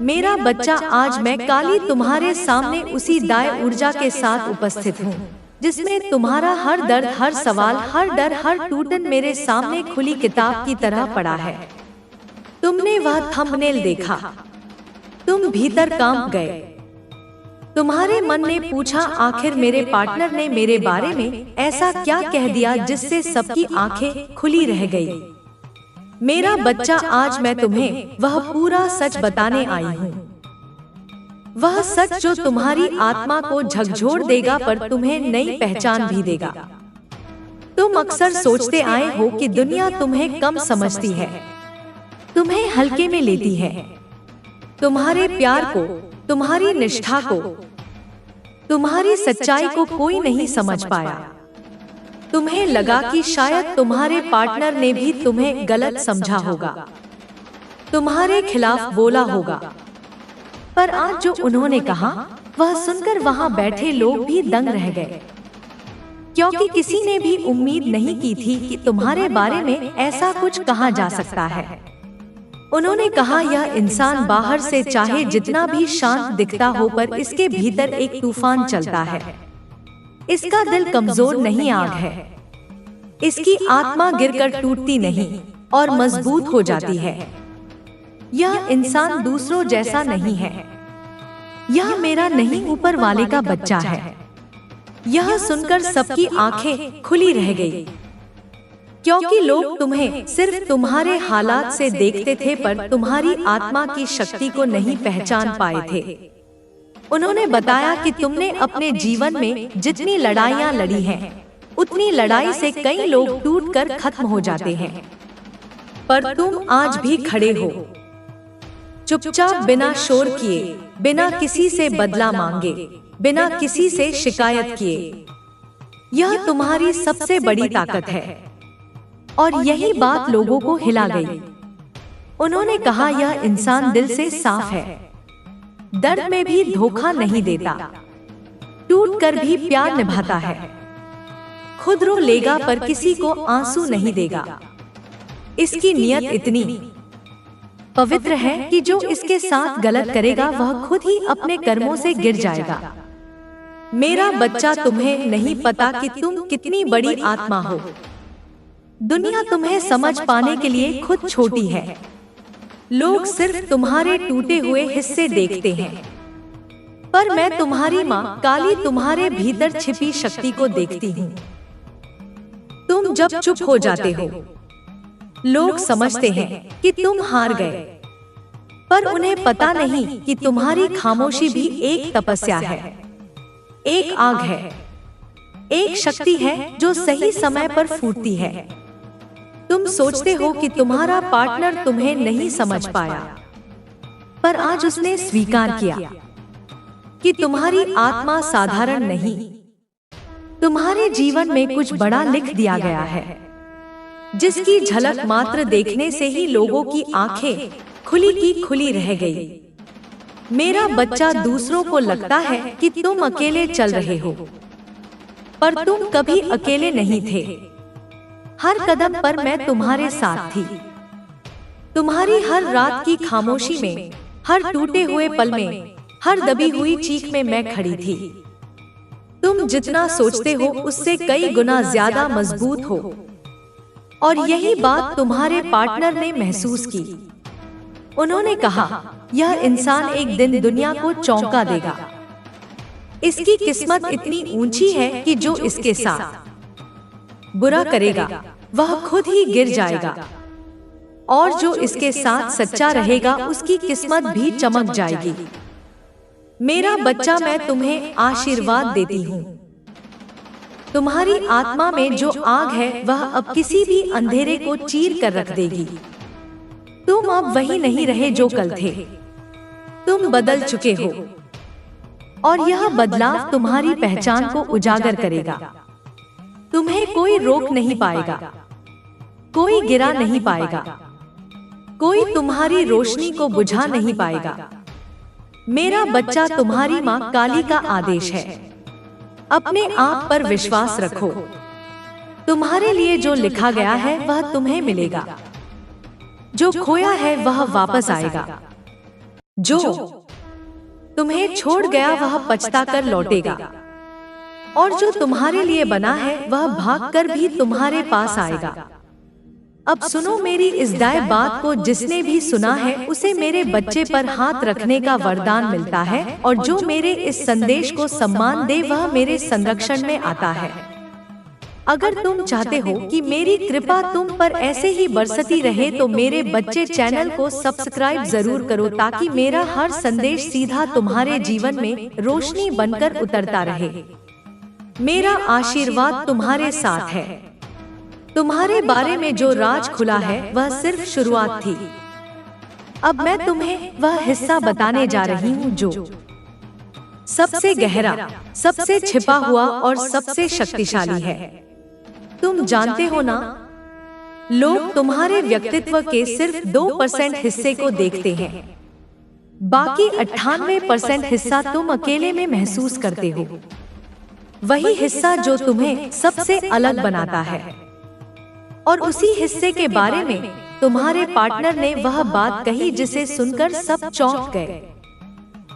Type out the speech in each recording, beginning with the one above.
मेरा बच्चा, आज मैं काली तुम्हारे सामने उसी दाय ऊर्जा के साथ उपस्थित हूँ जिसमें तुम्हारा हर दर्द, हर सवाल, हर डर, हर टूटन मेरे सामने खुली किताब की तरह पड़ा है। तुमने वह थंबनेल देखा, तुम भीतर कांप गए। तुम्हारे मन ने पूछा, आखिर मेरे पार्टनर ने मेरे बारे में ऐसा क्या कह दिया जिससे सबकी आंखें खुली रह गई। मेरा बच्चा, आज मैं तुम्हें वह पूरा सच बताने आई हूँ, वह सच जो तुम्हारी आत्मा को झकझोर देगा पर तुम्हें नई पहचान भी देगा। तुम अक्सर सोचते आए हो कि दुनिया तुम्हें कम समझती है, तुम्हें हल्के में लेती है। तुम्हारे प्यार को, तुम्हारी निष्ठा को, तुम्हारी सच्चाई को कोई नहीं समझ पाया। तुम्हें लगा कि शायद तुम्हारे पार्टनर ने भी तुम्हें गलत समझा होगा, तुम्हारे खिलाफ बोला होगा। पर आज जो उन्होंने कहा वह सुनकर वहां बैठे लोग भी दंग रह गए, क्योंकि किसी ने भी उम्मीद नहीं की थी कि तुम्हारे बारे में ऐसा कुछ कहा जा सकता है। उन्होंने कहा, यह इंसान बाहर से चाहे जितना भी शांत दिखता हो पर इसके भीतर एक तूफान चलता है। इसका दिल कमजोर नहीं, आग है। इसकी आत्मा गिरकर टूटती नहीं और मजबूत हो जाती है। यह इंसान दूसरों जैसा नहीं है। यह मेरा नहीं, ऊपर वाले का बच्चा है। यह सुनकर सबकी आंखें खुली रह गई, क्योंकि लोग तुम्हें सिर्फ तुम्हारे हालात से देखते थे पर तुम्हारी आत्मा की शक्ति को नहीं पहचान पाए थे। उन्होंने बताया कि तुमने अपने जीवन में जितनी लड़ाइयाँ लड़ी हैं, उतनी लड़ाई से कई लोग टूटकर खत्म हो जाते हैं, पर तुम आज भी खड़े हो, चुपचाप, बिना शोर किए, बिना किसी से बदला मांगे, बिना किसी से शिकायत किए। यह तुम्हारी सबसे बड़ी ताकत है। और यही बात लोगों को हिला गई। उन्होंने कहा, यह इंसान दिल से साफ है, दर्द में भी धोखा नहीं देता, टूट कर भी प्यार निभाता है, खुद रो लेगा पर किसी को आंसू नहीं देगा। इसकी नियत इतनी पवित्र है कि जो इसके साथ गलत करेगा वह खुद ही अपने कर्मों से गिर जाएगा। मेरा बच्चा, तुम्हें नहीं पता कि तुम कितनी बड़ी आत्मा हो। दुनिया तुम्हें समझ पाने के लिए खुद छोटी है। लोग सिर्फ तुम्हारे टूटे हुए हिस्से देखते हैं, पर मैं तुम्हारी माँ काली तुम्हारे भीतर छिपी शक्ति को देखती हूँ। तुम जब चुप हो जाते हो, लोग समझते हैं कि तुम हार गए, पर उन्हें पता नहीं कि तुम्हारी खामोशी भी एक तपस्या है, एक आग है, एक शक्ति है जो सही समय पर फूटती है। तुम सोचते हो कि तुम्हारा पार्टनर तुम्हें नहीं समझ पाया, पर आज उसने स्वीकार किया कि तुम्हारी आत्मा साधारण नहीं। तुम्हारे जीवन में कुछ बड़ा लिख दिया गया है, जिसकी झलक मात्र देखने से ही लोगों की आंखें खुली की खुली रह गई। मेरा बच्चा, दूसरों को लगता है कि तुम अकेले चल रहे हो, पर तुम कभी अकेले नहीं थे। हर कदम पर मैं तुम्हारे साथ थी। तुम्हारी हर रात की खामोशी में, हर टूटे हुए पल में, हर दबी हुई चीख में मैं खड़ी थी। तुम जितना सोचते हो उससे कई गुना ज्यादा मजबूत हो, और यही बात तुम्हारे पार्टनर ने महसूस की। उन्होंने कहा, यह इंसान एक दिन दुनिया को चौंका देगा। इसकी किस्मत इतनी ऊंची है कि जो इसके साथ बुरा करेगा वह खुद ही गिर जाएगा, और जो इसके साथ सच्चा रहेगा उसकी किस्मत भी चमक जाएगी। मेरा बच्चा, मैं तुम्हें आशीर्वाद देती हूँ। तुम्हारी आत्मा में जो आग है वह अब किसी भी अंधेरे को चीर कर रख देगी। तुम अब वही नहीं रहे जो कल थे। तुम बदल चुके हो, और यह बदलाव तुम्हारी पहचान को उजागर करेगा। तुम्हें कोई रोक नहीं पाएगा, कोई गिरा नहीं पाएगा, कोई तुम्हारी रोशनी को बुझा नहीं पाएगा। मेरा बच्चा, तुम्हारी माँ काली का आदेश है, अपने आप पर विश्वास रखो। तुम्हारे लिए जो लिखा गया है वह तुम्हें मिलेगा, जो खोया है वह वापस आएगा। जो तुम्हें छोड़ गया वह पछता कर लौटेगा, और जो तुम्हारे लिए बना है वह भागकर भी तुम्हारे पास आएगा। अब सुनो मेरी इस दाएं बात को, जिसने भी सुना है उसे मेरे बच्चे पर हाथ रखने का वरदान मिलता है, और जो मेरे इस संदेश को सम्मान दे वह मेरे संरक्षण में आता है। अगर तुम चाहते हो कि मेरी कृपा तुम पर ऐसे ही बरसती रहे तो मेरे बच्चे चैनल को सब्सक्राइब जरूर करो, ताकि मेरा हर संदेश सीधा तुम्हारे जीवन में रोशनी बनकर उतरता रहे। मेरा आशीर्वाद तुम्हारे साथ है। तुम्हारे बारे में जो राज खुला है वह सिर्फ शुरुआत थी। अब मैं तुम्हें वह हिस्सा बताने जा रही हूँ जो सबसे गहरा, सबसे छिपा हुआ और सबसे शक्तिशाली है। तुम जानते हो ना, लोग तुम्हारे व्यक्तित्व के सिर्फ 2% हिस्से को देखते हैं, बाकी 98% हिस्सा तुम अकेले में महसूस करते हो। वही हिस्सा जो तुम्हें सबसे अलग बनाता है। और उसी हिस्से के बारे में तुम्हारे पार्टनर ने वह बात कही जिसे सुनकर सब चौंक गए।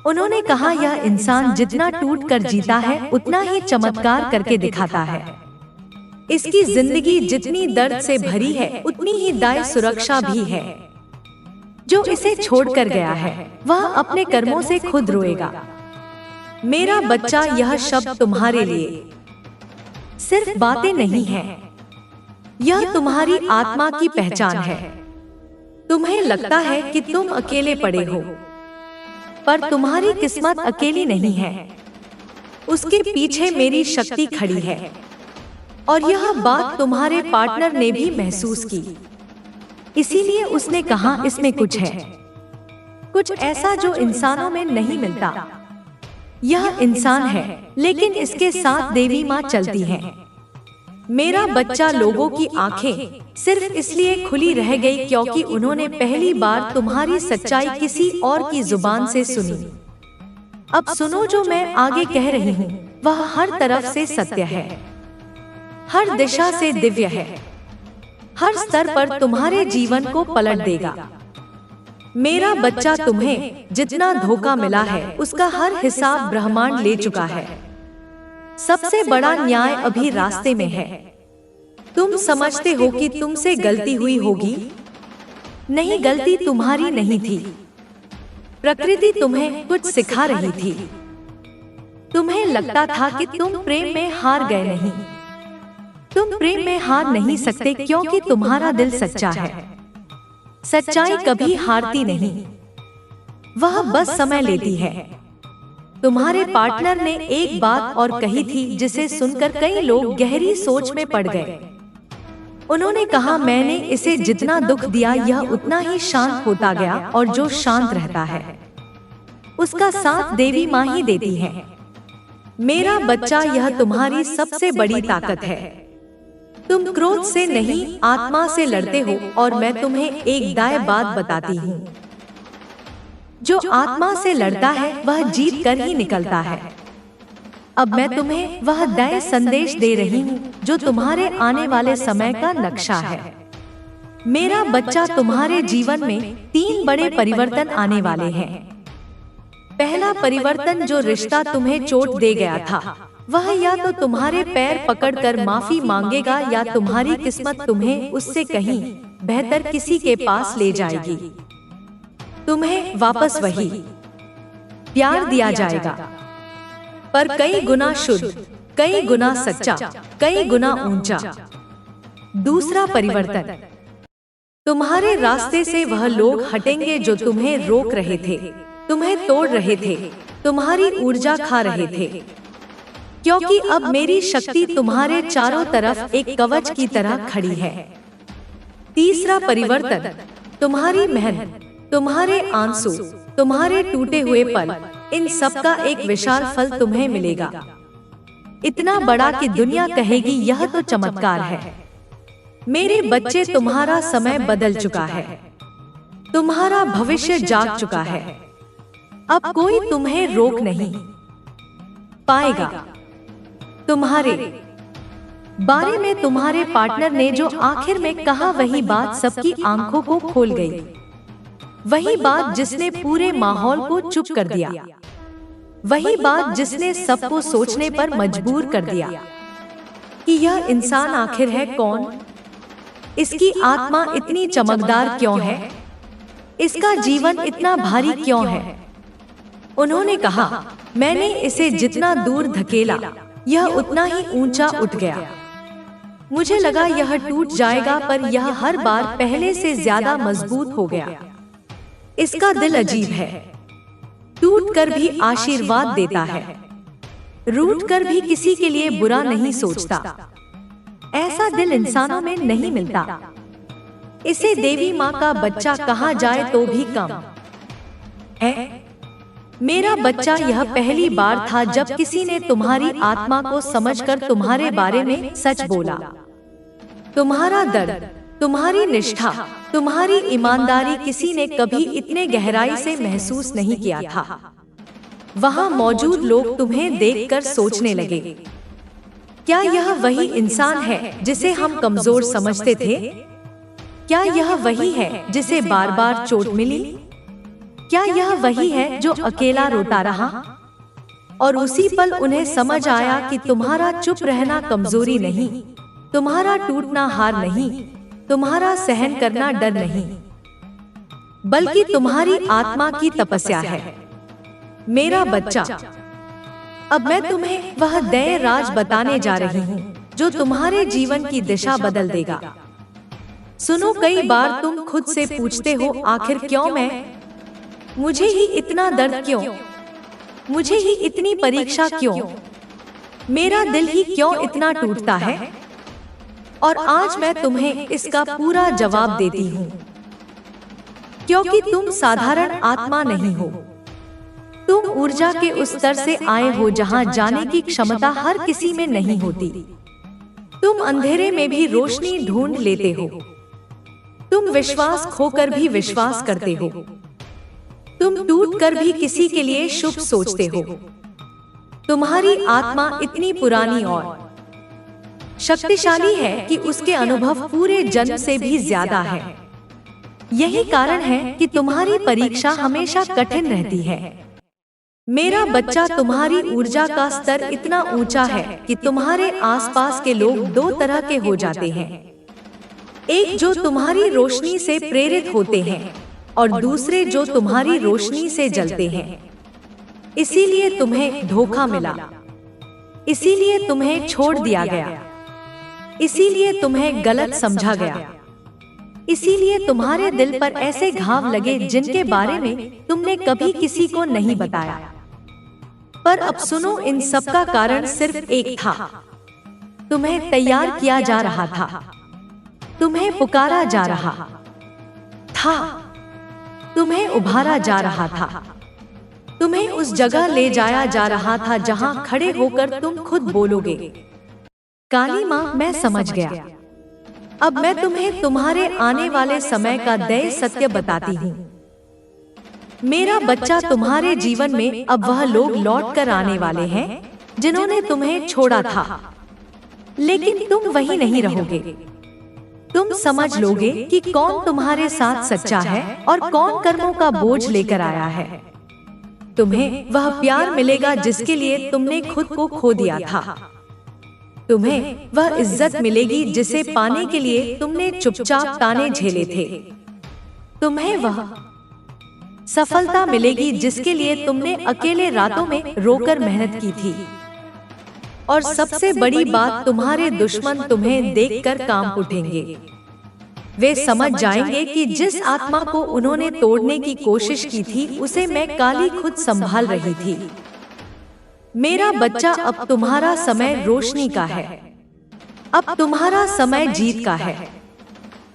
उन्होंने कहा, यह इंसान जितना टूट कर जीता है उतना ही चमत्कार करके दिखाता है। इसकी जिंदगी जितनी दर्द से भरी है उतनी ही दाय सुरक्षा भी है। जो इसे छोड़कर गया है वह अपने कर्मों से खुद रोएगा। मेरा बच्चा, यह शब्द तुम्हारे लिए सिर्फ बातें नहीं है, यह तुम्हारी आत्मा की पहचान है। तुम्हें लगता है कि तुम अकेले पड़े हो, पर तुम्हारी किस्मत अकेली नहीं है। उसके पीछे मेरी शक्ति खड़ी है, और यह बात तुम्हारे पार्टनर ने भी महसूस की। इसीलिए उसने कहा, इसमें कुछ है, कुछ ऐसा जो इंसानों में नहीं मिलता। यह इंसान है, लेकिन इसके साथ देवी माँ चलती है। मेरा बच्चा, लोगों की आंखें सिर्फ इसलिए खुली रह गई क्योंकि उन्होंने पहली बार तुम्हारी सच्चाई किसी और की जुबान से सुनी। अब सुनो, जो मैं आगे कह रही हूँ वह हर तरफ से सत्य है, हर दिशा से दिव्य है, हर स्तर पर तुम्हारे जीवन को पलट देगा। मेरा बच्चा, तुम्हें जितना धोखा मिला है उसका हर हिसाब ब्रह्मांड ले चुका है। सबसे बड़ा न्याय अभी रास्ते में है। तुम समझते हो कि तुमसे गलती हुई होगी, नहीं, गलती तुम्हारी नहीं थी। प्रकृति तुम्हें कुछ सिखा रही थी। तुम्हें लगता था कि तुम प्रेम में हार गए, नहीं, तुम प्रेम में हार नहीं सकते क्योंकि तुम्हारा दिल सच्चा है। सच्चाई कभी हारती नहीं, वह बस समय लेती है। तुम्हारे पार्टनर ने एक बात और कही थी जिसे सुनकर कई लोग गहरी सोच में पड़ गए। उन्होंने कहा, मैंने इसे जितना दुख दिया यह उतना ही शांत होता गया, और जो शांत रहता है उसका साथ देवी माँ ही देती है। मेरा बच्चा, यह तुम्हारी सबसे बड़ी ताकत है। तुम क्रोध से नहीं, आत्मा से लड़ते हो, और मैं तुम्हें एक दाएं बात बताती हूँ, जो आत्मा से लड़ता है वह जीत कर ही निकलता है। अब मैं तुम्हें वह दाएं संदेश दे रही हूँ जो तुम्हारे आने वाले समय का नक्शा है। मेरा बच्चा, तुम्हारे जीवन में 3 बड़े परिवर्तन आने वाले हैं। पहला परिवर्तन, जो रिश्ता तुम्हें चोट दे गया था वह या तो तुम्हारे पैर पकड़कर माफी मांगेगा, या तुम्हारी किस्मत तुम्हें उससे कहीं बेहतर किसी के पास ले जाएगी। तुम्हें वापस वही प्यार दिया जाएगा, पर कई गुना शुद्ध, कई गुना सच्चा, कई गुना ऊंचा। दूसरा परिवर्तन, तुम्हारे रास्ते से वह लोग हटेंगे जो तुम्हें रोक रहे थे, तुम्हें तोड़ रहे थे, तुम्हारी ऊर्जा खा रहे थे, क्योंकि अब मेरी शक्ति तुम्हारे चारों तरफ एक कवच की तरह खड़ी है। तीसरा परिवर्तन, तुम्हारी मेहनत, तुम्हारे आंसू, तुम्हारे टूटे हुए पल, इन सब का एक विशाल फल तुम्हें मिलेगा, इतना बड़ा कि दुनिया कहेगी यह तो चमत्कार है। मेरे बच्चे, तुम्हारा समय बदल चुका है, तुम्हारा भविष्य जाग चुका है। अब कोई तुम्हें रोक नहीं पाएगा। तुम्हारे बारे में तुम्हारे पार्टनर ने जो आखिर में कहा वही बात सबकी आंखों को खोल गई। वही बात जिसने पूरे माहौल को चुप कर दिया, वही बात जिसने सबको सोचने पर मजबूर कर दिया कि यह इंसान आखिर है कौन, इसकी आत्मा इतनी चमकदार क्यों है, इसका जीवन इतना भारी क्यों है। उन्होंने कहा, मैंने इसे जितना दूर धकेला यह उतना ही ऊंचा उठ गया। मुझे लगा यह टूट जाएगा, पर यह हर बार पहले से ज्यादा मजबूत हो गया। इसका दिल अजीब है, टूट कर भी आशीर्वाद देता है, रूठ कर भी किसी के लिए बुरा नहीं सोचता। ऐसा दिल इंसानों में नहीं मिलता। इसे देवी माँ का बच्चा कहा जाए तो भी कम है। मेरा बच्चा, यह पहली बार था जब किसी ने तुम्हारी आत्मा को समझकर तुम्हारे बारे में सच बोला। तुम्हारा दर्द, तुम्हारी निष्ठा, तुम्हारी ईमानदारी किसी ने कभी इतने गहराई से महसूस नहीं किया था। वहाँ मौजूद लोग तुम्हें देखकर सोचने लगे, क्या यह वही इंसान है जिसे हम कमजोर समझते थे? क्या यह वही है जिसे बार बार चोट मिली? क्या यह वही है जो अकेला रोता रहा? और उसी पल उन्हें समझ आया कि तुम्हारा चुप रहना कमजोरी नहीं, तुम्हारा टूटना हार नहीं, तुम्हारा सहन करना डर नहीं, बल्कि तुम्हारी आत्मा की तपस्या है। मेरा बच्चा, अब मैं तुम्हें वह दैय राज बताने जा रही हूँ जो तुम्हारे जीवन की दिशा बदल देगा। सुनो, कई बार तुम खुद से पूछते हो, आखिर क्यों मैं? मुझे ही इतना दर्द क्यों? मुझे ही इतनी परीक्षा क्यों? मेरा दिल ही क्यों इतना टूटता है? और आज मैं तुम्हें इसका पूरा जवाब देती हूँ, क्योंकि तुम साधारण आत्मा नहीं हो। तुम ऊर्जा के उस स्तर से आए हो जहाँ जाने की क्षमता हर किसी में नहीं होती। तुम अंधेरे में भी रोशनी ढूंढ लेते हो। तुम विश्वास खोकर भी विश्वास करते हो। तुम टूट कर भी किसी के लिए शुभ सोचते हो। तुम्हारी आत्मा इतनी पुरानी और शक्तिशाली है कि उसके अनुभव पूरे जन्म से भी ज्यादा है। यही कारण है कि तुम्हारी परीक्षा हमेशा कठिन रहती है। मेरा बच्चा, तुम्हारी ऊर्जा का स्तर इतना ऊंचा है कि तुम्हारे आसपास के लोग दो तरह के हो जाते हैं। एक जो तुम्हारी रोशनी से प्रेरित होते हैं और दूसरे जो तुम्हारी रोशनी से जलते हैं। इसीलिए तुम्हें धोखा मिला, इसीलिए तुम्हें छोड़ दिया गया, इसीलिए तुम्हें गलत समझा गया, इसीलिए तुम्हारे दिल पर ऐसे घाव लगे जिनके बारे में तुमने कभी किसी को नहीं बताया। पर अब सुनो, इन सब का कारण सिर्फ एक था। तुम्हें तैयार किया जा रहा था, तुम्हें पुकारा जा रहा था, तुम्हें उभारा जा रहा था, तुम्हें उस जगह ले जाया जा रहा था जहां खड़े होकर तुम खुद बोलोगे, काली माँ, मैं समझ गया। अब मैं तुम्हें तुम्हारे आने वाले समय का दैय सत्य बताती हूँ। मेरा बच्चा, तुम्हारे जीवन में अब वह लोग लौट कर आने वाले हैं जिन्होंने तुम्हें छोड़ा था, लेकिन तुम वही नहीं रहोगे। तुम समझ लोगे कि कौन तुम्हारे साथ सच्चा है और कौन कर्मों का बोझ लेकर आया है। तुम्हें वह प्यार मिलेगा जिसके लिए तुमने खुद को खो दिया था। तुम्हें वह इज्जत मिलेगी जिसे पाने के लिए तुमने चुपचाप ताने झेले थे। तुम्हें वह सफलता मिलेगी जिसके लिए तुमने अकेले रातों में रोकर मेहनत की थी। और सबसे बड़ी बात, तुम्हारे दुश्मन तुम्हें देखकर कांप उठेंगे। वे समझ जाएंगे कि जिस आत्मा को उन्होंने तोड़ने की कोशिश की थी उसे मैं काली खुद संभाल रही थी। मेरा बच्चा, अब तुम्हारा समय रोशनी का है, अब तुम्हारा समय जीत का है।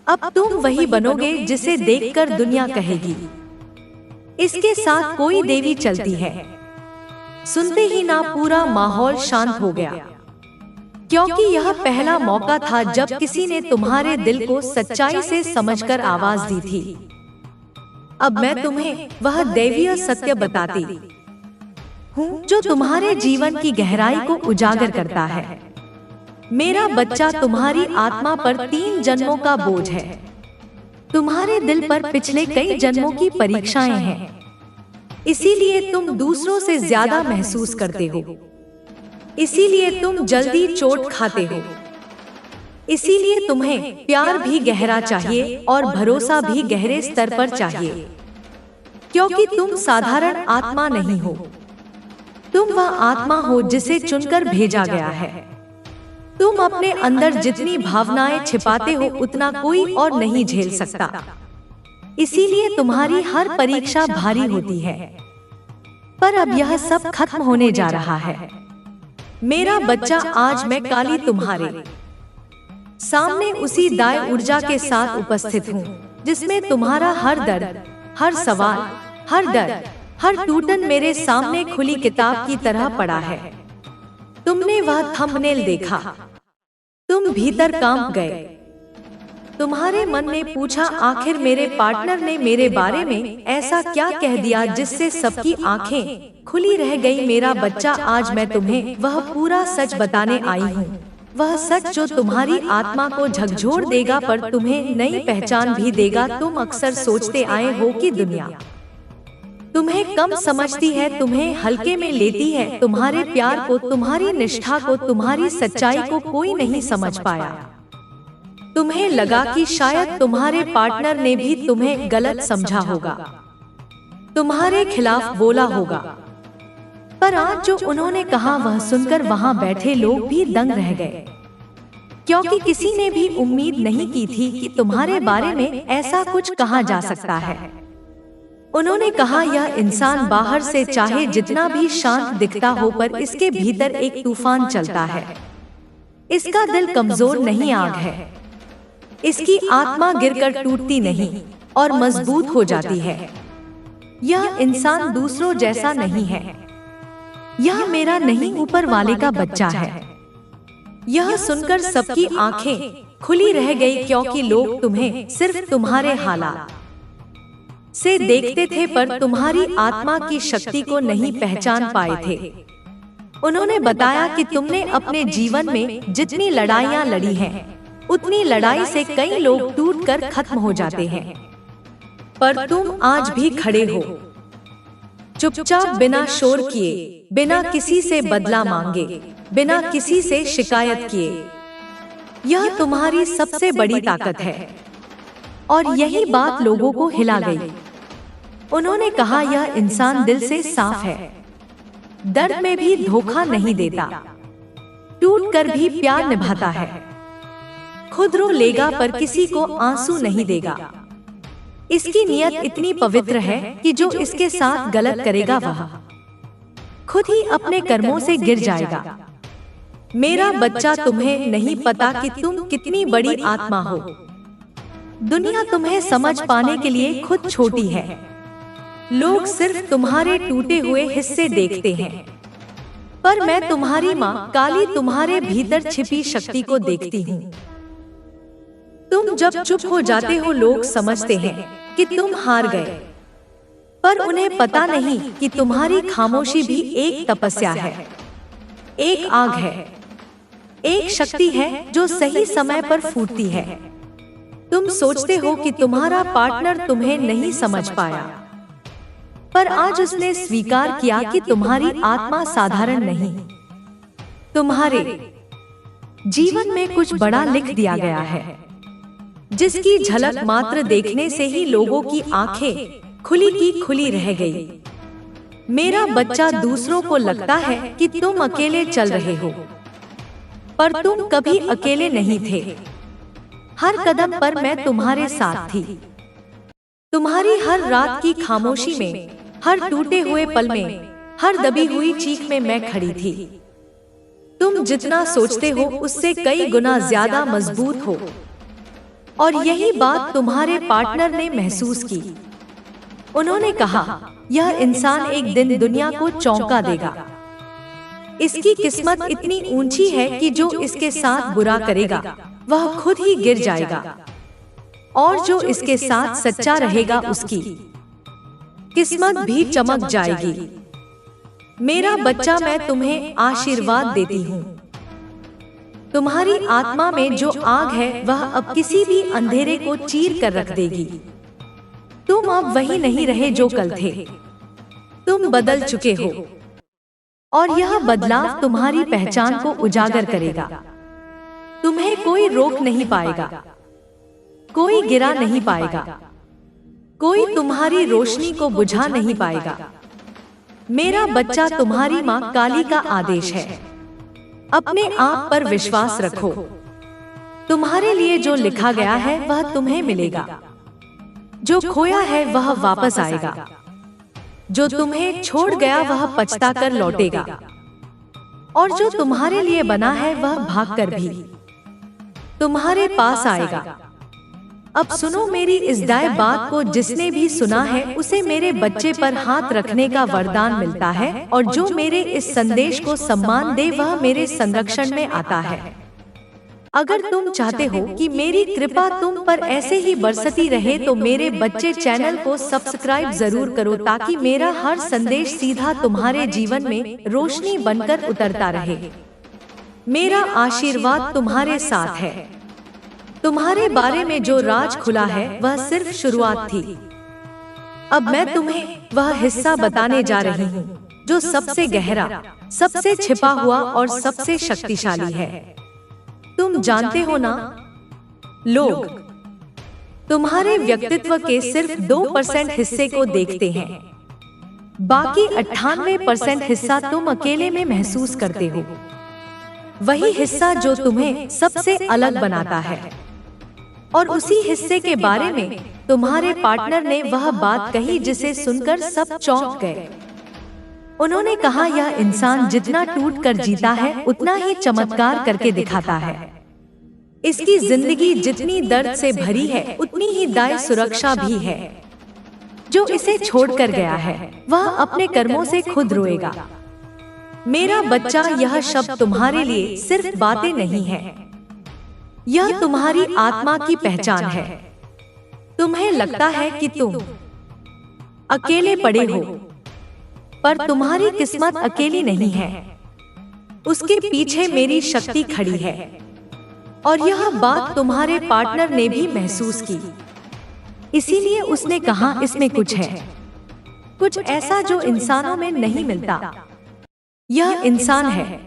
अब तुम वही बनोगे जिसे देखकर दुनिया कहेगी, इसके साथ कोई देवी चलती है। सुनते ही ना पूरा माहौल शांत हो गया, क्योंकि यह पहला मौका था जब किसी ने तुम्हारे दिल को सच्चाई से समझकर आवाज दी थी। अब मैं तुम्हें वह दैवीय सत्य बताती हूँ जो तुम्हारे जीवन की गहराई को उजागर करता है। मेरा बच्चा, तुम्हारी आत्मा पर 3 जन्मों का बोझ है। तुम्हारे दिल पर पिछले कई जन्मों की परीक्षाएं हैं, इसीलिए तुम दूसरों से ज्यादा महसूस करते हो, इसीलिए तुम जल्दी चोट खाते हो, इसीलिए तुम्हें प्यार भी गहरा चाहिए और भरोसा भी गहरे स्तर पर चाहिए, क्योंकि तुम साधारण आत्मा नहीं हो। तुम वह आत्मा हो जिसे चुनकर भेजा गया है। तुम अपने अंदर जितनी भावनाएं छिपाते हो उतना कोई और नहीं झेल सकता, इसीलिए तुम्हारी हर परीक्षा भारी होती है। पर अब यह सब खत्म होने जा रहा है। मेरा बच्चा, आज मैं काली तुम्हारे सामने उसी दाय ऊर्जा के साथ उपस्थित हूँ जिसमें तुम्हारा हर दर्द, हर सवाल, हर डर, हर टूटन मेरे सामने खुली किताब की तरह पड़ा है। तुमने वह थंबनेल देखा, तुम भीतर कांप गए। तुम्हारे मन ने पूछा, आखिर मेरे पार्टनर ने मेरे बारे में ऐसा क्या कह दिया जिससे सबकी आंखें खुली रह गई। मेरा बच्चा, आज मैं तुम्हें वह पूरा सच बताने आई हूँ, वह सच जो तुम्हारी आत्मा को झकझोर देगा पर तुम्हें नई पहचान भी देगा। तुम अक्सर सोचते आए हो कि दुनिया तुम्हें कम समझती है, तुम्हें हल्के में लेती है। तुम्हारे प्यार को, तुम्हारी निष्ठा को, तुम्हारी सच्चाई को कोई नहीं समझ पाया। तुम्हें लगा कि शायद तुम्हारे पार्टनर ने भी तुम्हें गलत समझा होगा, तुम्हारे खिलाफ बोला होगा। पर आज जो उन्होंने कहा वह सुनकर वहां बैठे लोग भी दंग रह गए, क्योंकि किसी ने भी उम्मीद नहीं की थी कि तुम्हारे बारे में ऐसा कुछ कहा जा सकता है। उन्होंने कहा, यह इंसान बाहर से चाहे जितना भी शांत दिखता हो पर इसके भीतर एक तूफान चलता है। इसका दिल कमजोर नहीं, आग है। इसकी आत्मा गिरकर टूटती नहीं और मजबूत हो जाती है। यह इंसान दूसरों जैसा नहीं है। यह मेरा नहीं, ऊपर वाले का बच्चा है। यह सुनकर सबकी आंखें खुली रह गई, क्योंकि लोग तुम्हें सिर्फ तुम्हारे हालात से देखते थे पर तुम्हारी आत्मा की शक्ति को नहीं पहचान पाए थे। उन्होंने बताया कि तुमने अपने जीवन में जितनी लड़ाइयाँ लड़ी हैं, उतनी लड़ाई से कई लोग टूटकर खत्म हो जाते हैं, पर तुम आज भी खड़े हो, चुपचाप, बिना शोर किए, बिना किसी से बदला मांगे, बिना किसी से शिकायत किए। यह तुम्हारी सबसे बड़ी ताकत है। और यही बात लोगों को हिला गई। उन्होंने कहा, यह इंसान दिल से साफ है, दर्द में भी धोखा नहीं देता, टूट कर भी प्यार निभाता है, खुद रो लेगा पर किसी को आंसू नहीं देगा। इसकी नियत इतनी पवित्र है कि जो इसके साथ गलत करेगा वह खुद ही अपने कर्मों से गिर जाएगा। मेरा बच्चा, तुम्हें नहीं पता कि तुम कितनी बड़ी आत्मा हो। दुनिया तुम्हें समझ पाने के लिए खुद छोटी है। लोग सिर्फ तुम्हारे टूटे हुए हिस्से देखते हैं, पर मैं तुम्हारी माँ काली तुम्हारे भीतर छिपी शक्ति को देखती हूँ। तुम जब चुप हो जाते हो लोग समझते हैं कि तुम हार गए, पर उन्हें पता नहीं कि तुम्हारी खामोशी भी एक तपस्या है, एक आग है, एक शक्ति है जो सही समय पर फूटती है। तुम सोचते हो कि तुम्हारा पार्टनर तुम्हें नहीं समझ पाया, पर आज उसने स्वीकार किया कि तुम्हारी आत्मा साधारण नहीं। तुम्हारे जीवन में कुछ बड़ा लिख दिया गया है, जिसकी झलक मात्र देखने से ही लोगों की आंखें खुली की खुली रह गई। मेरा बच्चा, दूसरों को लगता है कि तुम अकेले चल रहे हो, पर तुम कभी अकेले नहीं थे। हर कदम पर मैं तुम्हारे साथ थी। तुम्हारी हर रात की खामोशी में, हर टूटे हुए पल में, हर दबी हुई चीख में मैं खड़ी थी। तुम जितना सोचते हो उससे कई गुना ज्यादा मजबूत हो, और यही बात तुम्हारे पार्टनर ने महसूस की। उन्होंने कहा, यह इंसान एक दिन दुनिया को चौंका देगा। इसकी किस्मत इतनी ऊंची है कि जो इसके साथ बुरा करेगा वह खुद ही गिर जाएगा, और जो इसके साथ सच्चा रहेगा उसकी किस्मत भी चमक जाएगी। मेरा बच्चा, मैं तुम्हें आशीर्वाद देती हूँ। तुम्हारी आत्मा में जो आग है वह अब किसी भी अंधेरे को चीर कर रख देगी। तुम अब वही नहीं रहे जो कल थे। तुम बदल चुके हो और यह बदलाव तुम्हारी पहचान को उजागर करेगा। तुम्हें कोई रोक नहीं पाएगा, कोई गिरा नहीं पाएगा, कोई तुम्हारी रोशनी को बुझा नहीं पाएगा। मेरा बच्चा, तुम्हारी माँ काली का आदेश है, अपने आप पर विश्वास रखो। तुम्हारे लिए जो लिखा गया है वह तुम्हें मिलेगा। जो खोया है वह वापस आएगा। जो तुम्हें छोड़ गया वह पछता कर लौटेगा। और जो तुम्हारे लिए बना है वह भागकर भी तुम्हारे पास आएगा। अब सुनो मेरी इस दाई बात को। जिसने भी सुना है उसे मेरे बच्चे पर हाथ रखने का वरदान मिलता है, और जो मेरे इस संदेश को सम्मान दे वह मेरे संरक्षण में आता है। अगर तुम चाहते हो कि मेरी कृपा तुम पर ऐसे ही बरसती रहे तो मेरे बच्चे चैनल को सब्सक्राइब जरूर करो, ताकि मेरा हर संदेश सीधा तुम्हारे जीवन में रोशनी बनकर उतरता रहे। मेरा आशीर्वाद तुम्हारे साथ है। तुम्हारे बारे में जो राज खुला है वह सिर्फ शुरुआत थी। अब मैं तुम्हें वह हिस्सा बताने जा रही हूँ जो सबसे गहरा, सबसे छिपा हुआ और सबसे शक्तिशाली है। तुम जानते हो ना, लोग तुम्हारे व्यक्तित्व के सिर्फ 2% हिस्से को देखते हैं। बाकी 98% हिस्सा तुम अकेले में महसूस करते हो। वही हिस्सा जो तुम्हें सबसे अलग बनाता है। और उसी हिस्से के बारे में तुम्हारे पार्टनर ने वह बात कही जिसे सुनकर सब चौंक गए। उन्होंने कहा, यह इंसान जितना टूट कर जीता है उतना ही चमत्कार करके दिखाता है। इसकी जिंदगी जितनी दर्द से भरी है उतनी ही दाई सुरक्षा भी है। जो इसे छोड़कर गया है वह अपने कर्मों से खुद रोएगा। मेरा बच्चा, यह शब्द तुम्हारे लिए सिर्फ बातें नहीं है, यह तुम्हारी आत्मा की पहचान है। तुम्हें लगता है कि तुम अकेले पड़े हो, पर तुम्हारी किस्मत अकेली नहीं है। उसके पीछे मेरी शक्ति खड़ी है, और यह बात तुम्हारे पार्टनर ने भी महसूस की। इसीलिए उसने कहा, इसमें कुछ है, कुछ ऐसा जो इंसानों में नहीं मिलता। यह इंसान है,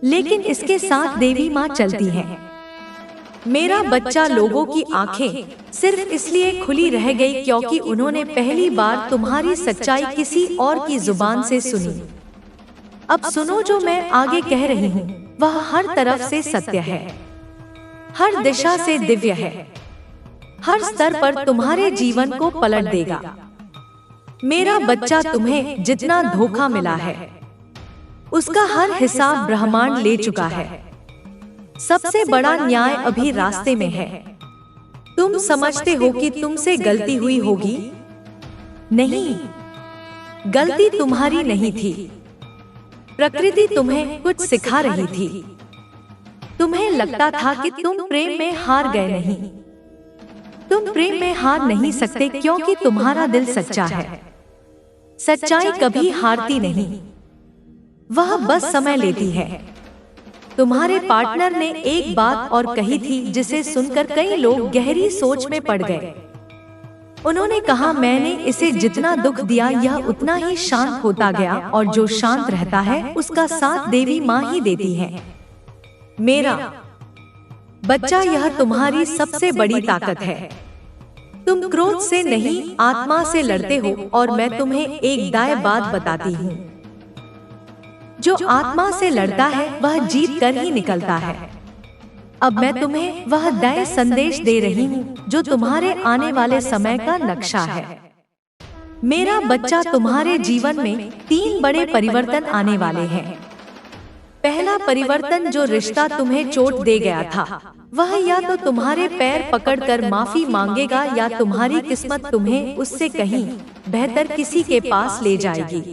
लेकिन इसके साथ देवी माँ चलती है। मेरा बच्चा, लोगों की आंखें सिर्फ इसलिए खुली रह गई क्योंकि उन्होंने पहली बार तुम्हारी सच्चाई किसी और की जुबान से सुनी। अब सुनो, जो मैं आगे कह रही हूँ वह हर तरफ से सत्य है, हर दिशा से दिव्य है, हर स्तर पर तुम्हारे जीवन को पलट देगा। मेरा बच्चा, तुम्हें जितना धोखा मिला है उसका हर हिसाब ब्रह्मांड ले चुका है। सबसे बड़ा न्याय अभी रास्ते में है। तुम समझते हो कि तुमसे गलती हुई होगी? नहीं, गलती तुम्हारी नहीं थी। प्रकृति तुम्हें कुछ सिखा रही थी। तुम्हें लगता था कि तुम प्रेम में हार गए। नहीं, तुम प्रेम में हार नहीं सकते क्योंकि तुम्हारा दिल सच्चा है। सच्चाई कभी हारती नहीं, वह बस समय लेती है। तुम्हारे पार्टनर ने एक बात और कही थी जिसे सुनकर कई लोग गहरी सोच में पड़ गए। उन्होंने कहा, मैंने इसे जितना दुख दिया यह उतना ही शांत होता गया, और जो शांत रहता है उसका साथ देवी माँ ही देती है। मेरा बच्चा, यह तुम्हारी सबसे बड़ी ताकत है। तुम क्रोध से नहीं, आत्मा से लड़ते हो, और मैं तुम्हें एक दाई बात बताती हूँ। जो आत्मा से लड़ता है वह जीत कर ही निकलता है। अब मैं तुम्हें वह दाई संदेश दे रही हूँ जो तुम्हारे आने वाले समय का नक्शा है। मेरा बच्चा, तुम्हारे जीवन में 3 बड़े परिवर्तन आने वाले हैं। पहला परिवर्तन, जो रिश्ता तुम्हें चोट दे गया था वह या तो तुम्हारे पैर पकड़कर माफी मांगेगा, या तुम्हारी किस्मत तुम्हें उससे कहीं बेहतर किसी के पास ले जाएगी।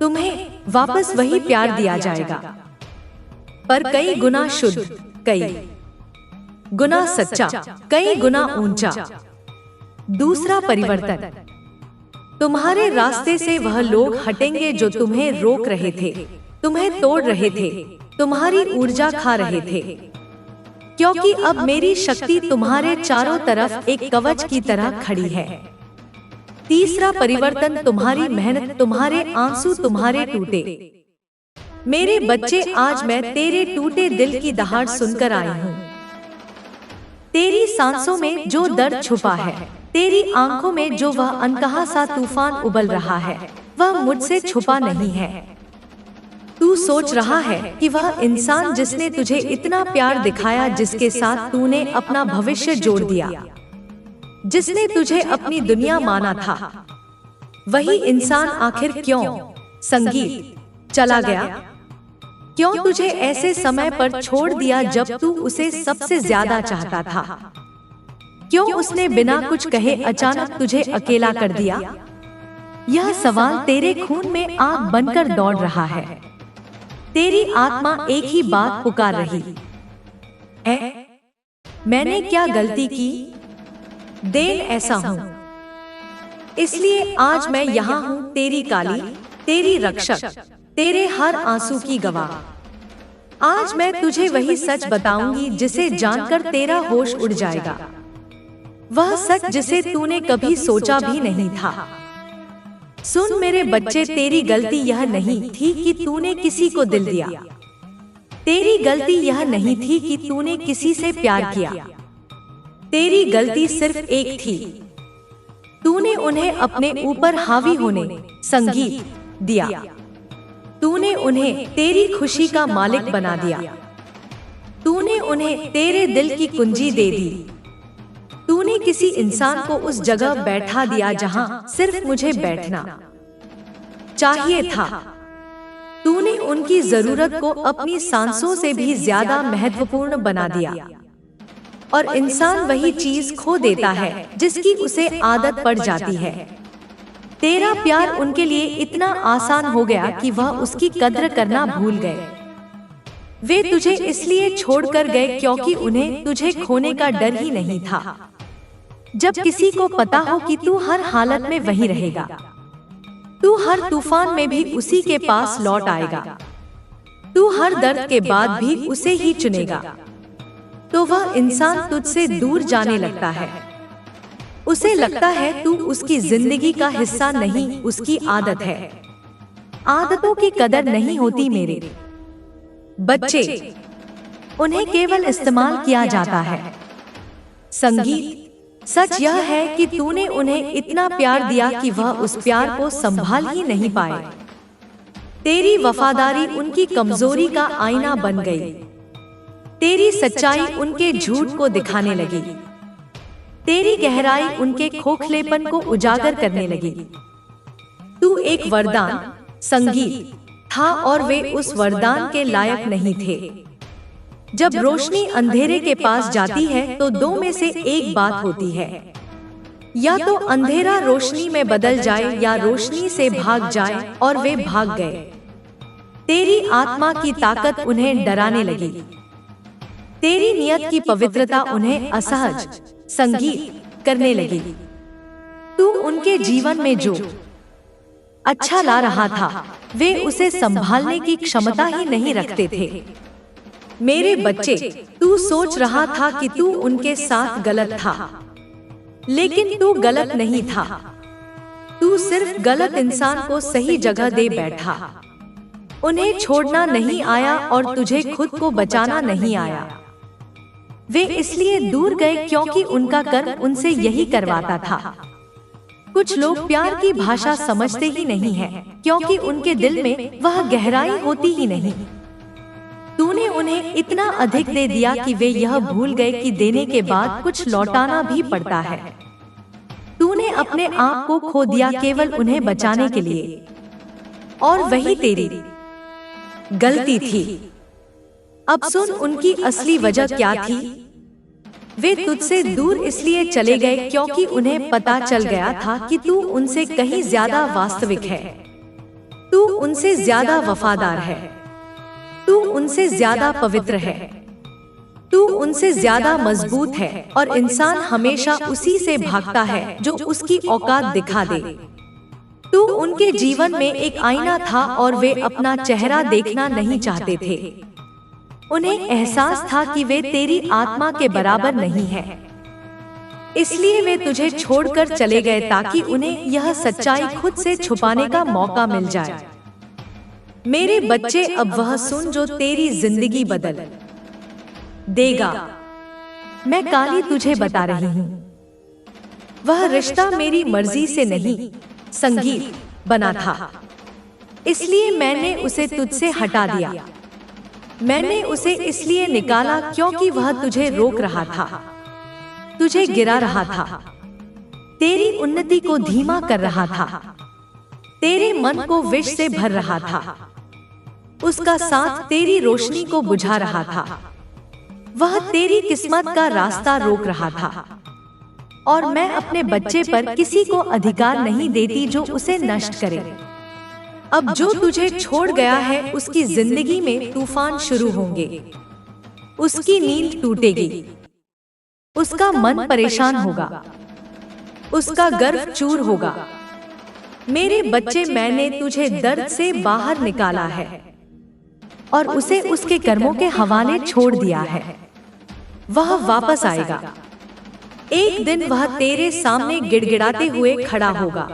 तुम्हें वापस वही प्यार दिया जाएगा, पर कई गुना शुद्ध, कई गुना सच्चा, कई गुना ऊंचा। दूसरा परिवर्तन, तुम्हारे रास्ते से वह लोग हटेंगे जो तुम्हें रोक रहे थे, तुम्हें तोड़ रहे थे, तुम्हारी ऊर्जा खा रहे थे, क्योंकि अब मेरी शक्ति तुम्हारे चारों तरफ एक कवच की तरह खड़ी है। तीसरा परिवर्तन तुम्हारी मेहनत, तुम्हारे आंसू, तुम्हारे टूटे। मेरे बच्चे, आज मैं तेरे टूटे दिल की दहाड़ सुनकर आई हूँ। तेरी सांसों में जो दर्द छुपा है, तेरी आंखों में जो वह अनकहा सा तूफान उबल रहा है, वह मुझसे छुपा नहीं है। तू सोच रहा है कि वह इंसान जिसने तुझे इतना प्यार दिखाया, जिसके साथ तूने अपना भविष्य जोड़ दिया, जिसने तुझे अपनी दुनिया माना था, वही इंसान आखिर क्यों संगीत चला गया? क्यों तुझे ऐसे समय पर छोड़ दिया जब तू उसे सबसे ज्यादा चाहता था? क्यों उसने बिना कुछ कहे अचानक तुझे अकेला कर दिया? यह सवाल तेरे खून में आग बनकर दौड़ रहा है। तेरी आत्मा एक ही बात पुकार रही है, मैंने क्या गलती की? देन ऐसा हूँ, इसलिए आज मैं यहाँ हूँ, तेरी काली, तेरी रक्षक, तेरे हर आंसू की गवाह। आज मैं तुझे वही सच बताऊंगी जिसे जानकर तेरा होश उड़ जाएगा, वह सच जिसे तूने कभी सोचा भी नहीं था। सुन मेरे बच्चे, तेरी गलती यह नहीं थी कि तूने किसी को दिल दिया, तेरी गलती यह नहीं थी कि तूने किसी से प्यार किया, तेरी गलती सिर्फ एक थी, तूने उन्हें अपने ऊपर हावी होने संगीत दिया। तूने उन्हें तेरी खुशी का मालिक बना दिया, तूने उन्हें तेरे दिल की कुंजी दे दी। तूने किसी इंसान को उस जगह बैठा दिया जहां सिर्फ मुझे बैठना चाहिए था। तूने उनकी जरूरत को अपनी सांसों से भी ज्यादा महत्वपूर्ण बना दिया। और इंसान वही चीज खो देता है जिसकी उसे आदत पड़ जाती है। तेरा प्यार उनके लिए इतना आसान हो गया कि वह उसकी कद्र करना भूल गए। वे तुझे इसलिए छोड़कर गए क्योंकि उन्हें तुझे खोने का डर ही नहीं था। जब किसी को पता हो कि तू हर हालत में वहीं रहेगा, तू हर तूफान में भी उसी के पास लौट आएगा, तू हर दर्द के बाद भी उसे ही चुनेगा, तो वह इंसान तुझसे दूर जाने लगता है। उसे लगता है तू उसकी जिंदगी का हिस्सा नहीं, उसकी आदत है। आदतों की कदर नहीं होती मेरे बच्चे, उन्हें केवल इस्तेमाल किया जाता है। संगीत, सच यह है कि तूने उन्हें इतना प्यार दिया कि वह उस प्यार को संभाल ही नहीं पाए। तेरी वफादारी उनकी कमजोरी का आईना बन गई, तेरी सच्चाई उनके झूठ को दिखाने लगी, तेरी गहराई उनके खोखलेपन को उजागर करने लगी। तू एक वरदान संगीत था और वे उस वरदान के लायक नहीं थे। जब रोशनी अंधेरे के पास जाती है तो दो में से एक बात होती है, या तो अंधेरा रोशनी में बदल जाए या रोशनी से भाग जाए, और वे भाग गए। तेरी आत्मा की ताकत उन्हें डराने लगी, तेरी नियत की पवित्रता उन्हें असहज संगीत करने लगी। तू उनके जीवन में जो अच्छा ला रहा था, वे उसे संभालने की क्षमता ही नहीं रखते थे। मेरे बच्चे, तू सोच रहा था कि तू उनके साथ गलत था, लेकिन तू गलत नहीं था। तू सिर्फ गलत इंसान को सही जगह दे बैठा। उन्हें छोड़ना नहीं आया और तुझे खुद को बचाना नहीं आया। वे इसलिए दूर गए क्योंकि उनका कर्म उनसे यही करवाता था। कुछ लोग प्यार की भाषा समझते ही नहीं हैं, क्योंकि उनके दिल में वह गहराई होती ही नहीं। तूने उन्हें इतना अधिक दे दिया कि वे यह भूल गए कि देने के बाद कुछ लौटाना भी पड़ता है। तूने अपने आप को खो दिया केवल उन्हें बचाने के लिए, और वही तेरी गलती थी। अब सुन उनकी असली वजह क्या थी। वे तुझसे दूर इसलिए चले गए क्योंकि उन्हें पता चल गया था कि तू उनसे कहीं ज्यादा वास्तविक है, तू उनसे ज्यादा वफादार है, तू उनसे ज्यादा पवित्र है, तू उनसे ज्यादा मजबूत है। और इंसान हमेशा उसी से भागता है जो उसकी औकात दिखा दे। तू उनके जीवन में एक आईना था और वे अपना चेहरा देखना नहीं चाहते थे। उन्हें एहसास था कि वे तेरी आत्मा के बराबर नहीं है, इसलिए वे तुझे छोड़कर चले गए ताकि उन्हें यह सच्चाई खुद से छुपाने का मौका मिल जाए। मेरे बच्चे, अब वह सुन जो तेरी जिंदगी बदल देगा। मैं काली तुझे बता रही हूँ, वह रिश्ता मेरी मर्जी से नहीं, संगीत बना था, इसलिए मैंने उसे तुझसे हटा दिया। मैंने उसे इसलिए निकाला क्योंकि वह तुझे रोक रहा था, तुझे गिरा रहा था, तेरी उन्नति को धीमा कर रहा था, तेरे मन को विष से भर रहा था, उसका साथ तेरी रोशनी को बुझा रहा था। वह तेरी किस्मत का रास्ता रोक रहा था, और मैं अपने बच्चे पर किसी को अधिकार नहीं देती जो उसे नष्ट करे। अब जो तुझे छोड़ गया है उसकी जिंदगी में तूफान शुरू होंगे, उसकी नींद टूटेगी, उसका मन परेशान होगा, उसका गर्व चूर होगा। मेरे बच्चे, मैंने तुझे दर्द से बाहर निकाला है और उसे उसके कर्मों के हवाले छोड़ दिया है। वह वापस आएगा, एक दिन वह तेरे सामने गिड़गिड़ाते हुए खड़ा होगा।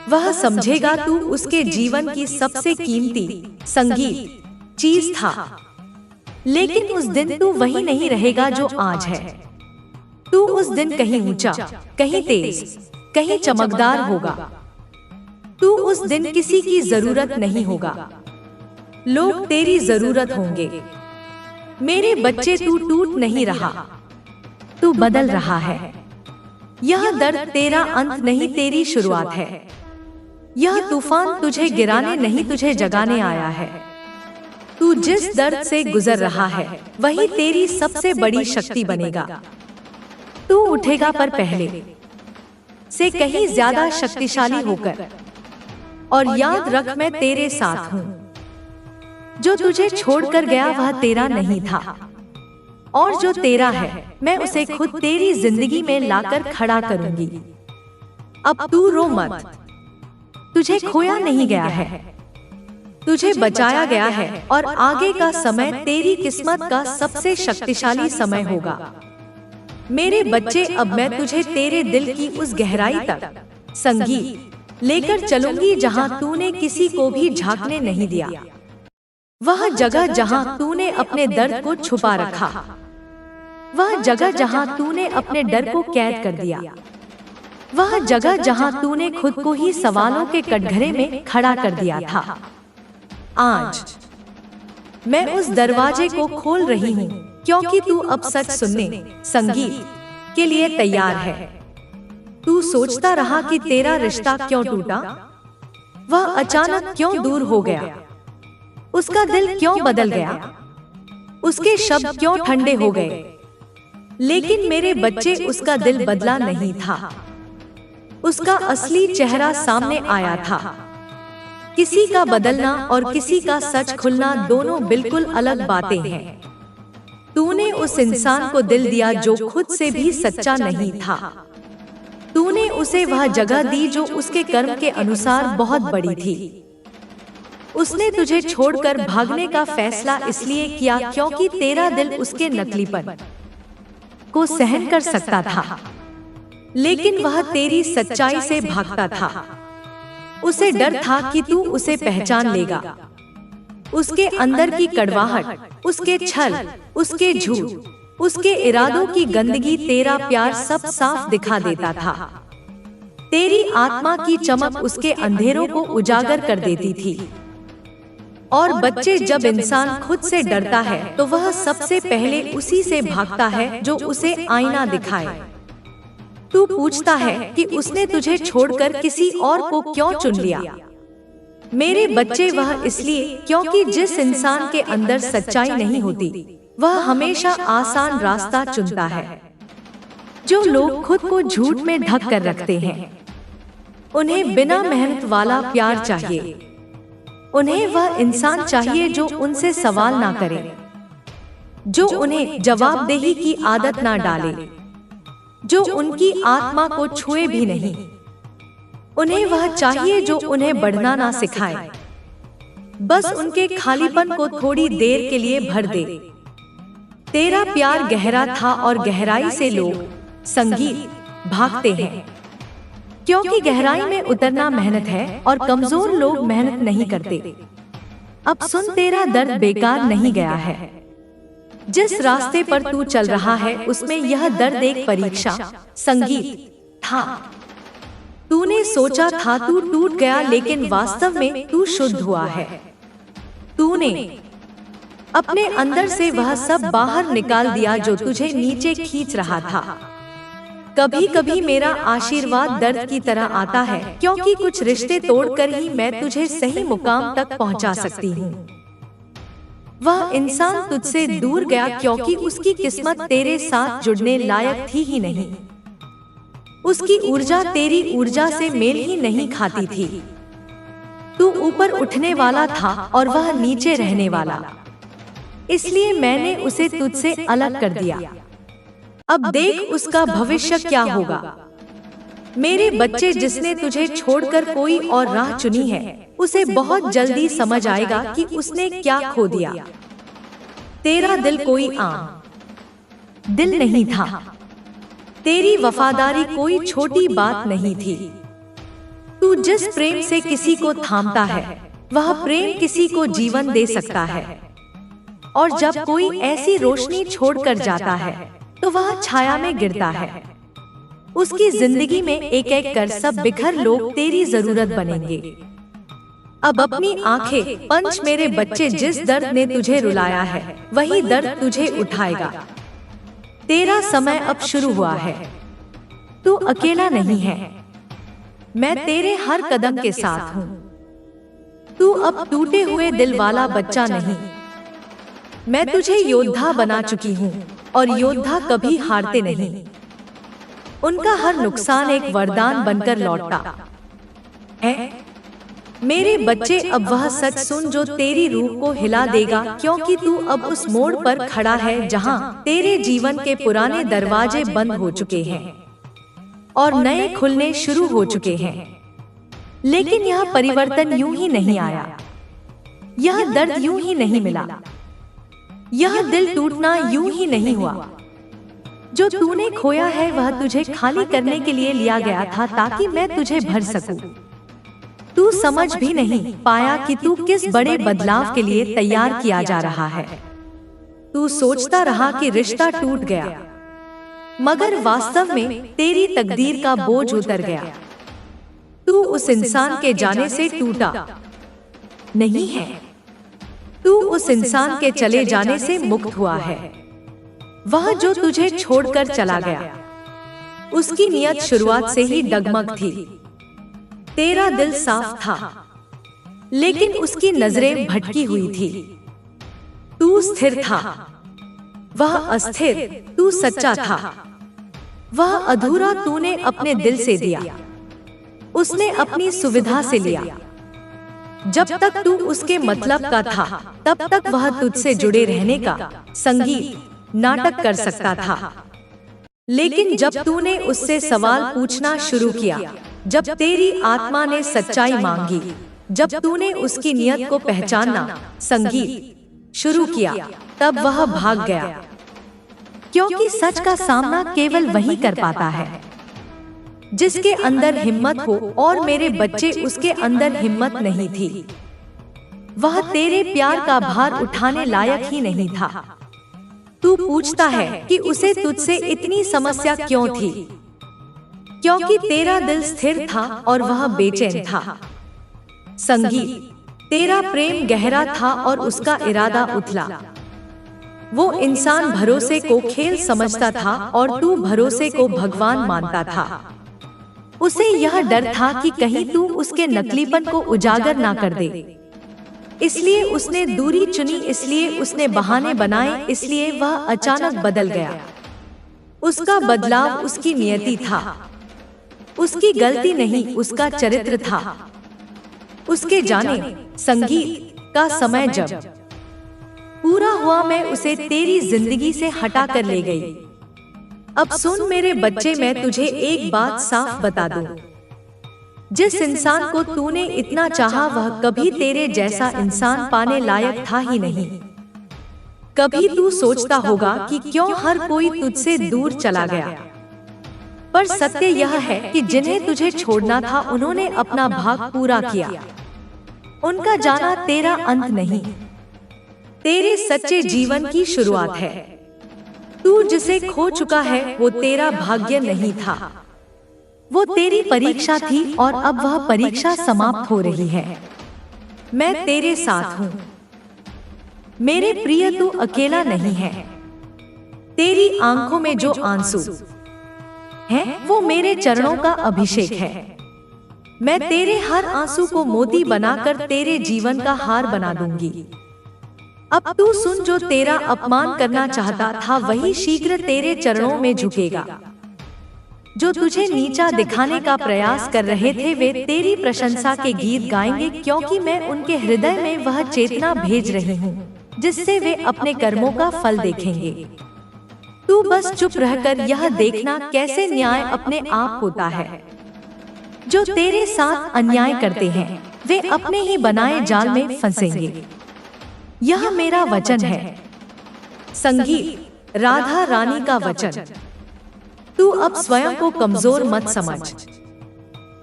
वह समझेगा तू उसके जीवन की सबसे कीमती संगीत चीज था, लेकिन उस दिन तू वही नहीं रहेगा जो आज है। तू उस दिन कहीं ऊंचा, कहीं तेज, कहीं चमकदार होगा। तू उस दिन किसी की जरूरत नहीं होगा, लोग तेरी जरूरत होंगे। मेरे बच्चे, तू टूट नहीं रहा, तू बदल रहा है। यह दर्द तेरा अंत नहीं, तेरी शुरुआत है। यह तूफान तुझे गिराने नहीं, तुझे जगाने आया है। तू जिस दर्द से गुजर रहा है वही तेरी सबसे बड़ी शक्ति बनेगा। तू उठेगा, पर पहले से कहीं ज्यादा शक्तिशाली होकर। और याद रख, मैं तेरे साथ हूँ। जो तुझे छोड़कर गया वह तेरा नहीं था, और जो तेरा है मैं उसे खुद तेरी जिंदगी में लाकर खड़ा करूंगी। अब तू रो मत, तुझे खोया नहीं गया है, तुझे बचाया गया है, और आगे का समय तेरी किस्मत का सबसे शक्तिशाली समय होगा। मेरे बच्चे, अब मैं तुझे तेरे दिल की उस गहराई तक संगीत लेकर चलूंगी जहां तूने किसी को भी झांकने नहीं दिया। वह जगह जहां तूने अपने दर्द को छुपा रखा, वह जगह जहां तूने अपने डर को कैद कर दिया, वह जगह जहां तूने खुद को ही सवालों के कटघरे में खड़ा कर दिया था। आज मैं उस दरवाजे को खोल रही हूँ, क्योंकि तू अब सच सुनने संगीत के लिए तैयार है। तू सोचता रहा कि तेरा रिश्ता क्यों टूटा, वह अचानक क्यों दूर हो गया, उसका दिल क्यों बदल गया, उसके शब्द क्यों ठंडे हो गए। लेकिन मेरे बच्चे, उसका दिल बदला नहीं था, उसका असली चेहरा सामने आया था। किसी का बदलना और किसी का सच खुलना दोनों बिल्कुल अलग बातें हैं। तूने उस इंसान को दिल दिया जो खुद से भी सच्चा नहीं था। तूने उसे वह जगह दी जो उसके कर्म के अनुसार बहुत बड़ी थी। उसने तुझे छोड़कर भागने का फैसला इसलिए किया क्योंकि तेरा दिल उसके नकलीपन को सहन कर सकता था, लेकिन वह तेरी सच्चाई से भागता था। उसे डर था कि तू उसे पहचान लेगा। उसके अंदर की कड़वाहट, उसके छल, उसके झूठ, उसके इरादों की गंदगी, तेरा प्यार सब साफ दिखा देता था। तेरी आत्मा की चमक उसके अंधेरों को उजागर कर देती थी। और बच्चे, जब इंसान खुद से डरता है तो वह सबसे पहले उसी से भागता है जो उसे आईना दिखाए। तू पूछता है कि उसने तुझे छोड़कर किसी और को क्यों चुन लिया। मेरे बच्चे, वह इसलिए क्योंकि जिस इंसान के अंदर सच्चाई नहीं होती वह हमेशा आसान रास्ता चुनता है। जो लोग खुद को झूठ में ढक कर रखते हैं उन्हें बिना मेहनत वाला प्यार चाहिए। उन्हें वह इंसान चाहिए जो उनसे सवाल ना करे, जो उन्हें जवाबदेही की आदत ना डाले, जो उनकी आत्मा को छुए भी नहीं। उन्हें वह चाहिए जो उन्हें बढ़ना ना सिखाए, बस उनके खालीपन को थोड़ी देर के लिए भर दे। तेरा प्यार गहरा था और गहराई से लोग संगीत भागते हैं, क्योंकि गहराई में उतरना मेहनत है और कमजोर लोग मेहनत नहीं करते। अब सुन, तेरा दर्द बेकार नहीं गया है। जिस रास्ते पर तू चल रहा है उसमें यह दर्द एक परीक्षा संगीत था। तूने सोचा था तू टूट गया, लेकिन वास्तव में तू शुद्ध हुआ है। तूने अपने अंदर से वह सब बाहर निकाल दिया जो तुझे नीचे खींच रहा था। कभी कभी मेरा आशीर्वाद दर्द की तरह आता है, क्योंकि कुछ रिश्ते तोड़कर ही मैं तुझे सही मुकाम तक पहुंचा सकती हूँ। वह इंसान तुझसे दूर गया क्योंकि उसकी किस्मत तेरे साथ जुड़ने लायक थी ही नहीं। उसकी ऊर्जा तेरी ऊर्जा से मेल ही नहीं खाती थी। तू ऊपर उठने वाला था और वह नीचे रहने वाला, इसलिए मैंने उसे तुझसे अलग कर दिया। अब देख उसका भविष्य क्या होगा। मेरे बच्चे, जिसने तुझे छोड़कर कोई और राह चुनी है, उसे बहुत जल्दी समझ आएगा कि उसने क्या खो दिया। तेरा दिल कोई आम दिल नहीं था। तेरी वफादारी कोई छोटी बात नहीं थी। तू जिस प्रेम से किसी को थामता है, वह प्रेम किसी को जीवन दे सकता है। और जब कोई ऐसी रोशनी छोड़कर जाता है, तो वह छाया में गिरता है। उसकी जिंदगी में एक एक कर सब बिखर लोग तेरी जरूरत बनेंगे। अब अपनी आंखें पंच, मेरे बच्चे, जिस दर्द ने तुझे रुलाया है वही दर्द तुझे उठाएगा। तेरा समय अब शुरू हुआ है। तू अकेला नहीं है, मैं तेरे हर कदम के साथ हूँ। तू अब टूटे हुए दिल वाला बच्चा नहीं। मैं तुझे योद्धा बना चुकी हूँ, और योद्धा कभी हारते नहीं। उनका हर नुकसान एक वरदान बनकर लौटता है। मेरे बच्चे, अब वह सच सुन जो तेरी रूह को हिला देगा, क्योंकि तू अब उस मोड़ पर खड़ा है जहां तेरे जीवन के पुराने दरवाजे बंद हो चुके हैं और नए खुलने शुरू हो चुके हैं। लेकिन यह परिवर्तन यूं ही नहीं आया, यह दर्द यूं ही नहीं मिला, यह दिल टूटना यूं ही नहीं हुआ। जो तूने खोया है वह तुझे खाली करने के लिए लिया गया था, ताकि मैं तुझे भर सकूं। तू समझ भी नहीं पाया कि तू किस बड़े बदलाव के लिए तैयार किया जा रहा है। तू सोचता रहा कि रिश्ता टूट गया, मगर वास्तव में तेरी तकदीर का बोझ उतर गया। तू उस इंसान के जाने से टूटा नहीं है, तू उस इंसान के चले जाने से मुक्त हुआ है। वह जो तुझे छोड़कर चला गया, उसकी नियत शुरुआत से ही डगमग थी। तेरा दिल साफ था, लेकिन उसकी नजरें भटकी हुई थी। तू स्थिर था, वह अस्थिर। तू सच्चा था, वह अधूरा तूने अपने दिल से दिया, उसने अपनी सुविधा से लिया। जब तक तू उसके मतलब का था, तब तक वह तुझसे जुड़े रहने का संगीत नाटक कर सकता था। लेकिन जब तूने उससे सवाल पूछना शुरू किया, जब तेरी आत्मा ने सच्चाई मांगी, जब तूने उसकी नियत को पहचानना संगीत शुरू किया, तब वह भाग गया। क्योंकि सच का सामना केवल वही कर पाता है जिसके अंदर हिम्मत हो, और मेरे बच्चे, उसके अंदर हिम्मत नहीं थी। वह तेरे प्यार का भार उठाने लायक ही नहीं था। तू पूछता है कि उसे तुझसे इतनी समस्या क्यों थी? क्योंकि तेरा दिल स्थिर था और वह बेचैन था। संगीत, तेरा प्रेम गहरा था और उसका इरादा उथला। वो इंसान भरोसे को खेल समझता था और तू भरोसे को भगवान मानता था। उसे यह डर था कि कहीं तू उसके नकलीपन को उजागर ना कर दे, इसलिए उसने दूरी चुनी, इसलिए उसने बहाने बनाए, इसलिए वह अचानक बदल गया। उसका बदलाव उसकी नियति था, उसकी गलती नहीं, उसका चरित्र था। उसके जाने संगीत का समय जब पूरा हुआ, मैं उसे तेरी जिंदगी से हटा कर ले गई। अब सुन मेरे बच्चे, मैं तुझे एक बात साफ बता दूं, जिस इंसान को तूने इतना चाहा वह कभी तेरे जैसा इंसान पाने लायक था ही नहीं। कभी तू सोचता होगा कि क्यों हर कोई तुझसे दूर चला गया, पर सत्य यह है कि जिन्हें तुझे छोड़ना था उन्होंने अपना भाग पूरा किया। उनका जाना तेरा अंत नहीं, तेरे सच्चे जीवन की शुरुआत है। तू जिसे खो चुका है वो तेरा भाग्य नहीं था, वो तेरी परीक्षा थी और अब वह परीक्षा समाप्त हो रही है। मैं तेरे साथ हूँ मेरे प्रिय, तू अकेला नहीं है। तेरी आंखों में जो आंसू हैं वो मेरे चरणों का अभिषेक है। मैं तेरे हर आंसू को मोती बनाकर तेरे जीवन का हार बना दूंगी। अब तू सुन, जो तेरा अपमान करना चाहता था वही शीघ्र तेरे चरणों में झुकेगा। जो तुझे नीचा दिखाने का प्रयास कर रहे थे वे तेरी प्रशंसा के गीत गाएंगे, क्योंकि मैं उनके हृदय में वह चेतना भेज रही हूँ जिससे वे अपने कर्मों का फल देखेंगे। तू बस चुप रहकर यह देखना कैसे न्याय अपने आप होता है। जो तेरे साथ अन्याय करते हैं वे अपने ही बनाए जाल में फंसेंगे। यह मेरा वचन है। संगीत राधा रानी का वचन। तू अब स्वयं को कमजोर मत समझ।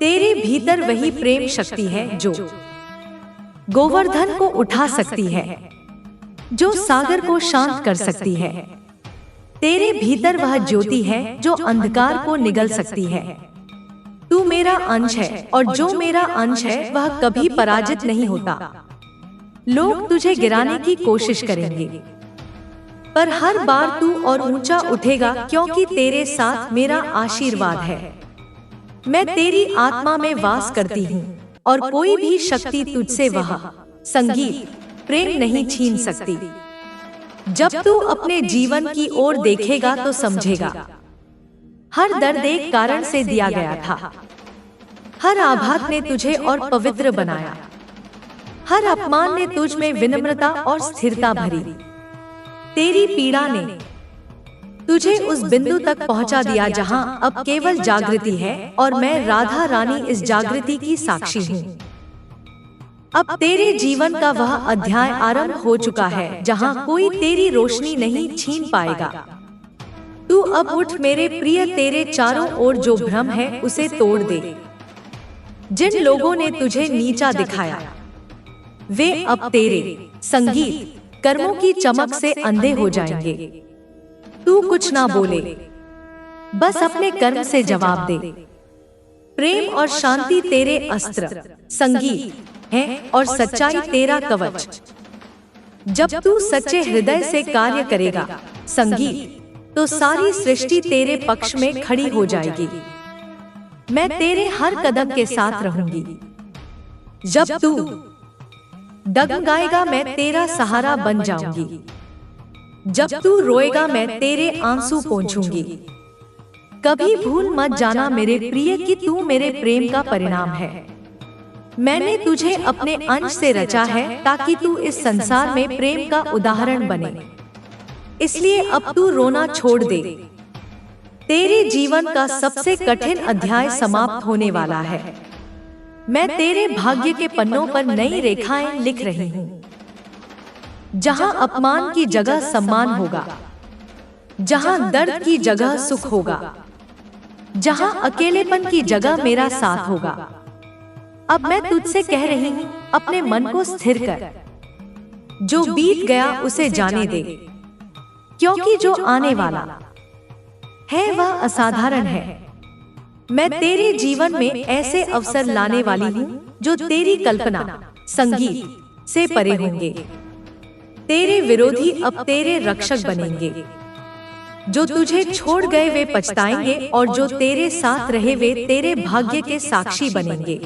तेरे भीतर वही प्रेम शक्ति है जो गोवर्धन को उठा सकती है, जो सागर को शांत कर सकती है। तेरे भीतर वह ज्योति है जो अंधकार को निगल सकती है। तू मेरा अंश है और जो मेरा अंश है वह कभी पराजित नहीं होता। लोग तुझे गिराने की कोशिश करेंगे, पर हर बार तू और ऊंचा उठेगा, क्योंकि तेरे साथ मेरा आशीर्वाद है। मैं तेरी आत्मा में वास करती हूँ और कोई भी शक्ति तुझसे वह संगीत प्रेम नहीं छीन सकती। जब तू अपने जीवन की ओर देखेगा तो समझेगा हर दर्द एक कारण से दिया गया था। हर आघात ने तुझे और पवित्र बनाया। हर अपमान ने तुझ में विनम्रता और स्थिरता भरी। तेरी पीड़ा ने तुझे उस बिंदु तक पहुंचा दिया जहां अब केवल जागृति है, और मैं राधा रानी इस जागृति की साक्षी हूँ। अब तेरे जीवन का वह अध्याय आरंभ हो चुका है जहां कोई तेरी रोशनी नहीं छीन पाएगा। तू अब उठ मेरे प्रिय, तेरे चारों ओर जो भ्रम है उसे तोड़ दे। जिन लोगों ने तुझे नीचा दिखाया वे अब तेरे संगीत कर्मों की चमक से अंधे हो जाएंगे। तू कुछ ना बोले, बस अपने कर्म से जवाब दे। प्रेम और शांति तेरे अस्त्र संगीत हैं और सच्चाई तेरा कवच। जब तू सच्चे हृदय से कार्य करेगा संगीत, तो सारी सृष्टि तेरे पक्ष में खड़ी हो जाएगी। मैं तेरे हर कदम के साथ रहूंगी। जब तू डगमगाएगा मैं तेरा सहारा बन जाऊंगी। जब तू रोएगा मैं तेरे आंसू पोंछूंगी। कभी भूल मत जाना मेरे प्रिय कि तू मेरे प्रेम का परिणाम है। मैंने तुझे अपने अंश से रचा है ताकि तू इस संसार में प्रेम का उदाहरण बने। इसलिए अब तू रोना छोड़ दे। तेरे जीवन का सबसे कठिन अध्याय समाप्त होने वाला है। मैं तेरे भाग्य के पन्नों पर नई रेखाएं लिख रही हूँ। जहाँ अपमान की जगह सम्मान होगा, जहाँ दर्द की जगह सुख होगा, जहाँ अकेलेपन की जगह मेरा साथ होगा। अब मैं तुझसे कह रही हूँ, अपने मन को स्थिर कर। जो बीत गया उसे जाने दे, क्योंकि जो आने वाला है वह असाधारण है। मैं तेरे जीवन में ऐसे अवसर लाने वाली हूँ जो तेरी कल्पना संगीत से परे होंगे। तेरे विरोधी अब तेरे रक्षक बनेंगे। जो तुझे छोड़ गए वे पछताएंगे, और जो तेरे साथ रहे वे तेरे भाग्य के साक्षी बनेंगे।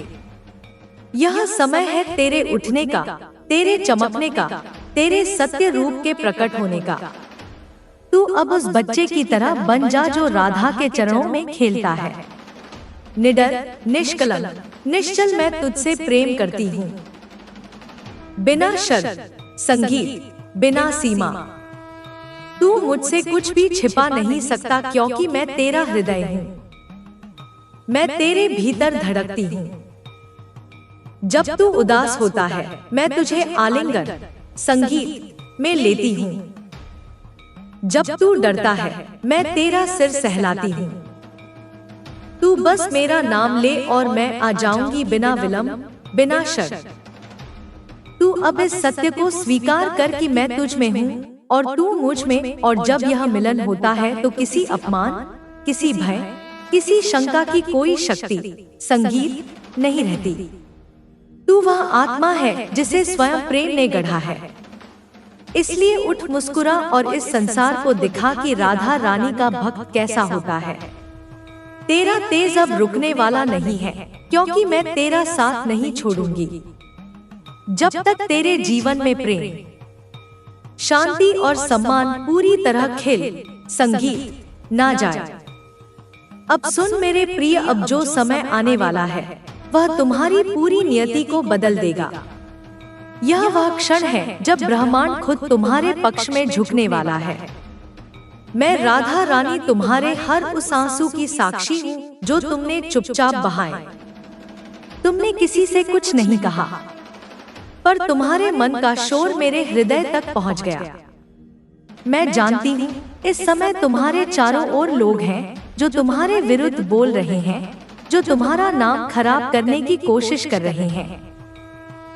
यह समय है तेरे उठने का, तेरे चमकने का, तेरे सत्य रूप के प्रकट होने का। तू अब उस बच्चे की तरह बन जा जो राधा के चरणों में खेलता है। निडर, निष्कलंक, निश्चल मैं तुझसे प्रेम करती हूँ। बिना शर्त संगीत, बिना सीमा। तू मुझसे कुछ भी छिपा नहीं सकता, क्योंकि मैं तेरा हृदय हूँ। मैं तेरे भीतर धड़कती हूँ। जब तू उदास होता है मैं तुझे आलिंगन संगीत में लेती हूँ। जब तू डरता है मैं तेरा सिर सहलाती हूँ। तू बस मेरा नाम ले और मैं आ जाऊंगी बिना विलंब बिना शर्त। तू अब इस सत्य को स्वीकार कर कि मैं तुझ में हूँ और तू मुझ में, और जब यह मिलन होता है तो किसी अपमान, किसी भय, किसी शंका की कोई शक्ति संगीत नहीं रहती। तू वह आत्मा है जिसे स्वयं प्रेम ने गढ़ा है। इसलिए उठ मुस्कुरा और इस संसार को दिखा कि राधा रानी का भक्त कैसा होता है। तेरा तेज अब रुकने वाला नहीं है, क्योंकि मैं तेरा साथ नहीं छोड़ूंगी जब तक तेरे जीवन में प्रेम, शांति और सम्मान पूरी तरह खिल संगीत ना जाए। अब सुन मेरे प्रिय, अब जो समय आने वाला है वह तुम्हारी पूरी नियति को बदल देगा। यह वह क्षण है जब ब्रह्मांड खुद तुम्हारे पक्ष में झुकने वाला है। मैं राधा रानी तुम्हारे हर उस आंसू की साक्षी हूँ जो तुमने चुपचाप बहाए। तुमने किसी से कुछ नहीं कहा, पर तुम्हारे मन का शोर मेरे हृदय तक पहुँच गया। मैं जानती हूँ इस समय तुम्हारे चारों ओर लोग हैं जो तुम्हारे विरुद्ध बोल रहे हैं, जो तुम्हारा नाम खराब करने की कोशिश कर रहे हैं।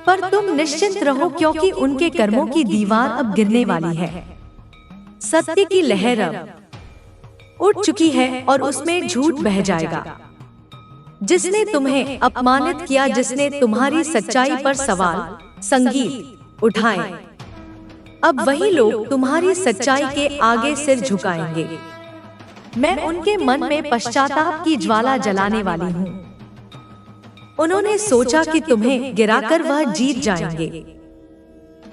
पर तुम निश्चिंत रहो, क्योंकि उनके कर्मों की दीवार अब गिरने वाली है। सत्य की लहर अब उठ चुकी है और उसमें झूठ बह जाएगा। जिसने तुम्हें अपमानित किया, जिसने तुम्हारी सच्चाई पर सवाल संगीत उठाए, अब वही लोग तुम्हारी सच्चाई के आगे सिर झुकाएंगे। मैं उनके मन में पश्चाताप की ज्वाला जलाने वाली हूँ। उन्होंने सोचा कि तुम्हें गिराकर वह जीत जाएंगे,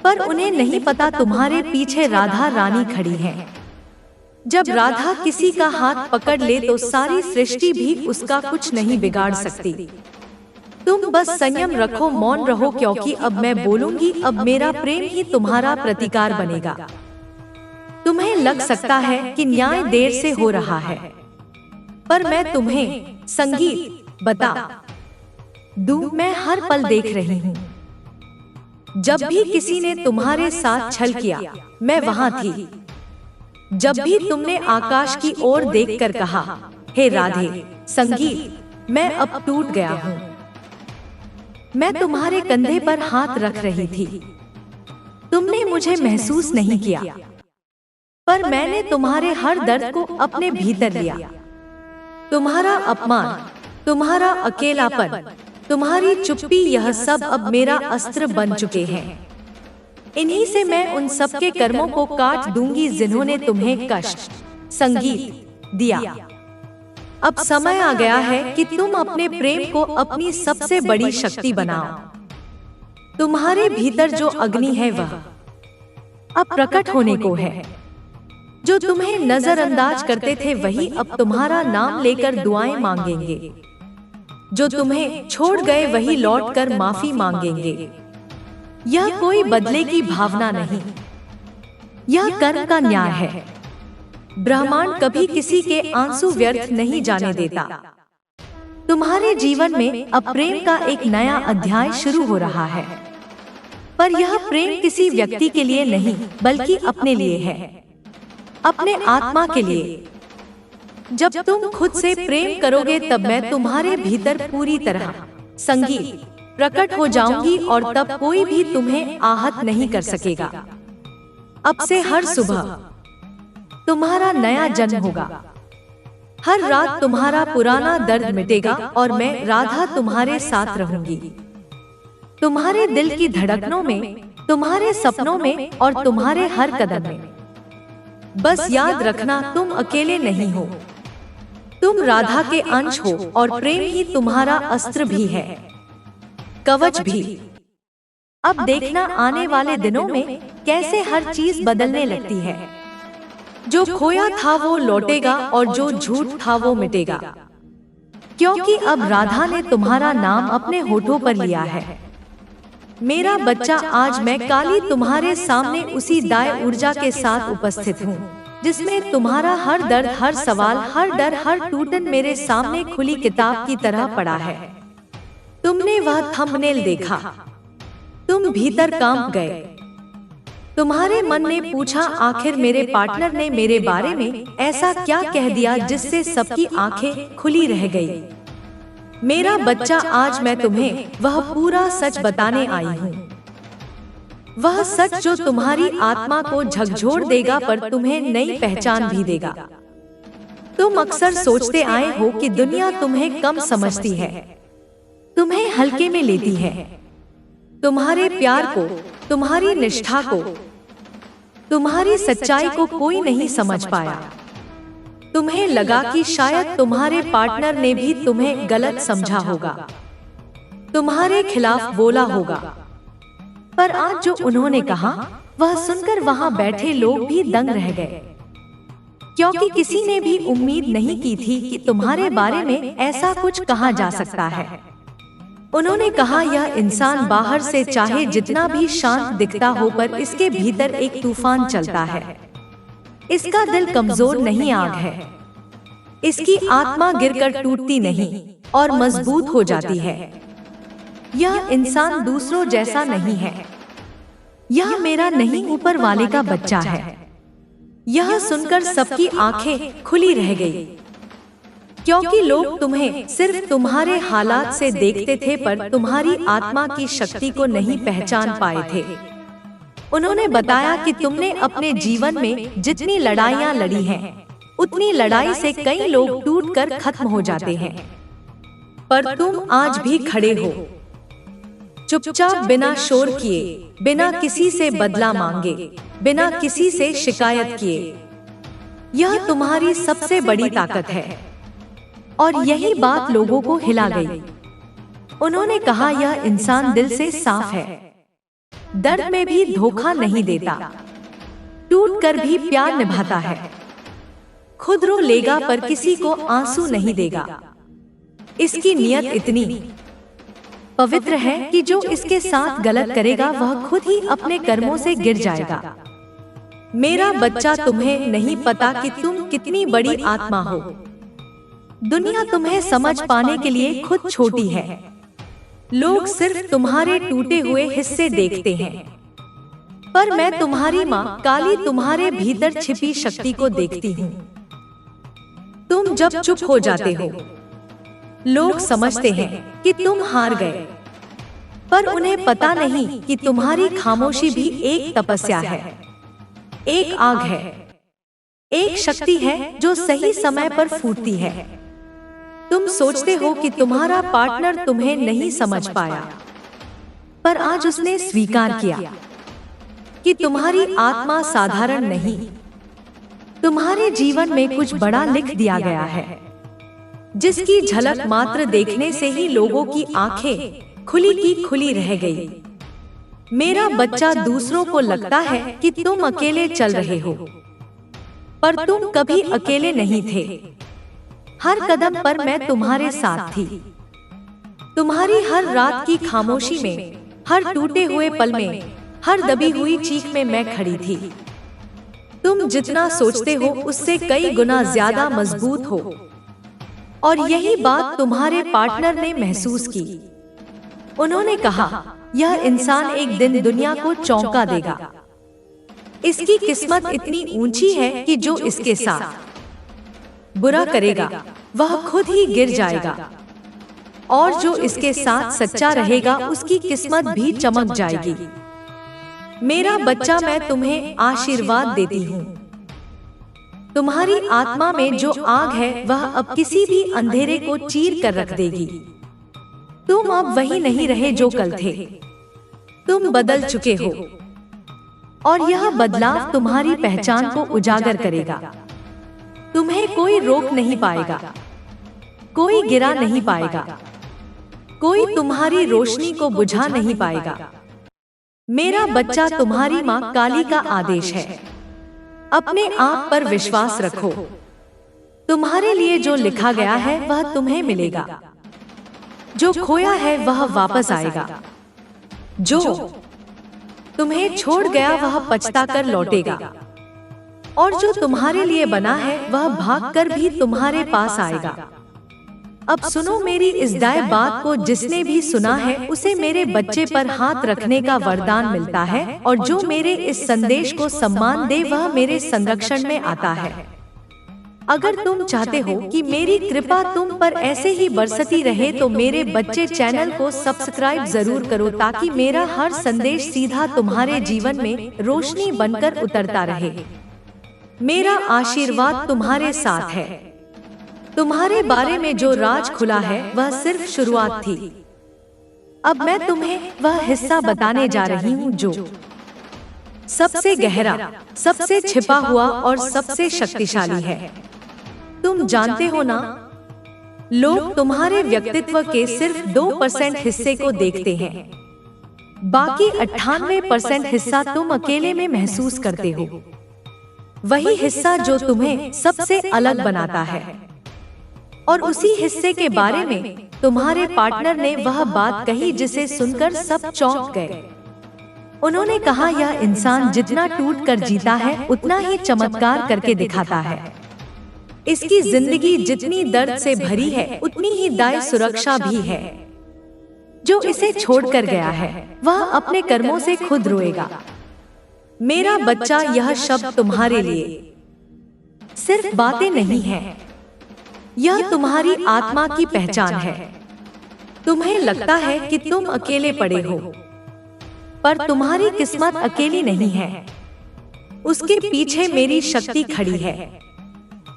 पर उन्हें नहीं पता तुम्हारे पीछे राधा रानी खड़ी है। जब राधा किसी का हाथ पकड़ ले तो सारी सृष्टि भी उसका कुछ नहीं बिगाड़ सकती। तुम बस संयम रखो, मौन रहो, क्योंकि अब मैं बोलूंगी। अब मेरा प्रेम ही तुम्हारा प्रतिकार बनेगा। तुम्हें लग सकता है कि न्याय देर से हो रहा है, पर मैं तुम्हें संगीत बता दूं, मैं हर पल देख रही हूँ। जब भी किसी ने तुम्हारे साथ छल किया मैं वहाँ थी। जब भी तुमने आकाश की ओर देखकर कहा हे राधे संगीत, मैं अब टूट गया हूँ। मैं तुम्हारे कंधे पर हाथ रख रही थी। तुमने मुझे महसूस नहीं किया, पर मैंने तुम्हारे हर दर्द को अपने भीतर लिया। तुम्हारा अपमान, तुम्हारा अकेलापन, तुम्हारी चुप्पी, यह सब अब मेरा अस्त्र बन चुके हैं। इन्हीं से मैं उन सबके कर्मों को काट दूंगी जिन्होंने तुम्हें कष्ट संगीत दिया। अब समय आ गया है कि तुम अपने प्रेम को अपनी सबसे बड़ी शक्ति बनाओ। तुम्हारे भीतर जो अग्नि है वह अब प्रकट होने को है। जो तुम्हें नजरअंदाज करते थे वही अब तुम्हारा नाम लेकर दुआएं मांगेंगे। जो तुम्हें छोड़ गए वही लौटकर माफी मांगेंगे। यह कोई बदले की भावना नहीं, यह कर्म का न्याय है। ब्रह्मांड कभी किसी के आंसू व्यर्थ नहीं जाने देता। तुम्हारे जीवन में अब प्रेम का एक नया अध्याय शुरू हो रहा है, पर यह प्रेम किसी व्यक्ति के लिए नहीं बल्कि अपने लिए है, अपने आत्मा के लिए। जब तुम खुद से प्रेम करोगे तब मैं तुम्हारे भीतर पूरी तरह संगीत प्रकट हो जाऊंगी और तब कोई भी तुम्हें आहत नहीं कर सकेगा। अब से हर सुबह तुम्हारा नया जन्म होगा। हर रात तुम्हारा पुराना दर्द मिटेगा और मैं राधा तुम्हारे साथ रहूंगी। तुम्हारे दिल की धड़कनों में, तुम्हारे सपनों में और तुम्हारे हर कदम में। बस याद रखना तुम अकेले नहीं हो, तुम राधा के अंश हो और प्रेम ही तुम्हारा अस्त्र भी है, कवच भी। अब देखना आने वाले दिनों में कैसे हर चीज बदलने लगती है। जो खोया था वो लौटेगा और जो झूठ था वो मिटेगा, क्योंकि अब राधा ने तुम्हारा नाम अपने होठों पर लिया है। मेरा बच्चा, आज मैं काली तुम्हारे सामने उसी दाय ऊर्जा के साथ उपस्थित हूँ जिसमें तुम्हारा हर दर्द, हर सवाल, हर डर, हर टूटन मेरे सामने खुली किताब की तरह पड़ा है। तुमने वह थंबनेल देखा, तुम भीतर कांप गए। तुम्हारे मन ने पूछा, आखिर मेरे पार्टनर ने मेरे बारे में ऐसा क्या कह दिया जिससे सबकी आंखें खुली रह गई। मेरा बच्चा, आज मैं तुम्हें वह पूरा सच बताने आई हूँ। वह सच जो तुम्हारी आत्मा को झकझोर देगा पर तुम्हें नई पहचान भी देगा। तुम अक्सर सोचते आए हो कि दुनिया तुम्हें कम समझती है, तुम्हें हल्के में लेती है। तुम्हारे प्यार को, तुम्हारी निष्ठा को, तुम्हारी सच्चाई को कोई नहीं समझ पाया। तुम्हें लगा कि शायद तुम्हारे पार्टनर ने भी तुम्हें गलत समझा होगा, तुम्हारे खिलाफ बोला होगा। पर आज जो उन्होंने कहा, वह सुनकर वहां बैठे लोग भी दंग रह गए, क्योंकि किसी ने भी उम्मीद नहीं की थी कि तुम्हारे बारे में ऐसा कुछ कहा जा सकता है। उन्होंने कहा, यह इंसान बाहर से चाहे जितना भी शांत दिखता हो पर इसके भीतर एक तूफान चलता है। इसका दिल कमजोर नहीं, आग है। इसकी आत्मा गिरकर टूटती नहीं और मजबूत हो जाती है। यह इंसान दूसरों जैसा नहीं है। यह मेरा नहीं, ऊपर वाले का बच्चा है। यह सुनकर सबकी आंखें खुली रह गई, क्योंकि लोग तुम्हें सिर्फ तुम्हारे हालात से देखते थे पर तुम्हारी आत्मा की शक्ति को नहीं पहचान पाए थे। उन्होंने बताया कि तुमने अपने जीवन में जितनी लड़ाइयाँ लड़ी हैं, उतनी लड़ाई से कई लोग टूटकर खत्म हो जाते हैं, पर तुम आज भी खड़े हो, चुपचाप, बिना शोर किए, बिना किसी से बदला मांगे, बिना किसी से शिकायत किए। यह तुम्हारी सबसे बड़ी ताकत है। और यही बात लोगों को हिला गई। उन्होंने कहा, यह इंसान दिल से साफ है, दर्द में भी धोखा नहीं देता, टूट कर भी प्यार निभाता है, खुद रो लेगा पर किसी को आंसू नहीं देगा। इसकी नियत इतनी पवित्र है कि जो इसके साथ गलत करेगा वह खुद ही अपने कर्मों से गिर जाएगा। मेरा बच्चा, तुम्हें नहीं पता कि तुम कितनी बड़ी आत्मा हो। दुनिया तुम्हें समझ पाने के लिए खुद छोटी है। लोग सिर्फ तुम्हारे टूटे हुए हिस्से देखते हैं, पर मैं तुम्हारी माँ काली तुम्हारे भीतर छिपी शक्ति को देखती हूँ। तुम जब चुप हो जाते हो, लोग समझते हैं कि तुम हार गए, पर उन्हें पता नहीं कि तुम्हारी खामोशी भी एक तपस्या है, एक आग है, एक शक्ति है जो सही समय पर फूटती है। तुम सोचते हो कि तुम्हारा पार्टनर तुम्हें नहीं समझ पाया, पर आज उसने स्वीकार किया कि तुम्हारी आत्मा साधारण नहीं। तुम्हारे जीवन में कुछ बड़ा लिख दिया गया है, जिसकी झलक मात्र देखने से ही लोगों की आंखें खुली की खुली रह गई। मेरा बच्चा, दूसरों को लगता है कि तुम अकेले चल रहे हो, पर तुम कभी अकेले नहीं थे। हर कदम पर मैं तुम्हारे साथ थी। तुम्हारी हर रात की खामोशी में, हर टूटे हुए पल में, हर दबी हुई चीख में मैं खड़ी थी। तुम जितना सोचते हो उससे कई गुना ज्यादा मजबूत हो, और यही बात तुम्हारे पार्टनर ने महसूस की। उन्होंने कहा, यह इंसान एक दिन दुनिया को चौंका देगा। इसकी किस्मत इतनी ऊंची है कि जो इसके साथ बुरा करेगा वह खुद ही गिर जाएगा, और जो इसके साथ सच्चा रहेगा उसकी किस्मत भी चमक जाएगी। मेरा बच्चा, मैं तुम्हें आशीर्वाद देती हूँ। तुम्हारी आत्मा में जो आग है वह अब किसी भी अंधेरे को चीर कर रख देगी। तुम अब वही नहीं रहे जो कल थे। तुम बदल चुके हो, और यह बदलाव तुम्हारी पहचान को उजागर करेगा। तुम्हें कोई रोक नहीं पाएगा, कोई गिरा नहीं पाएगा, कोई तुम्हारी रोशनी को बुझा नहीं पाएगा। मेरा बच्चा, तुम्हारी माँ काली का आदेश है, अपने आप पर विश्वास रखो। तुम्हारे लिए जो लिखा गया है वह तुम्हें मिलेगा, जो खोया है वह वापस आएगा, जो तुम्हें छोड़ गया वह पछता कर लौटेगा, और जो तुम्हारे लिए बना है वह भाग कर भी तुम्हारे पास आएगा। अब सुनो मेरी इस दाएं बात को, जिसने भी सुना है उसे मेरे बच्चे पर हाथ रखने का वरदान मिलता है, और जो मेरे इस संदेश को सम्मान दे वह मेरे संरक्षण में आता है। अगर तुम चाहते हो कि मेरी कृपा तुम पर ऐसे ही बरसती रहे तो मेरे बच्चे चैनल को सब्सक्राइब जरूर करो, ताकि मेरा हर संदेश सीधा तुम्हारे जीवन में रोशनी बनकर उतरता रहे। मेरा आशीर्वाद तुम्हारे साथ है। तुम्हारे बारे में जो राज खुला है वह सिर्फ शुरुआत थी। अब मैं तुम्हें वह हिस्सा बताने जा रही हूँ जो सबसे गहरा, सबसे छिपा हुआ और सबसे शक्तिशाली है। तुम जानते हो ना, लोग तुम्हारे व्यक्तित्व के सिर्फ 2% हिस्से को देखते हैं, बाकी 98% हिस्सा तुम अकेले में महसूस करते हो। वही हिस्सा जो तुम्हें सबसे अलग बनाता है। और उसी हिस्से के बारे में तुम्हारे पार्टनर ने वह बात कही जिसे सुनकर सब चौंक गए। उन्होंने कहा, यह इंसान जितना टूट कर जीता है उतना ही चमत्कार करके दिखाता है। इसकी जिंदगी जितनी दर्द से भरी है उतनी ही दाय सुरक्षा भी है। जो इसे छोड़कर गया है वह अपने कर्मों से खुद रोएगा। मेरा बच्चा, यह शब्द तुम्हारे लिए सिर्फ बातें नहीं है, यह तुम्हारी आत्मा की पहचान है। तुम्हें लगता है कि तुम अकेले पड़े हो, पर तुम्हारी किस्मत अकेली नहीं है। उसके पीछे मेरी शक्ति खड़ी है,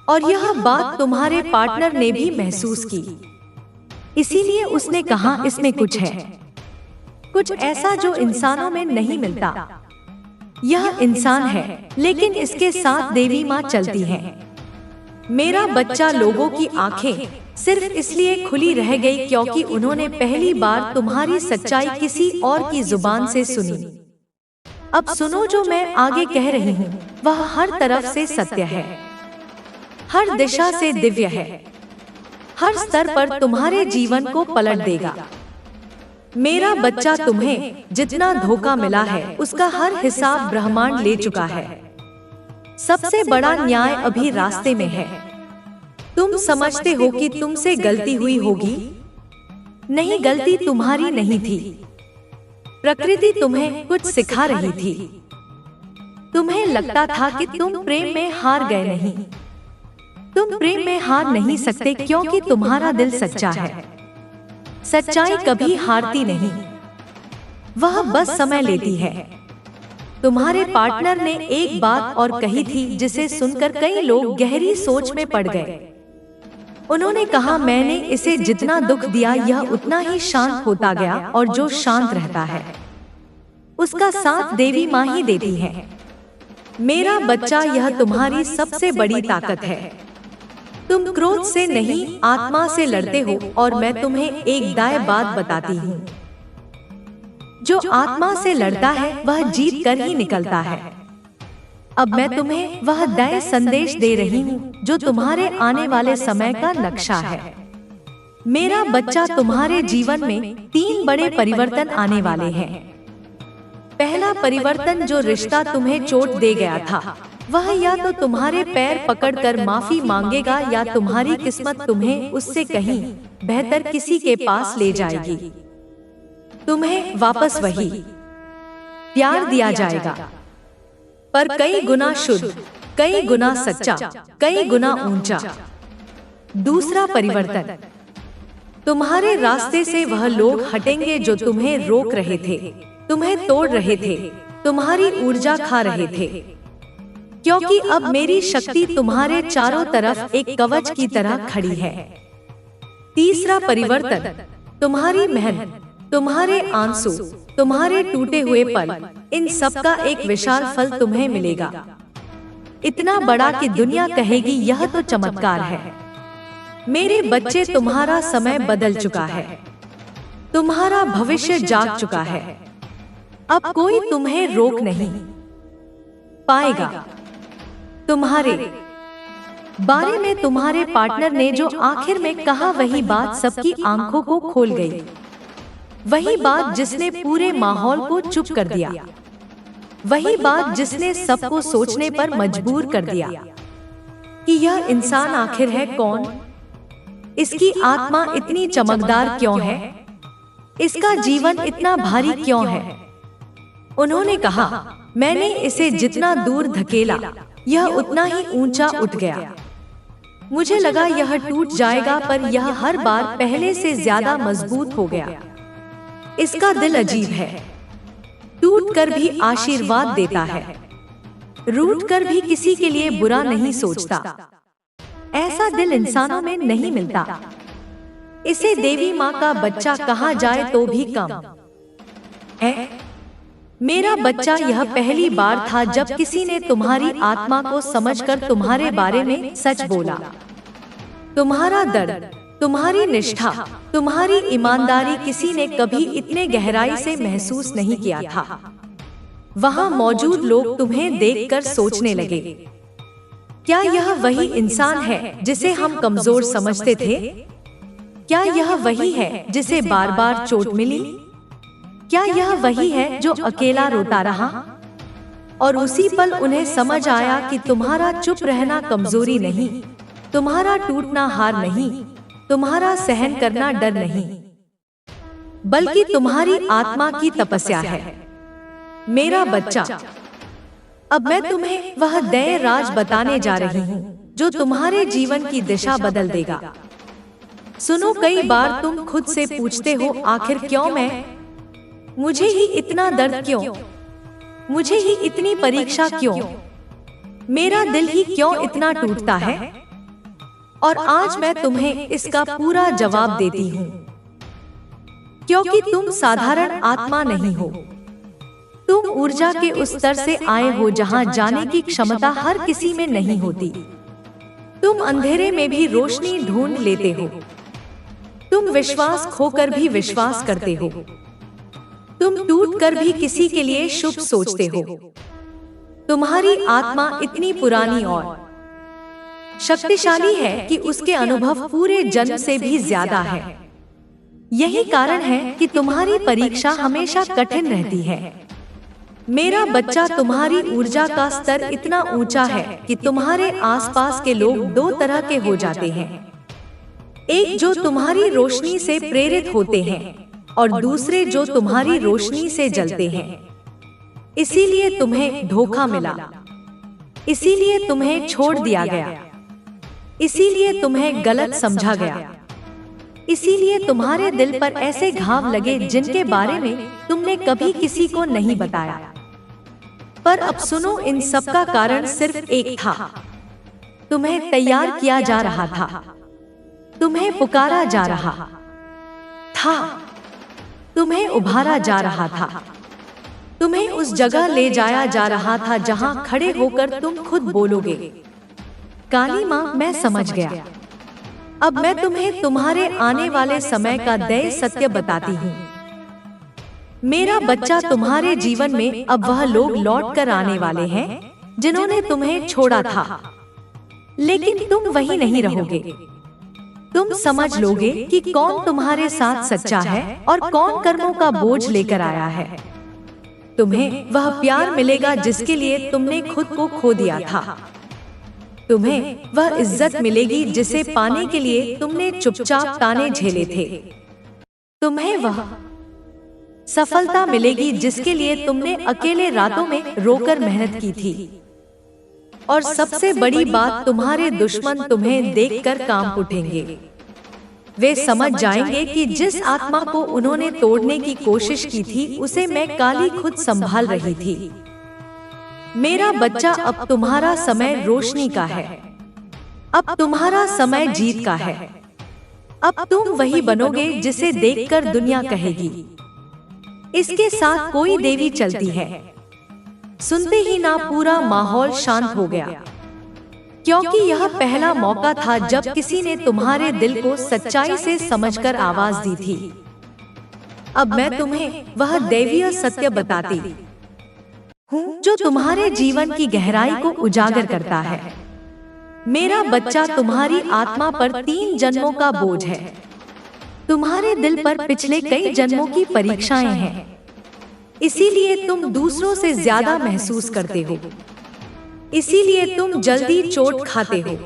और यह बात तुम्हारे पार्टनर ने भी महसूस की। इसीलिए उसने कहा, इसमें कुछ है, कुछ ऐसा जो इंसानों में नहीं मिलता। यह इंसान है, लेकिन इसके साथ देवी माँ चलती है। मेरा बच्चा, लोगों की आंखें सिर्फ इसलिए खुली रह गई क्योंकि उन्होंने पहली बार तुम्हारी सच्चाई किसी और की जुबान से सुनी। अब सुनो, जो मैं आगे कह रही हूँ वह हर तरफ से सत्य है, हर दिशा से दिव्य है, हर स्तर पर तुम्हारे जीवन को पलट देगा। मेरा बच्चा, तुम्हें जितना धोखा मिला है उसका हर हिसाब ब्रह्मांड ले चुका है। सबसे बड़ा न्याय अभी रास्ते में है। तुम समझते हो कि तुमसे गलती हुई होगी, नहीं, गलती तुम्हारी नहीं थी। प्रकृति तुम्हें कुछ सिखा रही थी। तुम्हें लगता था कि तुम प्रेम में हार गए, नहीं, तुम प्रेम में हार नहीं सकते क्योंकि तुम्हारा दिल सच्चा है। सच्चाई कभी हारती नहीं, वह बस समय लेती है। तुम्हारे पार्टनर ने एक बात और कही थी जिसे सुनकर कई लोग गहरी सोच में पड़ गए। उन्होंने कहा, मैंने इसे जितना दुख दिया यह उतना ही शांत होता गया, और जो शांत रहता है उसका साथ देवी माँ ही देती है। मेरा बच्चा, यह तुम्हारी सबसे बड़ी ताकत है। तुम क्रोध से नहीं, आत्मा से लड़ते हो, और मैं तुम्हें एक दाएं बात बताती हूँ, जो आत्मा से लड़ता है वह जीत कर ही निकलता है। अब मैं तुम्हें वह दाएं संदेश दे रही हूँ जो तुम्हारे आने वाले समय का नक्शा है। मेरा बच्चा, तुम्हारे जीवन में 3 बड़े परिवर्तन आने वाले हैं। पहला परिवर्तन, जो रिश्ता तुम्हें चोट दे गया था वह या तो तुम्हारे पैर पकड़कर माफी मांगेगा, या तुम्हारी किस्मत तुम्हें उससे कहीं बेहतर किसी के पास ले जाएगी। तुम्हें वापस वही प्यार दिया जाएगा, पर कई गुना शुद्ध, कई गुना सच्चा, कई गुना ऊंचा। दूसरा परिवर्तन, तुम्हारे रास्ते से वह लोग हटेंगे जो तुम्हें रोक रहे थे, तुम्हें तोड़ रहे थे, तुम्हारी ऊर्जा खा रहे थे, क्योंकि अब मेरी शक्ति तुम्हारे चारों तरफ एक कवच की तरह खड़ी है। तीसरा परिवर्तन, तुम्हारी मेहनत, तुम्हारे आंसू, तुम्हारे टूटे हुए पल, इन सब का एक विशाल फल तुम्हें मिलेगा। इतना बड़ा कि दुनिया कहेगी यह तो चमत्कार है। मेरे बच्चे, तुम्हारा समय बदल चुका है, तुम्हारा भविष्य जाग चुका है। अब कोई तुम्हें रोक नहीं पाएगा। तुम्हारे बारे में तुम्हारे पार्टनर ने जो आखिर में कहा वही बात सबकी आंखों को खोल गई। वही बात जिसने पूरे माहौल को चुप कर दिया, वही बात जिसने सबको सोचने पर मजबूर कर दिया कि यह इंसान आखिर है कौन। इसकी आत्मा इतनी चमकदार क्यों है? इसका जीवन इतना भारी क्यों है? उन्होंने कहा, मैंने इसे जितना दूर धकेला, यह उतना ही ऊंचा उठ गया। मुझे लगा यह टूट जाएगा, पर यह हर बार पहले से ज्यादा मजबूत हो गया। इसका दिल अजीब है, टूट कर भी आशीर्वाद देता है, रूठ कर भी किसी के लिए बुरा नहीं सोचता। ऐसा दिल इंसानों में नहीं मिलता। इसे देवी माँ का बच्चा कहा जाए तो भी कम है। मेरा बच्चा, यह पहली बार था जब किसी ने तुम्हारी आत्मा को समझकर तुम्हारे बारे में सच बोला। तुम्हारा दर्द, तुम्हारी निष्ठा, तुम्हारी ईमानदारी किसी ने कभी इतने गहराई से महसूस नहीं किया था। वहाँ मौजूद लोग तुम्हें देखकर सोचने लगे, क्या यह वही इंसान है जिसे हम कमजोर समझते थे? क्या यह वही है जिसे बार बार चोट मिली? क्या यह वही है जो अकेला रोता रहा? और उसी पल उन्हें समझ आया कि तुम्हारा चुप रहना कमजोरी नहीं, तुम्हारा टूटना हार नहीं, तुम्हारा सहन करना डर नहीं, बल्कि तुम्हारी आत्मा की तपस्या है। मेरा बच्चा, अब मैं तुम्हें वह दैय राज बताने जा रही हूँ जो तुम्हारे जीवन की दिशा बदल देगा। सुनो, कई बार तुम खुद से पूछते हो, आखिर क्यों मैं? मुझे ही इतना दर्द क्यों? मुझे ही इतनी परीक्षा क्यों? मेरा दिल ही क्यों इतना टूटता है? और आज मैं तुम्हें इसका पूरा जवाब देती हूँ, क्योंकि तुम साधारण आत्मा नहीं हो। तुम ऊर्जा के उस स्तर से आए हो जहाँ जाने की क्षमता हर किसी में नहीं होती। तुम अंधेरे में भी रोशनी ढूंढ लेते हो। तुम विश्वास खोकर भी विश्वास करते हो। तुम टूट कर भी किसी के लिए शुभ सोचते हो। तुम्हारी आत्मा इतनी पुरानी और शक्तिशाली है कि उसके अनुभव पूरे जन्म से भी ज्यादा है। यही कारण है कि तुम्हारी परीक्षा हमेशा कठिन रहती है। मेरा बच्चा, तुम्हारी ऊर्जा का स्तर इतना ऊंचा है कि तुम्हारे आसपास के लोग दो तरह के हो जाते हैं। एक जो तुम्हारी रोशनी से प्रेरित होते हैं और दूसरे जो तुम्हारी रोशनी से जलते हैं। इसीलिए तुम्हें धोखा मिला, इसीलिए तुम्हें छोड़ दिया गया, इसीलिए तुम्हें गलत समझा गया, इसीलिए तुम्हारे दिल पर ऐसे घाव लगे जिनके बारे में तुमने कभी किसी को नहीं बताया। पर अब सुनो, इन सब का कारण सिर्फ एक था। तुम्हें तैयार किया जा रहा था, तुम्हें पुकारा जा रहा था, तुम्हें उभारा जा रहा था, तुम्हें उस जगह ले जाया जा रहा था जहां खड़े होकर तुम खुद बोलोगे, काली माँ, मैं समझ गया। अब मैं तुम्हें तुम्हारे आने वाले समय का दैय सत्य बताती हूँ। मेरा बच्चा, तुम्हारे जीवन में अब वह लोग लौट कर आने वाले हैं जिन्होंने तुम्हें छोड़ा था, लेकिन तुम वही नहीं रहोगे। तुम समझ लोगे कि कौन तुम्हारे साथ सच्चा है और कौन कर्मों का बोझ लेकर आया है। तुम्हें वह प्यार मिलेगा जिसके लिए तुमने खुद को खो दिया था। तुम्हें वह इज्जत मिलेगी जिसे पाने के लिए तुमने चुपचाप ताने झेले थे। तुम्हें वह सफलता मिलेगी जिसके लिए तुमने अकेले रातों में रोकर मेहनत की थी। और सबसे बड़ी बात, तुम्हारे दुश्मन तुम्हें देखकर कांप उठेंगे। वे समझ जाएंगे कि जिस आत्मा को उन्होंने तोड़ने की कोशिश की थी उसे मैं काली खुद संभाल रही थी। मेरा बच्चा, अब तुम्हारा समय रोशनी का है, अब तुम्हारा समय जीत का है। अब तुम वही बनोगे जिसे देखकर दुनिया कहेगी, इसके साथ कोई देवी चलती है। सुनते ही ना पूरा माहौल शांत हो गया, क्योंकि यह पहला मौका था जब किसी ने तुम्हारे दिल को सच्चाई से समझकर आवाज दी थी। अब मैं तुम्हें वह दैवीय सत्य बताती हूँ जो तुम्हारे जीवन की गहराई को उजागर करता है। मेरा बच्चा, तुम्हारी आत्मा पर 3 जन्मों का बोझ है। तुम्हारे दिल पर पिछले कई जन्मों की परीक्षाएं हैं, इसीलिए तुम दूसरों से ज्यादा महसूस करते हो, इसीलिए तुम जल्दी चोट खाते हो।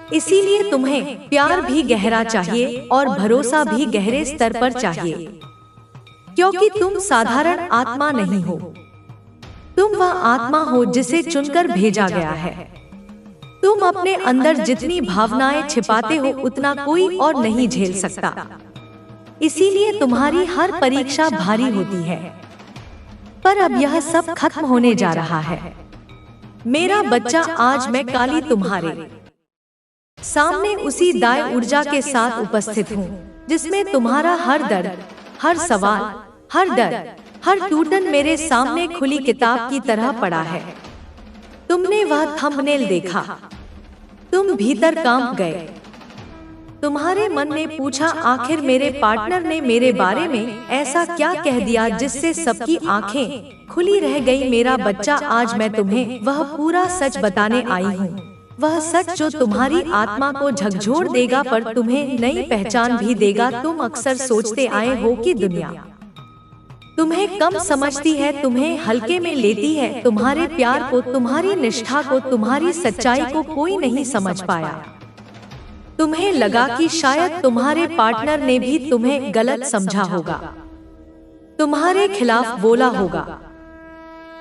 इसीलिए तुम्हें प्यार भी गहरा चाहिए और भरोसा भी गहरे स्तर पर चाहिए, क्योंकि तुम साधारण आत्मा नहीं हो। तुम वह आत्मा हो जिसे चुनकर भेजा गया है। तुम अपने अंदर जितनी भावनाएं छिपाते हो उतना कोई और नहीं झेल सकता। इसीलिए तुम्हारी हर परीक्षा भारी होती है। पर अब यह सब खत्म होने जा रहा है। मेरा बच्चा, आज मैं काली तुम्हारे सामने उसी दाय ऊर्जा के साथ उपस्थित हूँ जिसमें तुम्हारा हर दर्द, हर सवाल, हर डर, हर टूटन मेरे सामने खुली किताब की तरह पड़ा है। तुमने वह थंबनेल देखा, तुम भीतर कांप गए। तुम्हारे मन ने पूछा, आखिर मेरे पार्टनर ने मेरे बारे में ऐसा क्या कह दिया जिससे सबकी आंखें खुली रह गई। मेरा बच्चा, आज मैं तुम्हें वह पूरा सच बताने आई हूँ। वह सच जो तुम्हारी आत्मा को झकझोर देगा पर तुम्हें नई पहचान भी देगा। तुम अक्सर सोचते आए हो कि दुनिया तुम्हें कम समझती है, तुम्हें हल्के में लेती है। तुम्हारे प्यार को, तुम्हारी निष्ठा को, तुम्हारी सच्चाई को कोई नहीं समझ पाया। तुम्हें लगा कि शायद तुम्हारे पार्टनर ने भी तुम्हें गलत समझा होगा, तुम्हारे खिलाफ बोला होगा।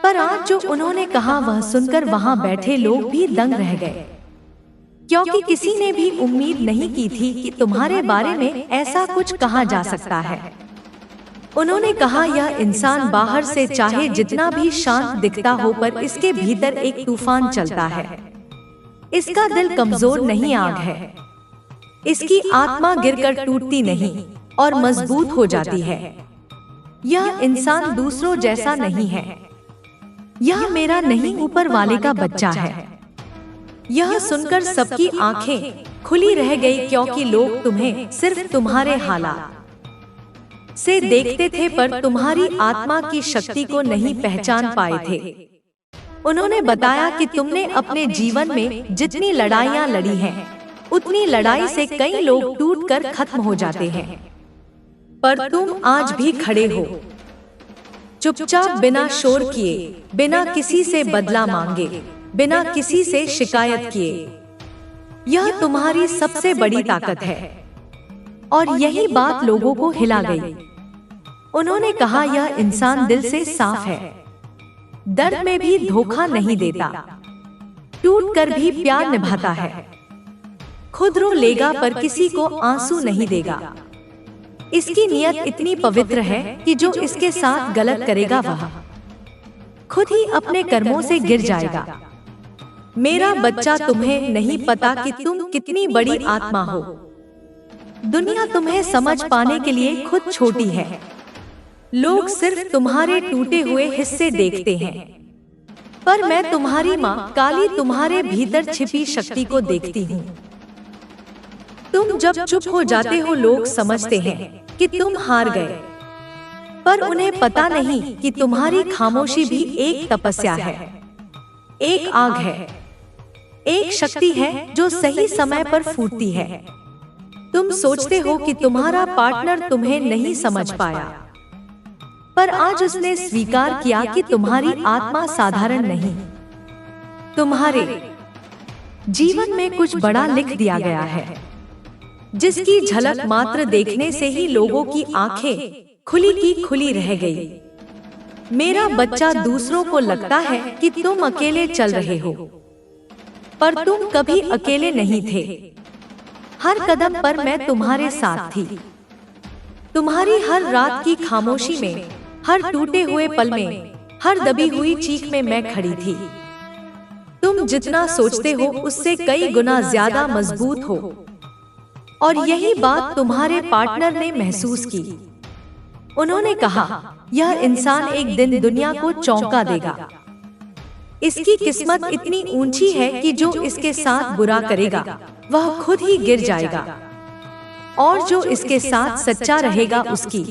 पर आज जो उन्होंने कहा वह सुनकर वहां बैठे लोग भी दंग रह गए, क्योंकि किसी ने भी उम्मीद नहीं की थी कि तुम्हारे बारे में ऐसा कुछ कहा जा सकता है। उन्होंने कहा, यह इंसान बाहर से चाहे जितना भी शांत दिखता हो पर इसके भीतर एक तूफान चलता है। इसका दिल कमजोर नहीं, आग है। इसकी आत्मा गिरकर टूटती नहीं और मजबूत हो जाती है। यह इंसान दूसरों जैसा नहीं है। यह मेरा नहीं, ऊपर वाले का बच्चा है। यह सुनकर सबकी आंखें खुली रह गई, क्योंकि लोग तुम्हें सिर्फ तुम्हारे हालात से देखते थे पर तुम्हारी आत्मा की शक्ति को नहीं पहचान पाए थे। उन्होंने बताया कि तुमने अपने जीवन में जितनी लड़ाइयाँ लड़ी हैं, उतनी लड़ाई से कई लोग टूटकर खत्म हो जाते हैं, पर तुम आज भी खड़े हो, चुपचाप, बिना शोर किए, बिना किसी से बदला मांगे, बिना किसी से शिकायत किए। यह तुम्हारी सबसे बड़ी ताकत है। और यही बात लोगों को हिला गई। उन्होंने कहा, यह इंसान दिल से साफ है, दर्द में भी धोखा नहीं देता, टूट कर भी प्यार निभाता है, खुद रो लेगा पर किसी को आंसू नहीं देगा। इसकी नियत इतनी पवित्र है कि जो इसके साथ गलत करेगा वह खुद ही अपने कर्मों से गिर जाएगा। मेरा बच्चा, तुम्हें नहीं पता कि तुम कितनी बड़ी आत्मा हो। दुनिया तुम्हें समझ पाने के लिए खुद छोटी है। लोग सिर्फ तुम्हारे टूटे हुए हिस्से देखते हैं, पर मैं तुम्हारी माँ काली तुम्हारे भीतर छिपी शक्ति को देखती हूँ। तुम जब चुप हो जाते हो लोग समझते हैं कि तुम हार गए, पर उन्हें पता नहीं कि तुम्हारी खामोशी भी एक तपस्या है, एक आग है, एक शक्ति है जो सही समय पर फूटती है। तुम सोचते हो कि तुम्हारा पार्टनर तुम्हें नहीं समझ पाया, पर आज उसने स्वीकार किया कि तुम्हारी आत्मा साधारण नहीं। तुम्हारे जीवन में कुछ बड़ा लिख दिया गया है, जिसकी झलक मात्र देखने से ही लोगों की आंखें खुली की खुली रह गई। मेरा बच्चा, दूसरों को लगता है कि तुम अकेले चल रहे हो, पर तुम कभी अकेले नहीं थे। हर कदम पर मैं तुम्हारे साथ थी। तुम्हारी हर रात की खामोशी में, हर टूटे हुए पल में, हर दबी हुई चीख में मैं खड़ी थी। तुम जितना सोचते हो उससे कई गुना ज्यादा मजबूत हो, और यही बात तुम्हारे पार्टनर ने महसूस की। उन्होंने कहा, यह इंसान एक दिन दुनिया को चौंका देगा। इसकी किस्मत इतनी ऊंची है कि जो इसके साथ बुरा करेगा वह खुद ही गिर जाएगा, और जो इसके साथ सच्चा रहेगा उसकी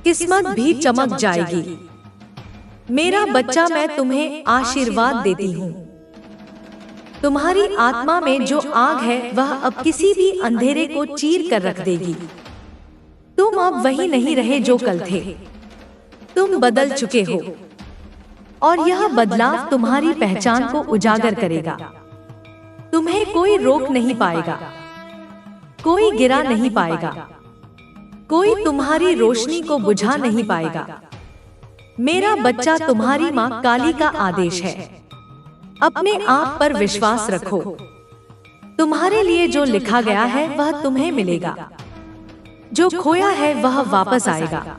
किस्मत भी चमक जाएगी। मेरा बच्चा, मैं तुम्हें आशीर्वाद देती हूँ। तुम्हारी आत्मा में जो आग है वह अब किसी भी अंधेरे को चीर कर रख देगी। तुम अब वही नहीं रहे जो कल थे। तुम बदल चुके हो, और यह बदलाव तुम्हारी पहचान को उजागर करेगा। तुम्हें कोई रोक नहीं पाएगा, कोई गिरा नहीं पाएगा, कोई तुम्हारी रोशनी को बुझा नहीं पाएगा। मेरा बच्चा, तुम्हारी माँ काली का आदेश है, अपने आप पर विश्वास रखो। तुम्हारे लिए जो लिखा गया है वह तुम्हें मिलेगा, जो खोया है वह वापस आएगा,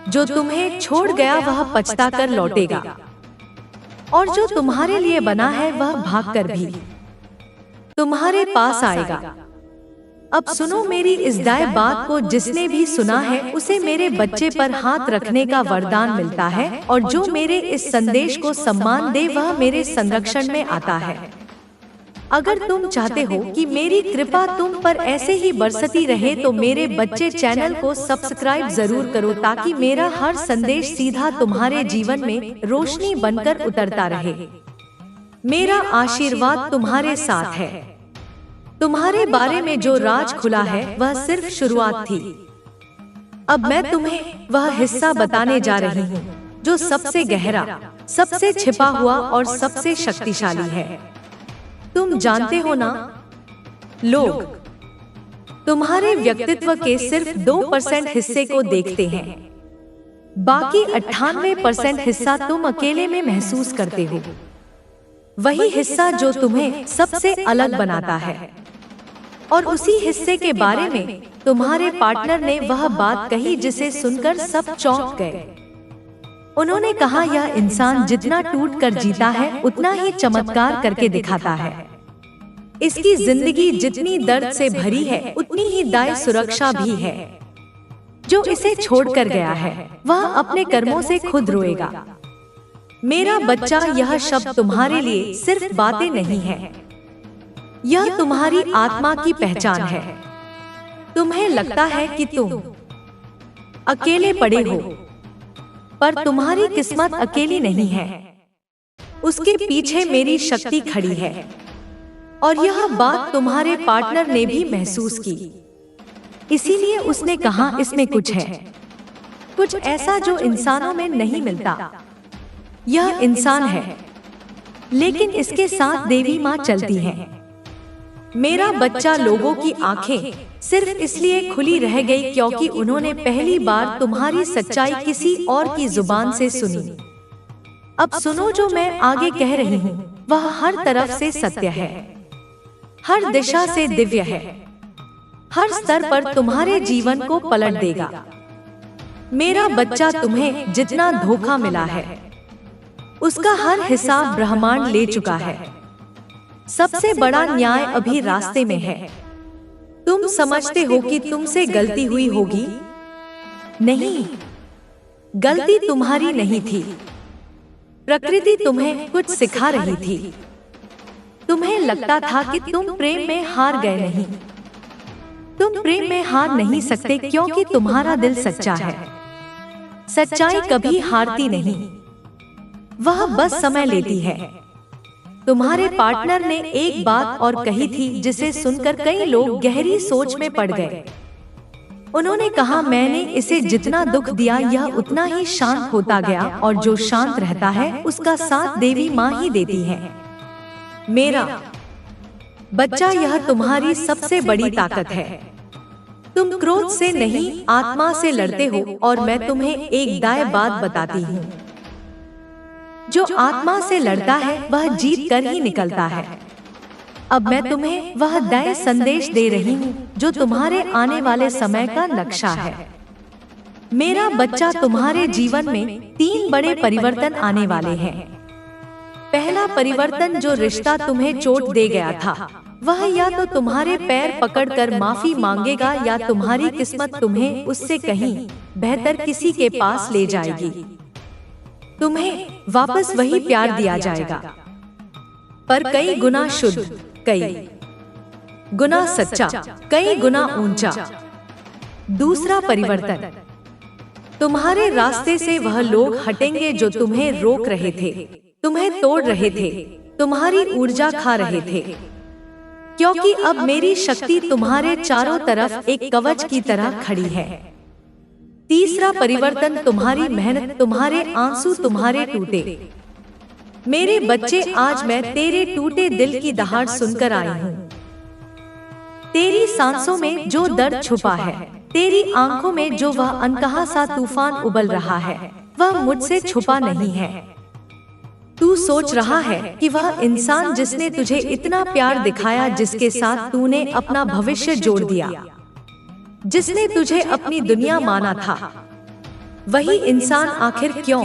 जो तुम्हें छोड़ गया वह पछता कर लौटेगा, और जो तुम्हारे लिए बना है वह भागकर भी तुम्हारे पास आएगा। अब सुनो मेरी इस दाएं बात को, जिसने भी सुना है उसे मेरे बच्चे पर हाथ रखने का वरदान मिलता है, और जो मेरे इस संदेश को सम्मान दे वह मेरे संरक्षण में आता है। अगर तुम चाहते हो कि मेरी कृपा तुम पर ऐसे ही बरसती रहे तो मेरे बच्चे चैनल को सब्सक्राइब जरूर करो, ताकि मेरा हर संदेश सीधा तुम्हारे जीवन में रोशनी बनकर उतरता रहे। मेरा आशीर्वाद तुम्हारे साथ है। तुम्हारे बारे में जो राज खुला है वह सिर्फ शुरुआत थी। अब मैं तुम्हें वह हिस्सा बताने जा रही हूँ जो सबसे गहरा, सबसे छिपा हुआ और सबसे शक्तिशाली है। तुम जानते हो ना, लोग तुम्हारे व्यक्तित्व के सिर्फ 2% हिस्से को देखते हैं, बाकी 98% हिस्सा तुम अकेले में महसूस करते हो। वही हिस्सा जो तुम्हें सबसे अलग बनाता है। और उसी हिस्से के बारे में तुम्हारे पार्टनर ने वह बात कही जिसे सुनकर सब चौंक गए। उन्होंने कहा, यह इंसान जितना टूट कर जीता है उतना ही चमत्कार करके दिखाता है। इसकी जिंदगी जितनी दर्द से भरी है उतनी ही दाय सुरक्षा भी है। जो इसे छोड़कर गया है वह अपने कर्मों से खुद रोएगा। मेरा बच्चा, यह शब्द तुम्हारे लिए सिर्फ बातें नहीं है, यह तुम्हारी आत्मा की पहचान है। तुम्हें लगता है कि तुम अकेले पड़े हो, पर तुम्हारी किस्मत अकेली नहीं है। उसके पीछे मेरी शक्ति खड़ी है, और यह बात तुम्हारे पार्टनर ने भी महसूस की। इसीलिए उसने कहा, इसमें कुछ है, कुछ ऐसा जो इंसानों में नहीं मिलता। यह इंसान है, लेकिन इसके साथ देवी माँ चलती है। मेरा बच्चा, लोगों की आंखें सिर्फ इसलिए खुली रह गई क्योंकि उन्होंने पहली बार तुम्हारी सच्चाई किसी और की जुबान से सुनी। अब सुनो, जो मैं आगे कह रही हूँ वह हर तरफ से सत्य है, हर दिशा से दिव्य है, हर स्तर पर तुम्हारे जीवन को पलट देगा। मेरा बच्चा, तुम्हें जितना धोखा मिला है उसका हर हिसाब ब्रह्मांड ले चुका है। सबसे बड़ा न्याय अभी रास्ते में है। तुम समझते हो कि तुमसे गलती हुई होगी? नहीं, गलती तुम्हारी नहीं थी। प्रकृति तुम्हें कुछ सिखा रही थी। तुम्हें लगता था कि तुम प्रेम में हार गए नहीं। तुम प्रेम में हार नहीं सकते क्योंकि तुम्हारा दिल सच्चा है। सच्चाई कभी हारती नहीं, वह बस समय लेती है। तुम्हारे पार्टनर ने एक बात और कही थी जिसे सुनकर कई लोग गहरी सोच में पड़ गए। उन्होंने कहा, मैंने इसे जितना दुख दिया यह उतना ही शांत होता गया, और जो शांत रहता है उसका साथ देवी माँ ही देती है। मेरा बच्चा, यह तुम्हारी सबसे बड़ी ताकत है। तुम क्रोध से नहीं, आत्मा से लड़ते हो, और मैं तुम्हें एक दाएं बात बताती हूँ। जो आत्मा से लड़ता है वह जीत कर ही निकलता है। अब मैं तुम्हें वह दाएं संदेश दे रही हूँ जो तुम्हारे आने वाले समय का नक्शा है। मेरा बच्चा, तुम्हारे जीवन में 3 बड़े परिवर्तन आने वाले हैं। पहला परिवर्तन, जो रिश्ता तुम्हें चोट दे गया था वह या तो तुम्हारे पैर पकड़कर माफी मांगेगा, या तुम्हारी किस्मत तुम्हें उससे कहीं बेहतर किसी के पास ले जाएगी। तुम्हें वापस वही प्यार दिया जाएगा, पर कई गुना शुद्ध, कई गुना सच्चा, कई गुना ऊंचा। दूसरा परिवर्तन, तुम्हारे रास्ते से वह लोग हटेंगे जो तुम्हें रोक रहे थे, तुम्हें तोड़ रहे थे, तुम्हारी ऊर्जा खा रहे थे, क्योंकि अब मेरी शक्ति तुम्हारे चारों तरफ एक कवच की तरह खड़ी है। तीसरा परिवर्तन, तुम्हारी मेहनत, तुम्हारे आंसू, तुम्हारे टूटे मेरे बच्चे, आज मैं तेरे टूटे दिल की दहाड़ सुनकर आई हूँ। तेरी सांसों में जो दर्द छुपा है, तेरी आंखों में जो वह अनकहा सा तूफान उबल रहा है, वह मुझसे छुपा नहीं है। तू सोच रहा है कि वह इंसान जिसने तुझे इतना प्यार दिखाया, जिसके साथ तूने अपना भविष्य जोड़ दिया, जिसने तुझे अपनी दुनिया माना था, वही इंसान आखिर क्यों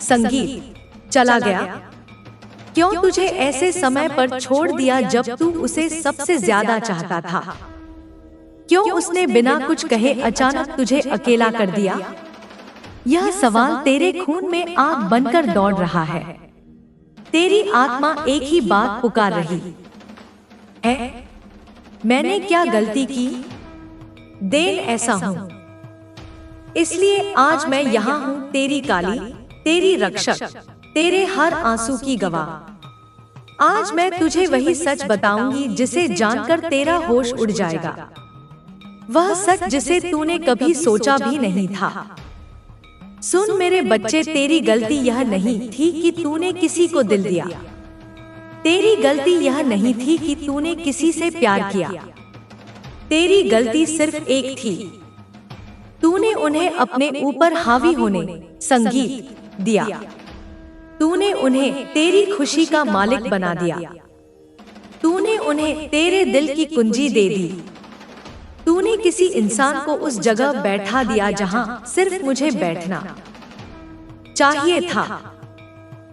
संगीत चला गया? क्यों तुझे ऐसे समय पर छोड़ दिया जब तू उसे सबसे ज्यादा चाहता था? क्यों उसने बिना कुछ कहे अचानक तुझे अकेला कर दिया? यह सवाल तेरे खून में आग बनकर दौड़ रहा है। तेरी आत्मा एक ही बात पुकार रही है, मैंने क्या गलती की? देन ऐसा हूँ, इसलिए आज मैं यहाँ हूँ, तेरी काली, तेरी रक्षक, तेरे हर आंसू की गवाह। आज मैं तुझे वही सच बताऊंगी जिसे जानकर तेरा होश उड़ जाएगा, वह सच जिसे तूने कभी सोचा भी नहीं था। सुन मेरे बच्चे, तेरी गलती यह नहीं थी कि तूने किसी को दिल दिया, तेरी गलती यह नहीं थी कि तूने किसी से प्यार किया, तेरी गलती सिर्फ एक थी, तूने उन्हें अपने ऊपर हावी होने संगीत दिया। तूने उन्हें तेरी खुशी का मालिक बना दिया, तूने उन्हें तेरे दिल की कुंजी दे दी, तूने किसी इंसान को उस जगह बैठा दिया जहां सिर्फ मुझे बैठना चाहिए था।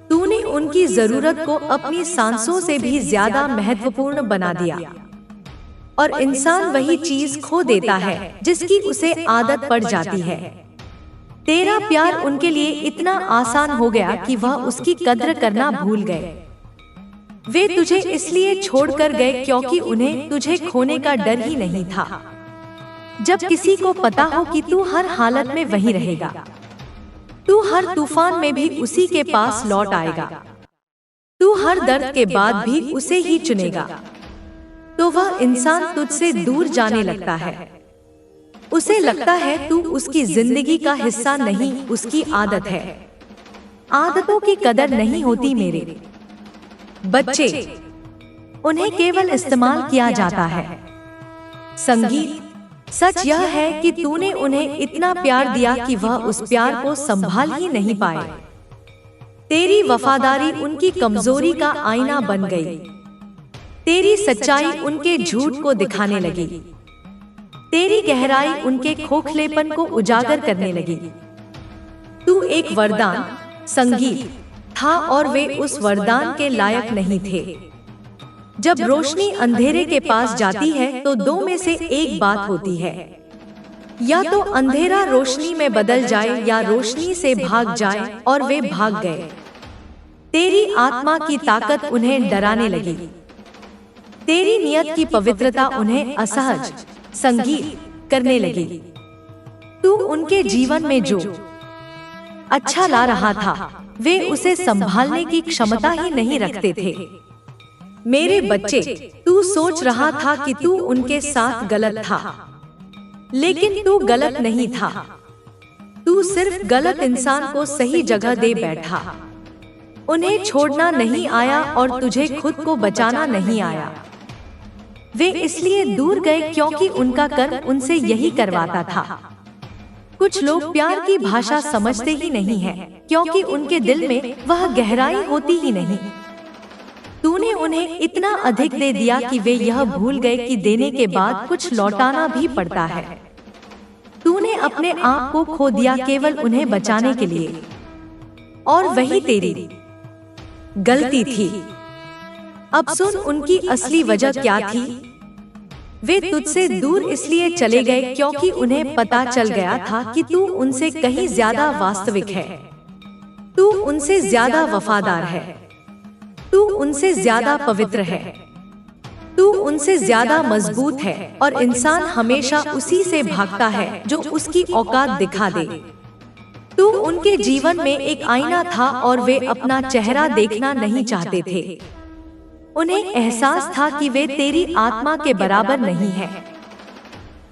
तूने उनकी जरूरत को अपनी सांसों से भी ज्यादा महत्वपूर्ण बना दिया। और इंसान वही चीज खो देता है जिसकी उसे आदत पड़ जाती है। तेरा प्यार उनके लिए इतना आसान हो गया कि वह उसकी कद्र करना भूल गए। वे तुझे इसलिए छोड़कर गए क्योंकि उन्हें तुझे खोने का डर ही नहीं था। जब किसी को पता हो कि तू हर हालत में वहीं रहेगा, तू हर तूफान में भी उसी के पास लौट आएगा, तू हर दर्द के बाद भी उसे ही चुनेगा, तो वह इंसान तुझसे दूर जाने लगता है। उसे लगता है तू उसकी जिंदगी का हिस्सा नहीं, उसकी आदत है। आदतों की कदर नहीं होती मेरे बच्चे, उन्हें केवल इस्तेमाल किया जाता है। संगीत सच यह है कि तूने उन्हें इतना प्यार दिया कि वह उस प्यार को संभाल ही नहीं पाए। तेरी वफादारी उनकी कमजोरी का आईना बन गई, तेरी सच्चाई उनके झूठ को दिखाने लगी, तेरी गहराई उनके खोखलेपन को उजागर करने लगी। तू एक वरदान संगीत था और वे उस वरदान के लायक नहीं थे। जब रोशनी अंधेरे के पास जाती है तो दो में से एक बात होती है, या तो अंधेरा रोशनी में बदल जाए या रोशनी से भाग जाए, और वे भाग गए। तेरी आत्मा की ताकत उन्हें डराने लगी, तेरी नियत की पवित्रता उन्हें असहज संगीत करने लगी। तू उनके जीवन में जो अच्छा ला रहा था, वे उसे संभालने की क्षमता ही नहीं रखते थे। मेरे बच्चे, तू सोच रहा था कि तू उनके साथ गलत था, लेकिन तू गलत नहीं था। तू सिर्फ गलत इंसान को सही जगह दे बैठा। उन्हें छोड़ना नहीं आया और तुझे खुद को बचाना नहीं आया। वे इसलिए दूर गए क्योंकि उनका कर्म उनसे यही करवाता था। कुछ लोग प्यार की भाषा समझते ही नहीं हैं, क्योंकि उनके दिल में वह गहराई होती ही नहीं। तूने उन्हें इतना अधिक दे दिया कि वे यह भूल गए कि देने के बाद कुछ लौटाना भी पड़ता है। तूने अपने आप को खो दिया केवल उन्हें बचाने के लिए, और वही तेरी गलती थी। अब सुन उनकी असली वजह क्या थी। वे तुझसे दूर इसलिए चले गए क्योंकि उन्हें पता चल गया था कि तू उनसे कहीं ज्यादा वास्तविक है, तू उनसे ज्यादा वफादार है, तू उनसे ज्यादा पवित्र है, तू उनसे ज्यादा मजबूत है। और इंसान हमेशा उसी से भागता है जो उसकी औकात दिखा दे। तू उनके जीवन में एक आईना था और वे अपना चेहरा देखना नहीं चाहते थे। उन्हें एहसास था कि वे तेरी आत्मा के बराबर नहीं हैं।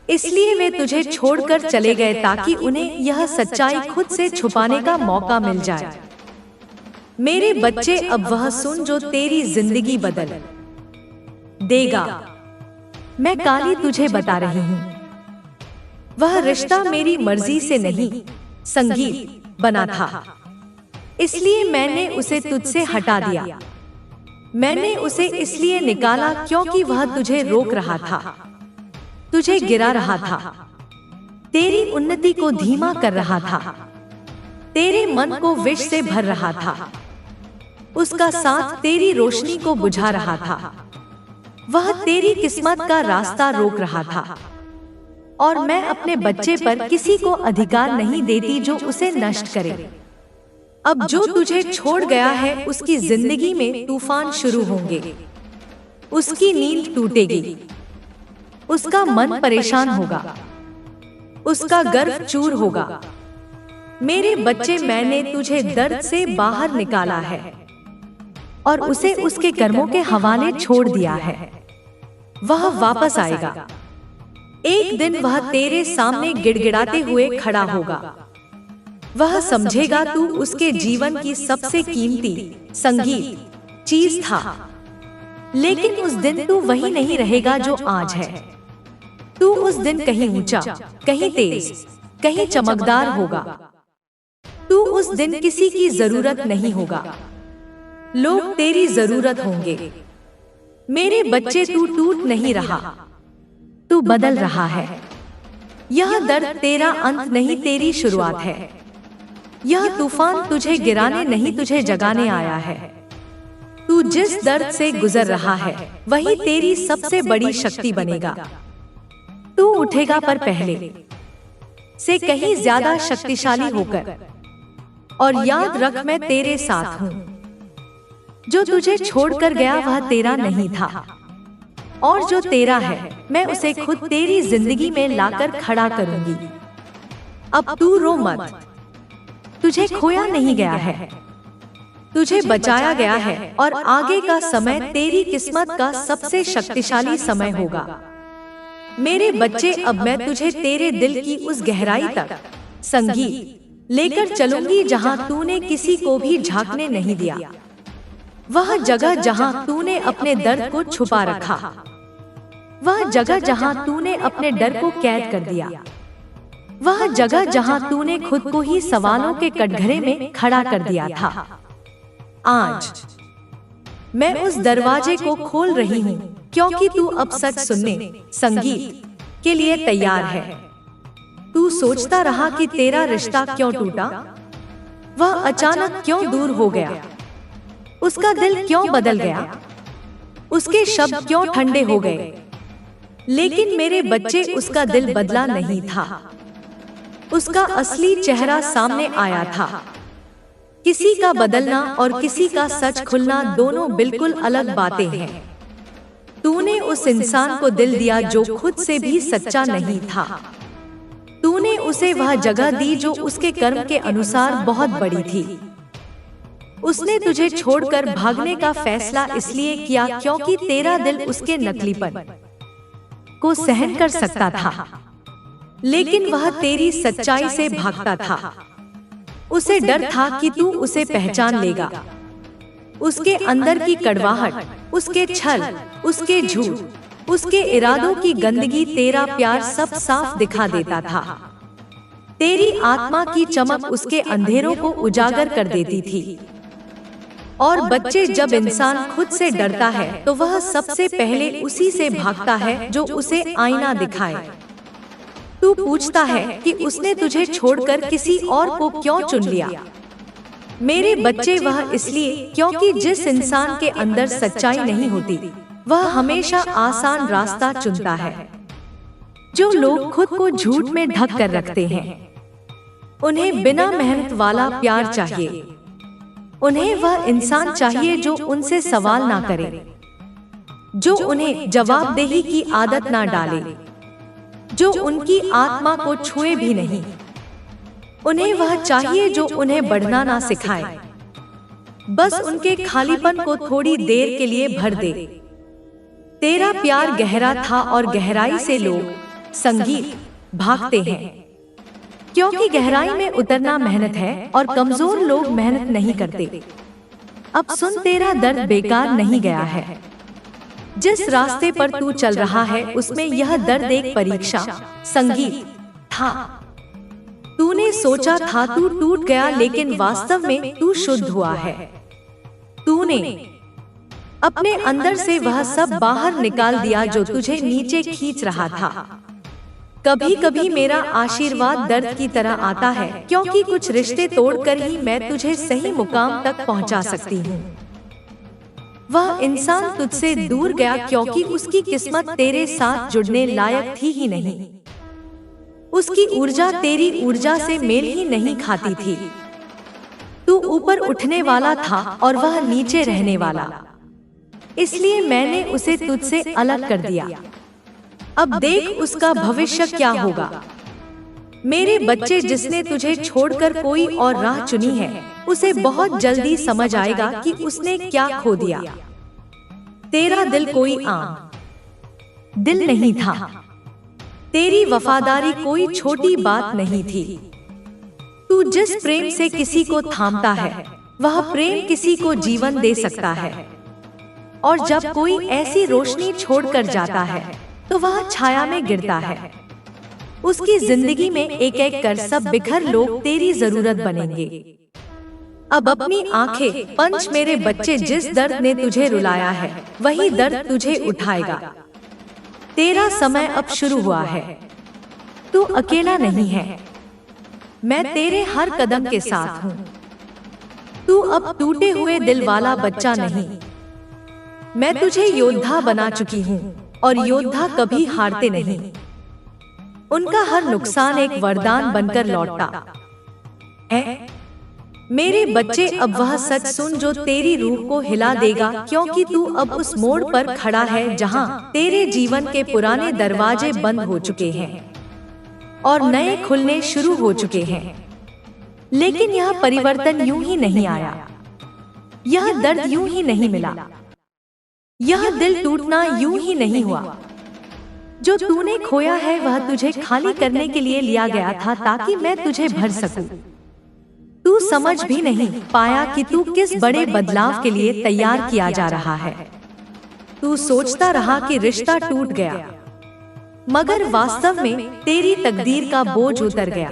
इसलिए वे तुझे छोड़कर चले गए ताकि उन्हें यह सच्चाई खुद से छुपाने का मौका मिल जाए। मेरे बच्चे, अब वह सुन जो तेरी जिंदगी बदल देगा। मैं काली तुझे बता रही हूँ, वह रिश्ता मेरी मर्जी से नहीं, संगीत बना था, इसलिए मैंने उसे तुझसे हटा दिया। मैंने उसे इसलिए निकाला क्योंकि वह तुझे रोक रहा था, तुझे गिरा रहा था, तेरी उन्नति को धीमा कर रहा था, तेरे मन को विष से भर रहा था, उसका साथ तेरी रोशनी को बुझा रहा था, वह तेरी किस्मत का रास्ता रोक रहा था। और मैं अपने बच्चे पर किसी को अधिकार नहीं देती जो उसे नष्ट करे। अब जो तुझे छोड़ गया है उसकी जिंदगी में तूफान शुरू होंगे, उसकी नींद टूटेगी, उसका मन परेशान होगा, उसका गर्व चूर होगा। मेरे बच्चे, मैंने तुझे दर्द से बाहर निकाला है और उसे उसके कर्मों के हवाले छोड़ दिया है। वह वापस आएगा, एक दिन वह तेरे सामने गिड़गिड़ाते हुए खड़ा होगा। वह समझेगा तू उसके जीवन की सबसे कीमती संगीत चीज था, लेकिन उस दिन तू वही नहीं रहेगा जो आज है। तू उस दिन कहीं ऊंचा, कहीं तेज, कहीं चमकदार होगा। तू उस दिन किसी की जरूरत नहीं होगा, लोग तेरी जरूरत होंगे। मेरे बच्चे, तू टूट नहीं रहा, तू बदल रहा है। यह दर्द तेरा अंत नहीं, तेरी शुरुआत है। यह तूफान तुझे गिराने नहीं, तुझे जगाने आया है। तू जिस दर्द से गुजर रहा है वही तेरी सबसे बड़ी शक्ति बनेगा। तू उठेगा, पर पहले से कहीं ज्यादा शक्तिशाली होकर। और याद रख, मैं तेरे साथ हूँ। जो तुझे छोड़कर गया वह तेरा नहीं था, और जो तेरा है मैं उसे खुद तेरी जिंदगी में लाकर खड़ा करूंगी। अब तू रो मत, तुझे खोया नहीं गया है, तुझे बचाया गया है, और आगे का समय तेरी किस्मत का सबसे शक्तिशाली समय होगा। मेरे बच्चे, अब मैं तुझे तेरे दिल की उस गहराई तक संगीत लेकर चलूंगी जहां तूने किसी को भी झांकने नहीं दिया। वह जगह जहां तूने अपने दर्द को छुपा रखा, वह जगह जहां तूने अपने डर को कैद कर दिया, वह जगह जहां तूने खुद को ही सवालों के कटघरे में खड़ा कर दिया था। आज मैं उस दरवाजे को खोल रही हूँ, क्योंकि तू अब सच सुनने संगीत के लिए तैयार है। तू सोचता रहा कि तेरा रिश्ता क्यों टूटा, वह अचानक क्यों दूर हो गया, उसका दिल क्यों बदल गया, उसके शब्द क्यों ठंडे हो गए। लेकिन मेरे बच्चे, उसका दिल बदला नहीं था, उसका असली चेहरा सामने आया था। किसी का बदलना और किसी का सच खुलना दोनों बिल्कुल अलग बातें हैं। तूने उस इंसान को दिल दिया जो खुद से भी सच्चा नहीं था। तूने उसे वह जगह दी जो उसके कर्म के अनुसार बहुत बड़ी थी। उसने तुझे छोड़कर भागने का फैसला इसलिए किया क्योंकि तेरा दिल उसके नकलीपन को सहन कर सकता था, लेकिन वह तेरी सच्चाई से भागता था। उसे डर था कि तू उसे पहचान लेगा। उसके अंदर की कड़वाहट, उसके छल, उसके झूठ, उसके इरादों की गंदगी, तेरा प्यार सब साफ दिखा देता था। तेरी आत्मा की चमक उसके अंधेरों को उजागर कर देती थी। और बच्चे, जब इंसान खुद से डरता है तो वह सबसे पहले उसी से भागता है जो उसे आईना दिखाए। तू पूछता है कि उसने तुझे छोड़कर किसी और को क्यों चुन लिया। मेरे बच्चे, वह इसलिए क्योंकि जिस इंसान के अंदर सच्चाई नहीं होती वह हमेशा आसान रास्ता चुनता है। जो लोग खुद को झूठ में ढक कर रखते हैं, उन्हें बिना मेहनत वाला प्यार चाहिए। उन्हें वह इंसान चाहिए जो उनसे सवाल ना करे, जो उन्हें जवाबदेही की आदत ना डाले, जो उनकी आत्मा को छुए भी नहीं। उन्हें वह चाहिए जो उन्हें बढ़ना ना सिखाए, बस उनके खालीपन को थोड़ी देर के लिए भर दे। तेरा प्यार गहरा था और गहराई से लोग संगीत भागते हैं, क्योंकि गहराई में उतरना मेहनत है और कमजोर लोग मेहनत नहीं करते। अब सुन, तेरा दर्द बेकार नहीं गया है। जिस रास्ते पर तू चल रहा है उसमें यह दर्द एक परीक्षा, संगीत था। तूने सोचा था तू टूट गया, लेकिन वास्तव में तू शुद्ध हुआ है। तूने अपने अंदर से वह सब बाहर निकाल दिया जो तुझे नीचे खींच रहा था। कभी कभी मेरा आशीर्वाद दर्द की तरह आता है, क्योंकि कुछ रिश्ते तोड़कर ही मैं तुझे सही मुकाम तक पहुंचा सकती हूँ। वह इंसान तुझसे दूर गया क्योंकि उसकी किस्मत तेरे साथ जुड़ने लायक थी ही नहीं। उसकी ऊर्जा तेरी ऊर्जा से मेल ही नहीं खाती थी। तू ऊपर उठने वाला था और वह नीचे रहने वाला, इसलिए मैंने उसे तुझसे अलग कर दिया। अब देख उसका भविष्य क्या होगा। मेरे बच्चे, जिसने तुझे छोड़कर कोई और राह चुनी है, उसे बहुत जल्दी समझ आएगा कि उसने क्या खो दिया। तेरा दिल कोई आम दिल नहीं था। तेरी वफादारी कोई छोटी बात नहीं थी। तू जिस प्रेम से किसी को थामता है, वह प्रेम किसी को जीवन दे सकता है। और जब कोई ऐसी रोशनी छोड़कर जाता है तो वह छाया में गिरता है। उसकी जिंदगी में एक एक कर सब बिखर लोग तेरी जरूरत बनेंगे। अब अपनी आंखें पंच, मेरे बच्चे, जिस दर्द ने तुझे रुलाया है वही दर्द तुझे उठाएगा। तेरा समय अब शुरू हुआ है। तू अकेला नहीं है, मैं तेरे हर कदम के साथ हूँ। तू अब टूटे हुए दिल वाला बच्चा नहीं। मैं तुझे योद्धा बना चुकी हूँ और योद्धा कभी हारते नहीं। उनका हर नुकसान एक वरदान बनकर लौटता है। मेरे बच्चे, अब वह सच सुन जो तेरी रूह को हिला देगा, क्योंकि तू अब उस मोड़ पर खड़ा है जहां तेरे जीवन के पुराने दरवाजे बंद हो चुके हैं और नए खुलने शुरू हो चुके हैं। लेकिन यह परिवर्तन यूं ही नहीं आया, यह दर्द यूं ही नहीं मिला, यह दिल टूटना यूं ही नहीं हुआ। जो तूने खोया है वह तुझे खाली करने के लिए लिया गया था, ताकि मैं तुझे भर सकूं। तू समझ भी नहीं पाया कि तू किस बड़े बदलाव के लिए तैयार किया जा रहा है। तू सोचता रहा कि रिश्ता टूट गया, मगर वास्तव में तेरी तकदीर का बोझ उतर गया।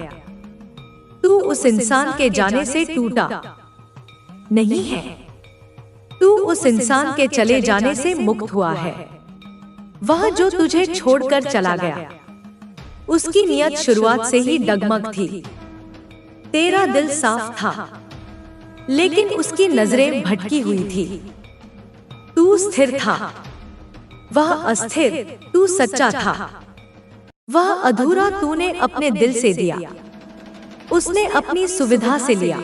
तू उस इंसान के जाने से टूटा नहीं है, तू उस इंसान के चले जाने से मुक्त हुआ है। वह जो तुझे छोड़कर चला गया, उसकी नियत शुरुआत से ही डगमग थी। तेरा दिल साफ था, लेकिन उसकी नजरें भटकी हुई थी। तू स्थिर था, वह अस्थिर। तू सच्चा था, वह अधूरा तूने अपने दिल से दिया, उसने अपनी सुविधा से लिया।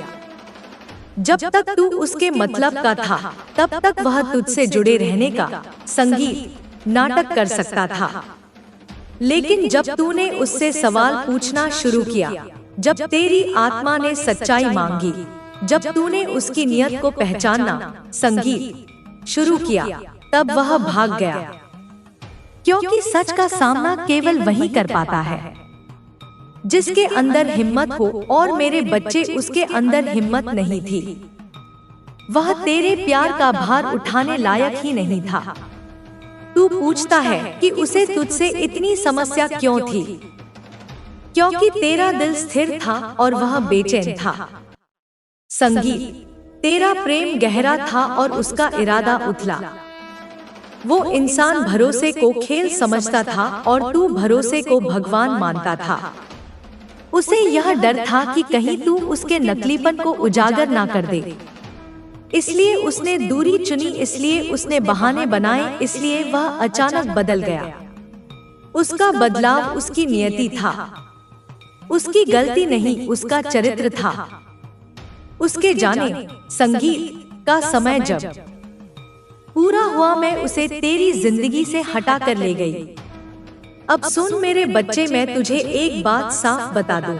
जब तक तू उसके मतलब का था, तब तक वह तुझसे जुड़े रहने का संगीत नाटक कर सकता था। लेकिन जब तूने उससे सवाल पूछना शुरू किया, जब तेरी आत्मा ने सच्चाई मांगी, जब तूने उसकी नियत को पहचानना संगीत शुरू किया, तब वह भाग गया। क्योंकि सच का सामना केवल वही कर पाता है जिसके अंदर हिम्मत हो, और मेरे बच्चे, उसके अंदर हिम्मत नहीं थी। वह तेरे प्यार का भार उठाने लायक ही नहीं था। तू पूछता है कि उसे तुझसे इतनी समस्या क्यों थी? क्योंकि तेरा दिल स्थिर था और वह बेचैन था। संगीत, तेरा प्रेम गहरा था और उसका इरादा उथला। वो इंसान भरोसे को खेल समझता था और तू भरोसे को भगवान मानता था। उसे यह डर था कि कहीं तू उसके नकलीपन को उजागर ना कर दे, इसलिए उसने दूरी चुनी, इसलिए उसने बहाने बनाए, इसलिए वह अचानक बदल गया। उसका बदलाव उसकी नियति था, उसकी गलती नहीं, उसका चरित्र था। उसके जाने संगीत का समय जब पूरा हुआ, मैं उसे तेरी जिंदगी से हटा कर ले गई। अब सुन मेरे बच्चे, मैं तुझे एक बात साफ बता दूं।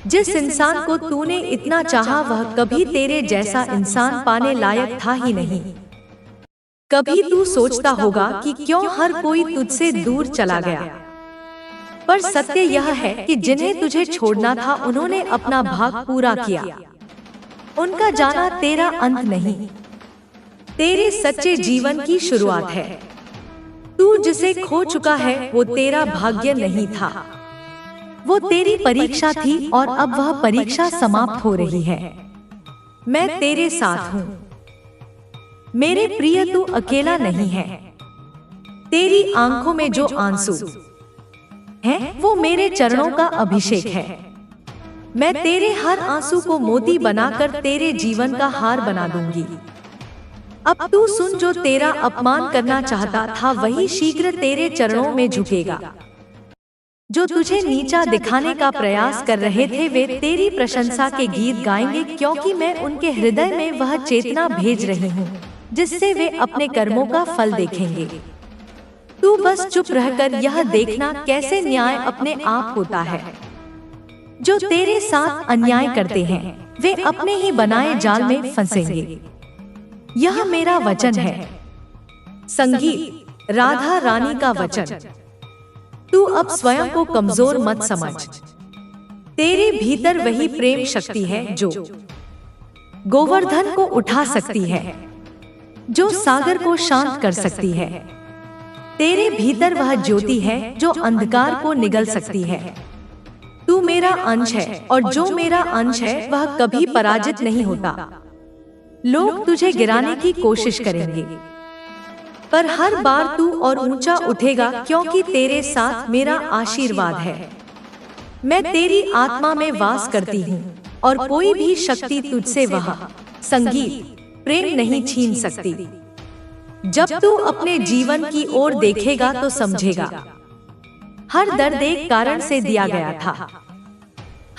जिस इंसान को तूने इतना चाहा, वह कभी तेरे जैसा इंसान पाने लायक था ही नहीं। कभी तू सोचता होगा कि क्यों हर कोई तुझसे दूर चला गया, पर सत्य यह है कि जिन्हें तुझे छोड़ना था, उन्होंने अपना भाग पूरा किया। उनका जाना तेरा अंत नहीं, तेरे सच्चे जीवन की शुरुआत है। तू जिसे खो चुका है वो तेरा भाग्य नहीं था, वो तेरी परीक्षा थी और अब वह परीक्षा समाप्त हो रही है। मैं तेरे साथ हूँ मेरे प्रिय, तू अकेला नहीं है। तेरी आंखों में जो आंसू हैं वो मेरे चरणों का अभिषेक है। मैं तेरे हर आंसू को मोती बनाकर तेरे जीवन का हार बना दूंगी। अब तू सुन, जो तेरा अपमान करना चाहता था वही शीघ्र तेरे चरणों में झुकेगा। जो तुझे नीचा दिखाने का प्रयास कर रहे थे वे तेरी प्रशंसा के गीत गाएंगे, क्योंकि मैं उनके हृदय में वह चेतना भेज रही हूँ जिससे वे अपने कर्मों का फल देखेंगे। तू बस चुप रहकर यह देखना कैसे न्याय अपने आप होता है। जो तेरे साथ अन्याय करते हैं वे अपने ही बनाए जाल में फंसेंगे। यह मेरा वचन है। संगीत राधा रानी का वचन। तू अब स्वयं को कमजोर मत समझ। तेरे भीतर वही प्रेम शक्ति है जो गोवर्धन को उठा सकती है, जो सागर को शांत कर सकती है। तेरे भीतर वह ज्योति है जो अंधकार को निगल सकती है। तू मेरा अंश है और जो मेरा अंश है वह कभी पराजित नहीं होता। लोग तुझे गिराने की कोशिश करेंगे पर हर बार तू और ऊंचा उठेगा, क्योंकि तेरे साथ मेरा आशीर्वाद है। मैं तेरी आत्मा में वास करती हूँ और कोई भी शक्ति तुझसे वह संगीत प्रेम नहीं छीन सकती। जब तू अपने जीवन की ओर देखेगा तो समझेगा हर दर्द एक कारण से दिया गया था।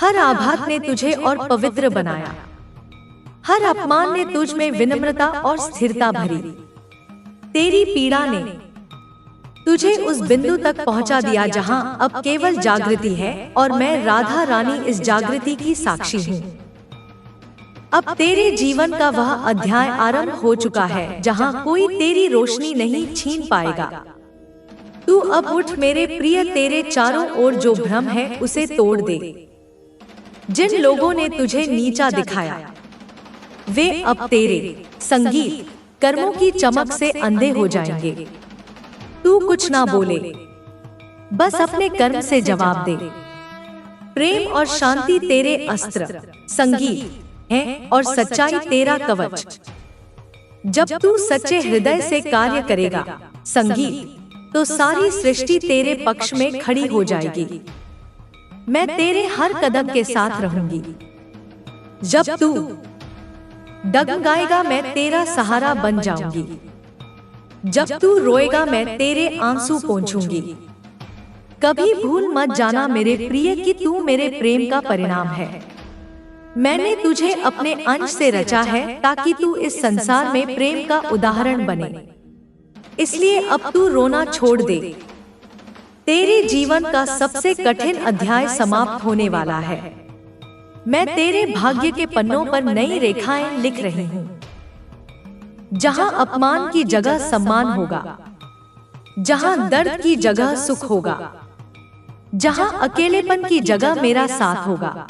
हर आघात ने तुझे और पवित्र बनाया। हर अपमान ने तुझ में विनम्रता और स्थिरता भरी। तेरी पीड़ा ने तुझे उस बिंदु तक पहुंचा दिया जहां अब केवल जागृति है, और मैं राधा रानी इस जागृति की साक्षी हूँ। अब तेरे जीवन का वह अध्याय आरंभ हो चुका है जहां कोई तेरी रोशनी नहीं छीन पाएगा। तू अब उठ मेरे प्रिय, तेरे चारों ओर जो भ्रम है उसे तोड़ दे। जिन लोगों ने तुझे नीचा दिखाया वे अब तेरे संगीत कर्मों की चमक से अंधे हो जाएंगे। तू कुछ ना बोले, बस अपने कर्म से जवाब दे। प्रेम और शांति तेरे अस्त्र संगीत हैं और सच्चाई तेरा कवच। जब तू सच्चे हृदय से कार्य करेगा संगीत, तो सारी सृष्टि तेरे पक्ष में खड़ी हो जाएगी। मैं तेरे हर कदम के साथ रहूंगी। जब तू डगमगाएगा मैं तेरा सहारा बन जाऊंगी। जब तू रोएगा मैं तेरे आंसू पोंछूंगी। कभी भूल मत जाना मेरे प्रिय कि तू मेरे प्रेम का परिणाम है। मैंने तुझे अपने अंश से रचा है ताकि तू इस संसार में प्रेम का उदाहरण बने। इसलिए अब तू रोना छोड़ दे। तेरे जीवन का सबसे कठिन अध्याय समाप्त होने वाला है। मैं तेरे भाग्य के पन्नों पर नई रेखाएं लिख रही हूँ। जहाँ अपमान की जगह सम्मान होगा, जहाँ दर्द की जगह सुख होगा, जहाँ अकेलेपन की जगह मेरा साथ होगा।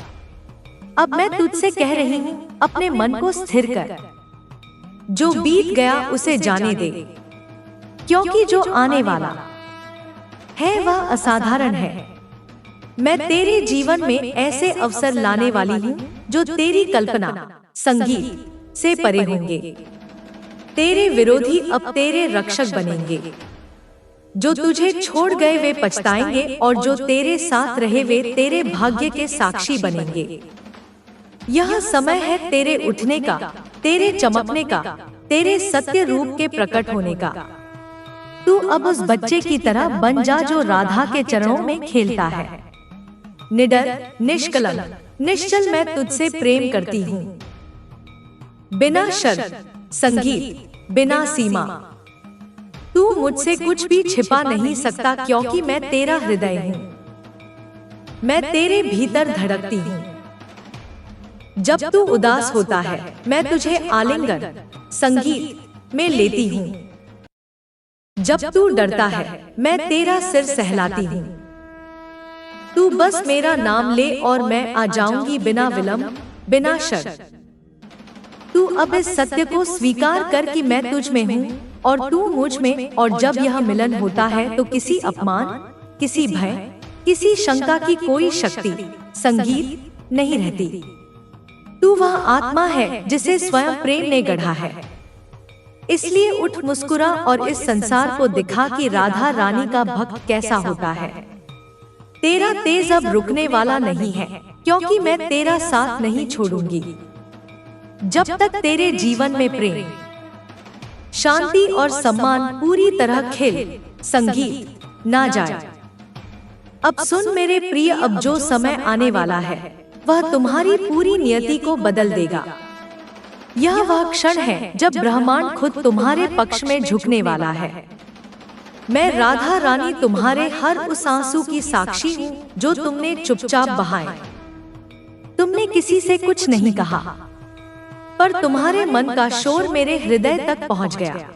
अब मैं तुझसे कह रही हूँ, अपने मन को स्थिर कर। जो बीत गया उसे जाने दे, क्योंकि जो आने वाला है वह असाधारण है। मैं तेरे जीवन में ऐसे अवसर लाने वाली हूँ जो तेरी कल्पना संगीत से परे होंगे। तेरे विरोधी अब तेरे रक्षक बनेंगे। जो तुझे छोड़ गए वे पछताएंगे और जो तेरे साथ रहे वे तेरे भाग्य के साक्षी बनेंगे। यह समय है तेरे उठने का, तेरे चमकने का, तेरे सत्य रूप के प्रकट होने का। तू अब उस बच्चे की तरह बन जा जो राधा के चरणों में खेलता है। निडर, निष्कलंक, निश्चल मैं तुझसे प्रेम करती हूँ। बिना शर्त संगीत, बिना सीमा। तू मुझसे कुछ भी छिपा नहीं सकता, क्योंकि मैं तेरा हृदय हूँ। मैं तेरे भीतर धड़कती हूँ। जब तू उदास होता है मैं तुझे आलिंगन संगीत में लेती हूँ। जब तू डरता है मैं तेरा सिर सहलाती हूँ। तू बस मेरा नाम ले और मैं आ जाऊंगी बिना विलंब, बिना शर्त। अब इस सत्य को स्वीकार कर कि मैं तुझ में हूँ और तू मुझ में, और जब यह मिलन होता है तो किसी अपमान, किसी भय, किसी शंका की कोई शक्ति, संगीत नहीं रहती। तू वह आत्मा है जिसे स्वयं प्रेम ने गढ़ा है। इसलिए उठ, मुस्कुरा और इस संसार को दिखा कि राधा रानी का भक्त कैसा होता है। तेरा तेज अब रुकने वाला नहीं है, क्योंकि मैं तेरा साथ नहीं छोड़ूंगी जब तक तेरे जीवन में प्रेम, शांति और सम्मान पूरी तरह खिल, संगीत ना जाए। अब सुन मेरे प्रिय, अब जो समय आने वाला है वह तुम्हारी पूरी नियति को बदल देगा। यह वह क्षण है जब ब्रह्मांड खुद तुम्हारे पक्ष में झुकने वाला है। मैं राधा रानी तुम्हारे हर उस आंसू की साक्षी हूँ जो तुमने चुपचाप बहाए। तुमने किसी से कुछ नहीं कहा, पर तुम्हारे मन का शोर मेरे हृदय तक पहुँच गया।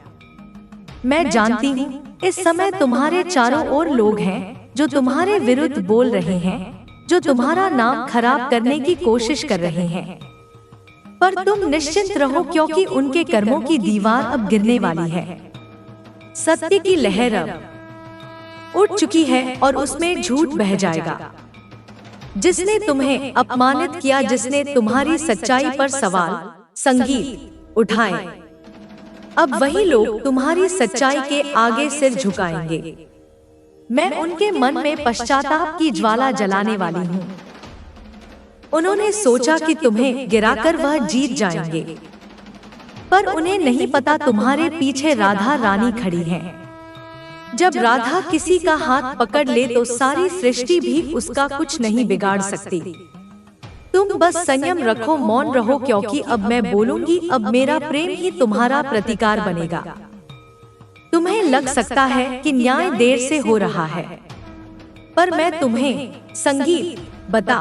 मैं जानती हूँ इस समय तुम्हारे चारों ओर लोग हैं जो तुम्हारे विरुद्ध बोल रहे हैं, जो तुम्हारा नाम खराब करने की कोशिश कर रहे हैं। पर तुम निश्चिंत रहो, क्योंकि उनके कर्मों की दीवार अब गिरने वाली है। सत्य की लहर अब उठ चुकी है और उसमें झूठ बह जाएगा। जिसने तुम्हें अपमानित किया, जिसने तुम्हारी सच्चाई पर सवाल, संगीत उठाए, अब वही लोग तुम्हारी सच्चाई के आगे सिर झुकाएंगे। मैं उनके मन में पश्चाताप की ज्वाला जलाने वाली हूँ। उन्होंने सोचा कि तुम्हें गिराकर वह जीत जाएंगे, पर उन्हें नहीं पता तुम्हारे पीछे राधा रानी खड़ी है। जब राधा किसी का हाथ पकड़ ले तो सारी सृष्टि भी उसका कुछ नहीं बिगाड़ सकती। तुम बस संयम रखो, मौन रहो, क्योंकि अब मैं बोलूंगी। अब मेरा प्रेम ही तुम्हारा प्रतिकार बनेगा। तुम्हें लग सकता है कि न्याय देर से हो रहा है, पर मैं तुम्हें संगीत बता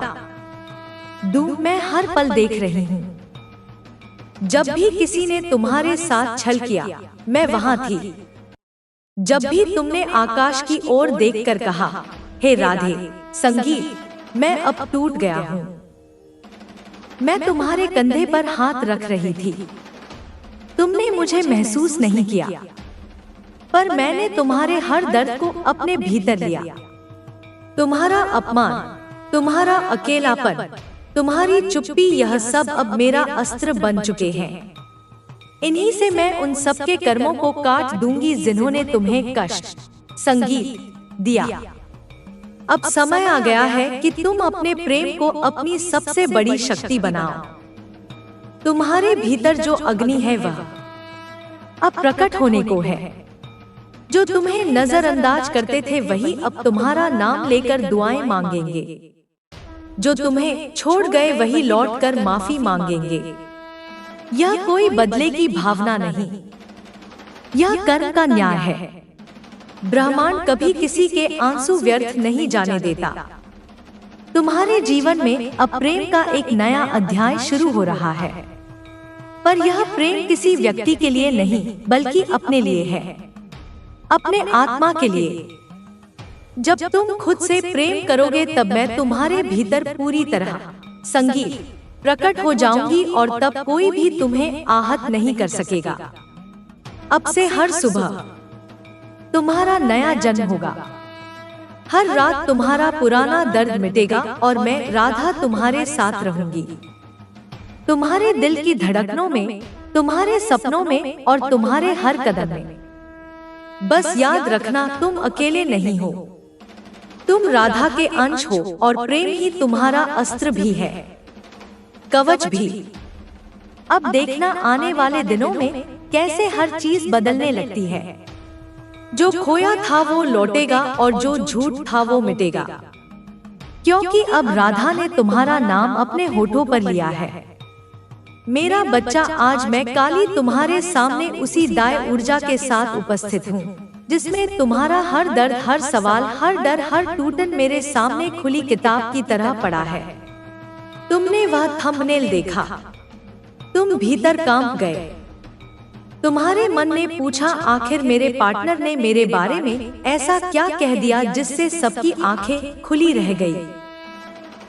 दूं, मैं हर पल देख रही हूँ। जब भी किसी ने तुम्हारे साथ छल किया, मैं वहाँ थी। जब भी तुमने आकाश की ओर देखकर कहा, हे राधे, संगीत, मैं अब टूट गया हूँ, मैं तुम्हारे कंधे पर हाथ रख रही थी। तुमने मुझे महसूस नहीं किया, पर मैंने तुम्हारे हर दर्द को अपने भीतर लिया। तुम्हारा अपमान, तुम्हारा अकेलापन, तुम्हारी चुप्पी, यह सब अब मेरा अस्त्र बन चुके हैं। इन्हीं से मैं उन सबके कर्मों को काट दूंगी जिन्होंने तुम्हें कष्ट, संगीत दिया। अब समय आ गया है कि तुम अपने प्रेम को अपनी सबसे बड़ी शक्ति बनाओ। तुम्हारे भीतर जो अग्नि है वह अब प्रकट होने को है। जो तुम्हें नजरअंदाज करते थे वही अब तुम्हारा नाम लेकर दुआएं मांगेंगे। जो तुम्हें छोड़ गए वही लौटकर माफी मांगेंगे। यह कोई बदले की भावना नहीं, यह कर्म का न्याय है। ब्रह्मांड कभी किसी के आंसू व्यर्थ नहीं जाने देता। तुम्हारे जीवन में अब प्रेम का एक नया अध्याय शुरू हो रहा है, पर यह प्रेम किसी व्यक्ति के लिए नहीं, बल्कि अपने लिए है, अपने आत्मा के लिए। जब तुम खुद से प्रेम करोगे तब मैं तुम्हारे भीतर पूरी तरह संगीत प्रकट हो जाऊंगी और तब कोई भी तुम्हें आहत नहीं कर सकेगा। अब से हर सुबह तुम्हारा नया जन्म होगा। हर रात तुम्हारा पुराना दर्द मिटेगा और मैं राधा तुम्हारे साथ रहूंगी। तुम्हारे दिल की धड़कनों में, तुम्हारे सपनों में और तुम्हारे हर कदम में। बस याद रखना, तुम अकेले नहीं हो। तुम राधा के अंश हो और प्रेम ही तुम्हारा अस्त्र भी है, कवच भी। अब देखना आने वाले दिनों में कैसे हर चीज बदलने लगती है। जो खोया था वो लौटेगा और जो झूठ था वो मिटेगा, क्योंकि अब राधा ने तुम्हारा नाम अपने होठों पर लिया है। मेरा बच्चा, आज मैं काली तुम्हारे सामने उसी दाय ऊर्जा के साथ उपस्थित हूँ जिसमें तुम्हारा हर दर्द, हर सवाल, हर डर, हर टूटन मेरे सामने खुली किताब की तरह पड़ा है। तुमने वह थंबनेल देखा, तुम भीतर कांप गए। तुम्हारे मन ने पूछा, आखिर मेरे पार्टनर ने मेरे बारे में ऐसा क्या कह दिया जिससे सबकी आंखें खुली रह गई।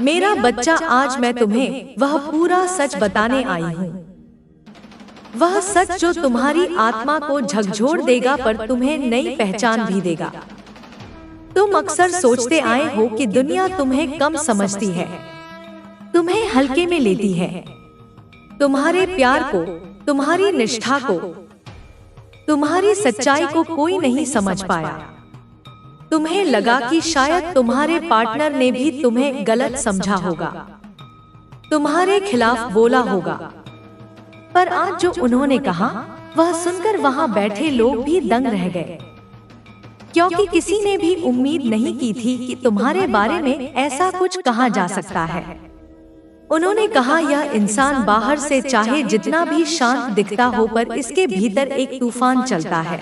मेरा बच्चा, आज मैं तुम्हें वह पूरा सच बताने आई हूँ। वह सच जो तुम्हारी आत्मा को झकझोर देगा पर तुम्हें नई पहचान भी देगा। तुम अक्सर सोचते आए हो कि दुनिया तुम्हें कम समझती है, तुम्हें हल्के में लेती है। तुम्हारे प्यार को, तुम्हारी निष्ठा को, तुम्हारी सच्चाई को कोई नहीं समझ पाया। तुम्हें लगा कि शायद तुम्हारे पार्टनर ने भी तुम्हें गलत समझा होगा, तुम्हारे खिलाफ बोला होगा। पर आज जो उन्होंने कहा वह सुनकर वहां बैठे लोग भी दंग रह गए, क्योंकि किसी ने भी उम्मीद नहीं की थी कि तुम्हारे बारे में ऐसा कुछ कहा जा सकता है। उन्होंने कहा, यह इंसान बाहर से चाहे जितना भी शांत दिखता हो पर इसके भीतर एक तूफान चलता है।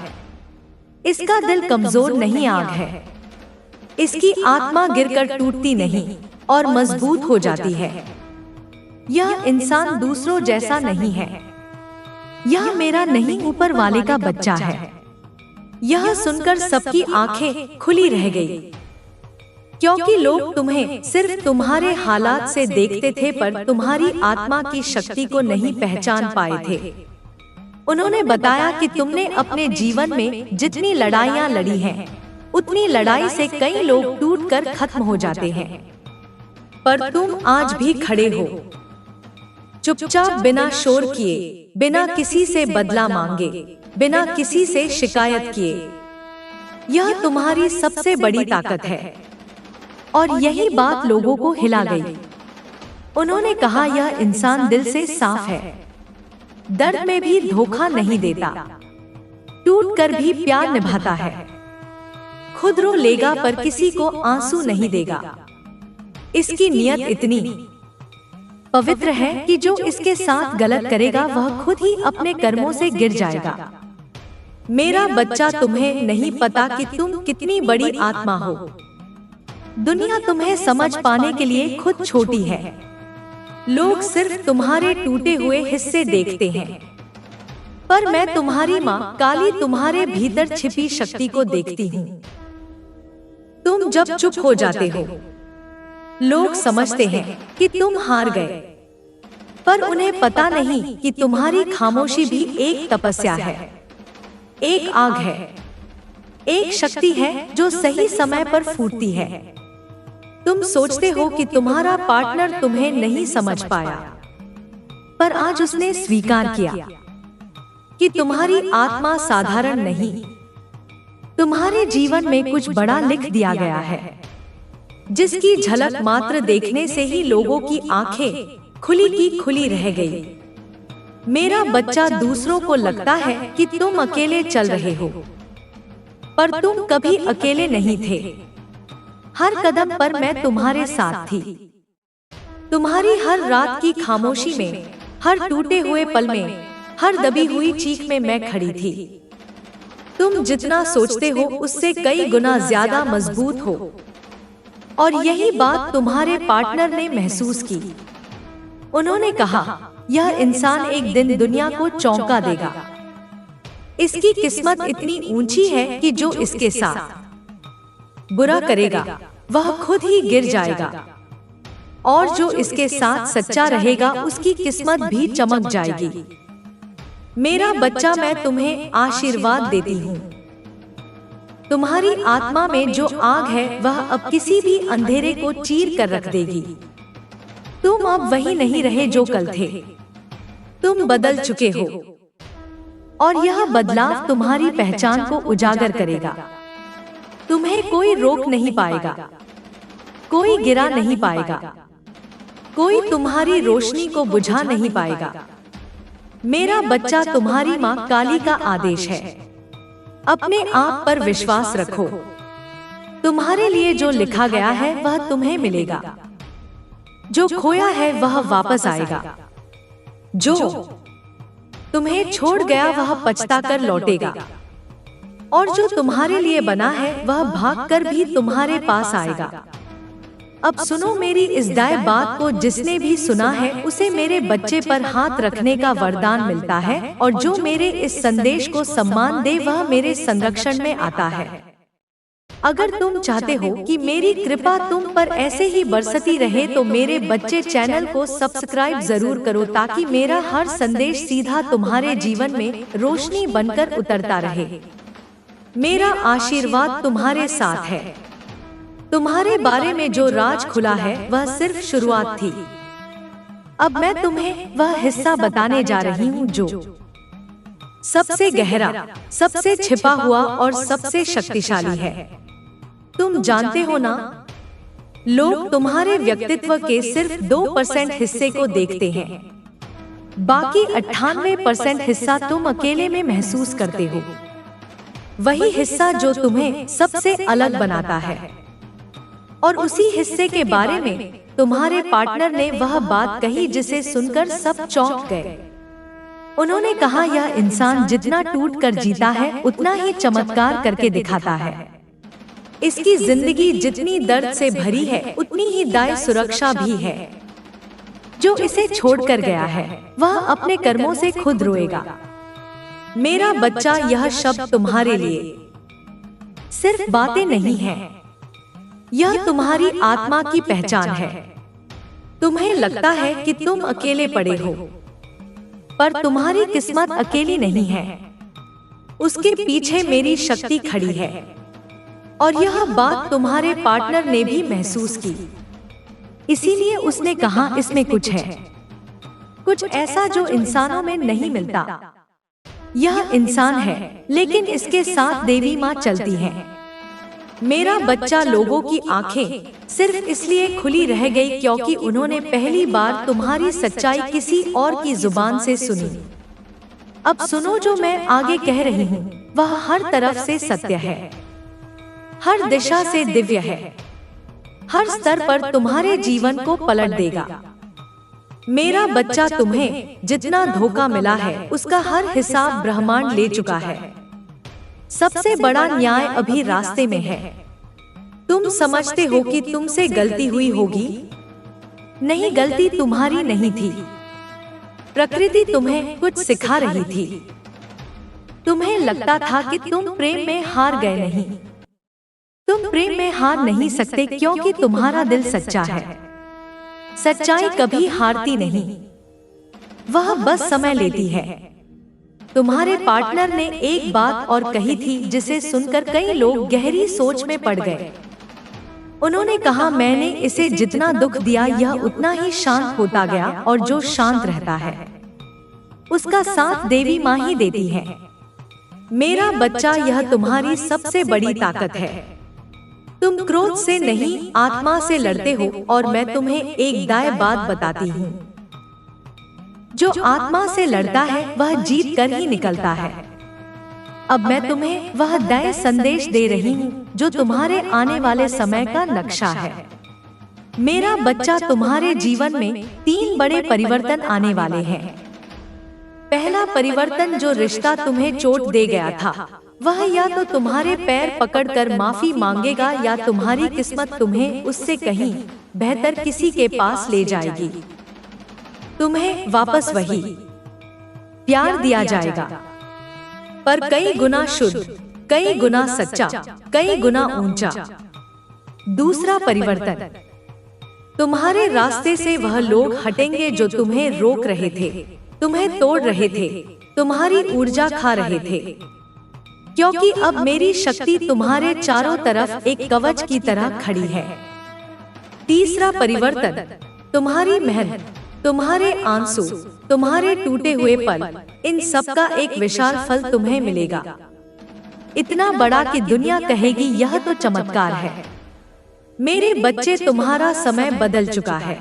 इसका दिल कमजोर नहीं, आग है। इसकी आत्मा गिरकर टूटती नहीं और मजबूत हो जाती है। यह इंसान दूसरों जैसा नहीं है। यह मेरा नहीं, ऊपर वाले का बच्चा है। यह सुनकर सबकी आंखें खुली रह गई, क्योंकि लोग तुम्हें सिर्फ तुम्हारे हालात से देखते थे पर तुम्हारी आत्मा की शक्ति को नहीं पहचान पाए थे। उन्होंने बताया कि तुमने अपने जीवन में जितनी लड़ाइयाँ लड़ी हैं, उतनी लड़ाई से कई लोग टूटकर खत्म हो जाते हैं, पर तुम आज भी खड़े हो, चुपचाप, बिना शोर किए, बिना किसी से बदला मांगे, बिना किसी से शिकायत किए। यह तुम्हारी सबसे बड़ी ताकत है। और यही बात लोगों को हिला गई। उन्होंने कहा, यह इंसान दिल से साफ है, दर्द में भी धोखा नहीं देता, टूट कर भी प्यार निभाता है, खुद रो लेगा पर किसी को आंसू नहीं देगा। इसकी नियत इतनी पवित्र है कि जो इसके साथ गलत करेगा वह खुद ही अपने कर्मों से गिर जाएगा। मेरा बच्चा, तुम्हें नहीं पता कि तुम कितनी बड़ी आत्मा हो। दुनिया तुम्हें समझ पाने के लिए खुद छोटी है। लोग सिर्फ तुम्हारे टूटे हुए हिस्से देखते हैं, पर मैं तुम्हारी माँ काली तुम्हारे भीतर छिपी शक्ति को देखती हूँ। तुम जब चुप हो जाते हो, लोग समझते हैं कि तुम हार गए, पर उन्हें पता नहीं कि तुम्हारी खामोशी भी एक तपस्या है, एक आग है, एक शक्ति है जो सही समय पर फूटती है। तुम सोचते हो कि तुम्हारा पार्टनर तुम्हें नहीं समझ पाया, पर आज उसने स्वीकार किया कि तुम्हारी आत्मा साधारण नहीं। तुम्हारे जीवन में कुछ बड़ा लिख दिया गया है, जिसकी झलक मात्र देखने से ही लोगों की आंखें खुली की खुली रह गई। मेरा बच्चा, दूसरों को लगता है कि तुम अकेले चल रहे हो, पर तुम कभी अकेले नहीं थे। हर कदम पर मैं तुम्हारे साथ थी। तुम्हारी हर रात की खामोशी में, हर टूटे हुए पल में, हर दबी हुई चीख में मैं खड़ी थी। तुम जितना सोचते हो उससे कई गुना ज्यादा मजबूत हो, और यही बात तुम्हारे पार्टनर ने महसूस की। उन्होंने कहा, यह इंसान एक दिन दुनिया को चौंका देगा। इसकी किस्मत इतनी ऊंची है कि जो इसके साथ बुरा करेगा वह खुद ही गिर जाएगा, और जो इसके साथ सच्चा रहेगा उसकी किस्मत भी चमक जाएगी। मेरा बच्चा, मैं तुम्हें आशीर्वाद देती हूँ। तुम्हारी आत्मा में जो आग है वह अब किसी भी अंधेरे को चीर कर रख देगी। तुम अब वही नहीं रहे जो कल थे। तुम बदल चुके हो, और यह बदलाव तुम्हारी पहचान को उजागर करेगा। तुम्हें कोई रोक नहीं पाएगा, कोई गिरा नहीं पाएगा, कोई तुम्हारी रोशनी को बुझा नहीं पाएगा। मेरा बच्चा, तुम्हारी माँ काली का आदेश है, अपने आप पर विश्वास रखो। तुम्हारे लिए जो लिखा गया है वह तुम्हें मिलेगा, जो खोया है वह वापस आएगा, जो तुम्हें छोड़ गया वह पछता कर लौटेगा, और जो तुम्हारे लिए बना है वह भागकर भी तुम्हारे पास आएगा। अब सुनो मेरी इस दाई बात को, जिसने भी सुना है उसे मेरे बच्चे पर हाथ रखने का वरदान मिलता है, और जो मेरे इस संदेश को सम्मान दे वह मेरे संरक्षण में आता है। अगर तुम चाहते हो कि मेरी कृपा तुम पर ऐसे ही बरसती रहे तो मेरे बच्चे चैनल को सब्सक्राइब जरूर करो ताकि मेरा हर संदेश सीधा तुम्हारे जीवन में रोशनी बनकर उतरता रहे। मेरा आशीर्वाद तुम्हारे साथ है। तुम्हारे बारे में जो राज खुला है वह सिर्फ शुरुआत थी। अब मैं तुम्हें वह हिस्सा बताने जा रही हूँ जो सबसे गहरा, सबसे छिपा हुआ और सबसे शक्तिशाली है। तुम जानते हो ना, लोग तुम्हारे व्यक्तित्व के सिर्फ 2% हिस्से को देखते हैं, बाकी 98% हिस्सा तुम अकेले में महसूस करते हो। वही हिस्सा जो तुम्हें सबसे अलग बनाता है। और उसी हिस्से के बारे में तुम्हारे पार्टनर ने वह बात कही जिसे सुनकर सब चौंक गए। उन्होंने कहा, यह इंसान जितना टूट कर जीता है उतना ही चमत्कार करके दिखाता है। इसकी जिंदगी जितनी दर्द से भरी है उतनी ही दाय सुरक्षा भी है। जो इसे छोड़कर गया है वह अपने कर्मों से खुद रोएगा। मेरा बच्चा, यह शब्द तुम्हारे लिए सिर्फ बातें नहीं है, यह तुम्हारी आत्मा की पहचान है। तुम्हें लगता है कि तुम अकेले पड़े हो, पर तुम्हारी किस्मत अकेली नहीं है। उसके पीछे मेरी शक्ति खड़ी है। और यह बात तुम्हारे पार्टनर ने भी महसूस की। इसीलिए उसने कहा, इसमें कुछ है, कुछ ऐसा जो इंसानों में नहीं मिलता। यह इंसान है, लेकिन इसके साथ देवी माँ चलती है। मेरा बच्चा, लोगों की आंखें सिर्फ इसलिए खुली रह गई क्योंकि उन्होंने पहली बार तुम्हारी सच्चाई किसी और की जुबान से सुनी। अब सुनो, जो मैं आगे कह रही हूँ वह हर तरफ से सत्य है, हर दिशा से दिव्य है, हर स्तर पर तुम्हारे जीवन को पलट देगा। मेरा बच्चा, तुम्हें जितना धोखा मिला है उसका हर हिसाब ब्रह्मांड ले चुका है। सबसे बड़ा न्याय अभी रास्ते में है। तुम समझते हो कि तुमसे गलती हुई होगी, नहीं, गलती तुम्हारी नहीं थी। प्रकृति तुम्हें कुछ सिखा रही थी। तुम्हें लगता था कि तुम प्रेम में हार गए, नहीं, तुम प्रेम में हार नहीं सकते क्योंकि तुम्हारा दिल सच्चा है। सच्चाई कभी हारती नहीं, वह बस समय लेती है। तुम्हारे पार्टनर ने एक बात और कही थी जिसे सुनकर कई लोग गहरी सोच में पड़ गए। उन्होंने कहा, मैंने इसे जितना दुख दिया यह उतना ही शांत होता गया, और जो शांत रहता है उसका साथ देवी माँ ही देती है। मेरा बच्चा, यह तुम्हारी सबसे बड़ी ताकत है। तुम क्रोध से नहीं, आत्मा से लड़ते हो, और मैं तुम्हें एक दाय बात बताती हूँ। जो आत्मा से लड़ता है वह जीत कर ही निकलता है। अब मैं तुम्हें वह दाय संदेश दे रही हूँ जो तुम्हारे आने वाले समय का नक्शा है। मेरा बच्चा, तुम्हारे जीवन में 3 बड़े परिवर्तन आने वाले हैं। पहला परिवर्तन, जो रिश्ता तुम्हें चोट दे गया था वह या तो तुम्हारे पैर पकड़कर माफी मांगेगा या तुम्हारी किस्मत तुम्हें उससे कहीं बेहतर किसी के पास ले जाएगी। तुम्हें वापस वही प्यार दिया जाएगा, पर कई गुना शुद्ध, कई गुना सच्चा, कई गुना ऊंचा। दूसरा परिवर्तन, तुम्हारे रास्ते से वह लोग हटेंगे जो तुम्हें रोक रहे थे, तुम्हें तोड़ रहे थे, तुम्हारी ऊर्जा खा रहे थे, क्योंकि अब मेरी शक्ति तुम्हारे चारों तरफ एक कवच की तरह खड़ी है। तीसरा परिवर्तन, तुम्हारी मेहनत, तुम्हारे आंसू, तुम्हारे टूटे हुए पल, इन सब का एक विशाल फल तुम्हें मिलेगा। इतना बड़ा कि दुनिया कहेगी यह तो चमत्कार है। मेरे बच्चे, तुम्हारा समय बदल चुका है,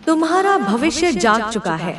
तुम्हारा भविष्य जाग चुका है।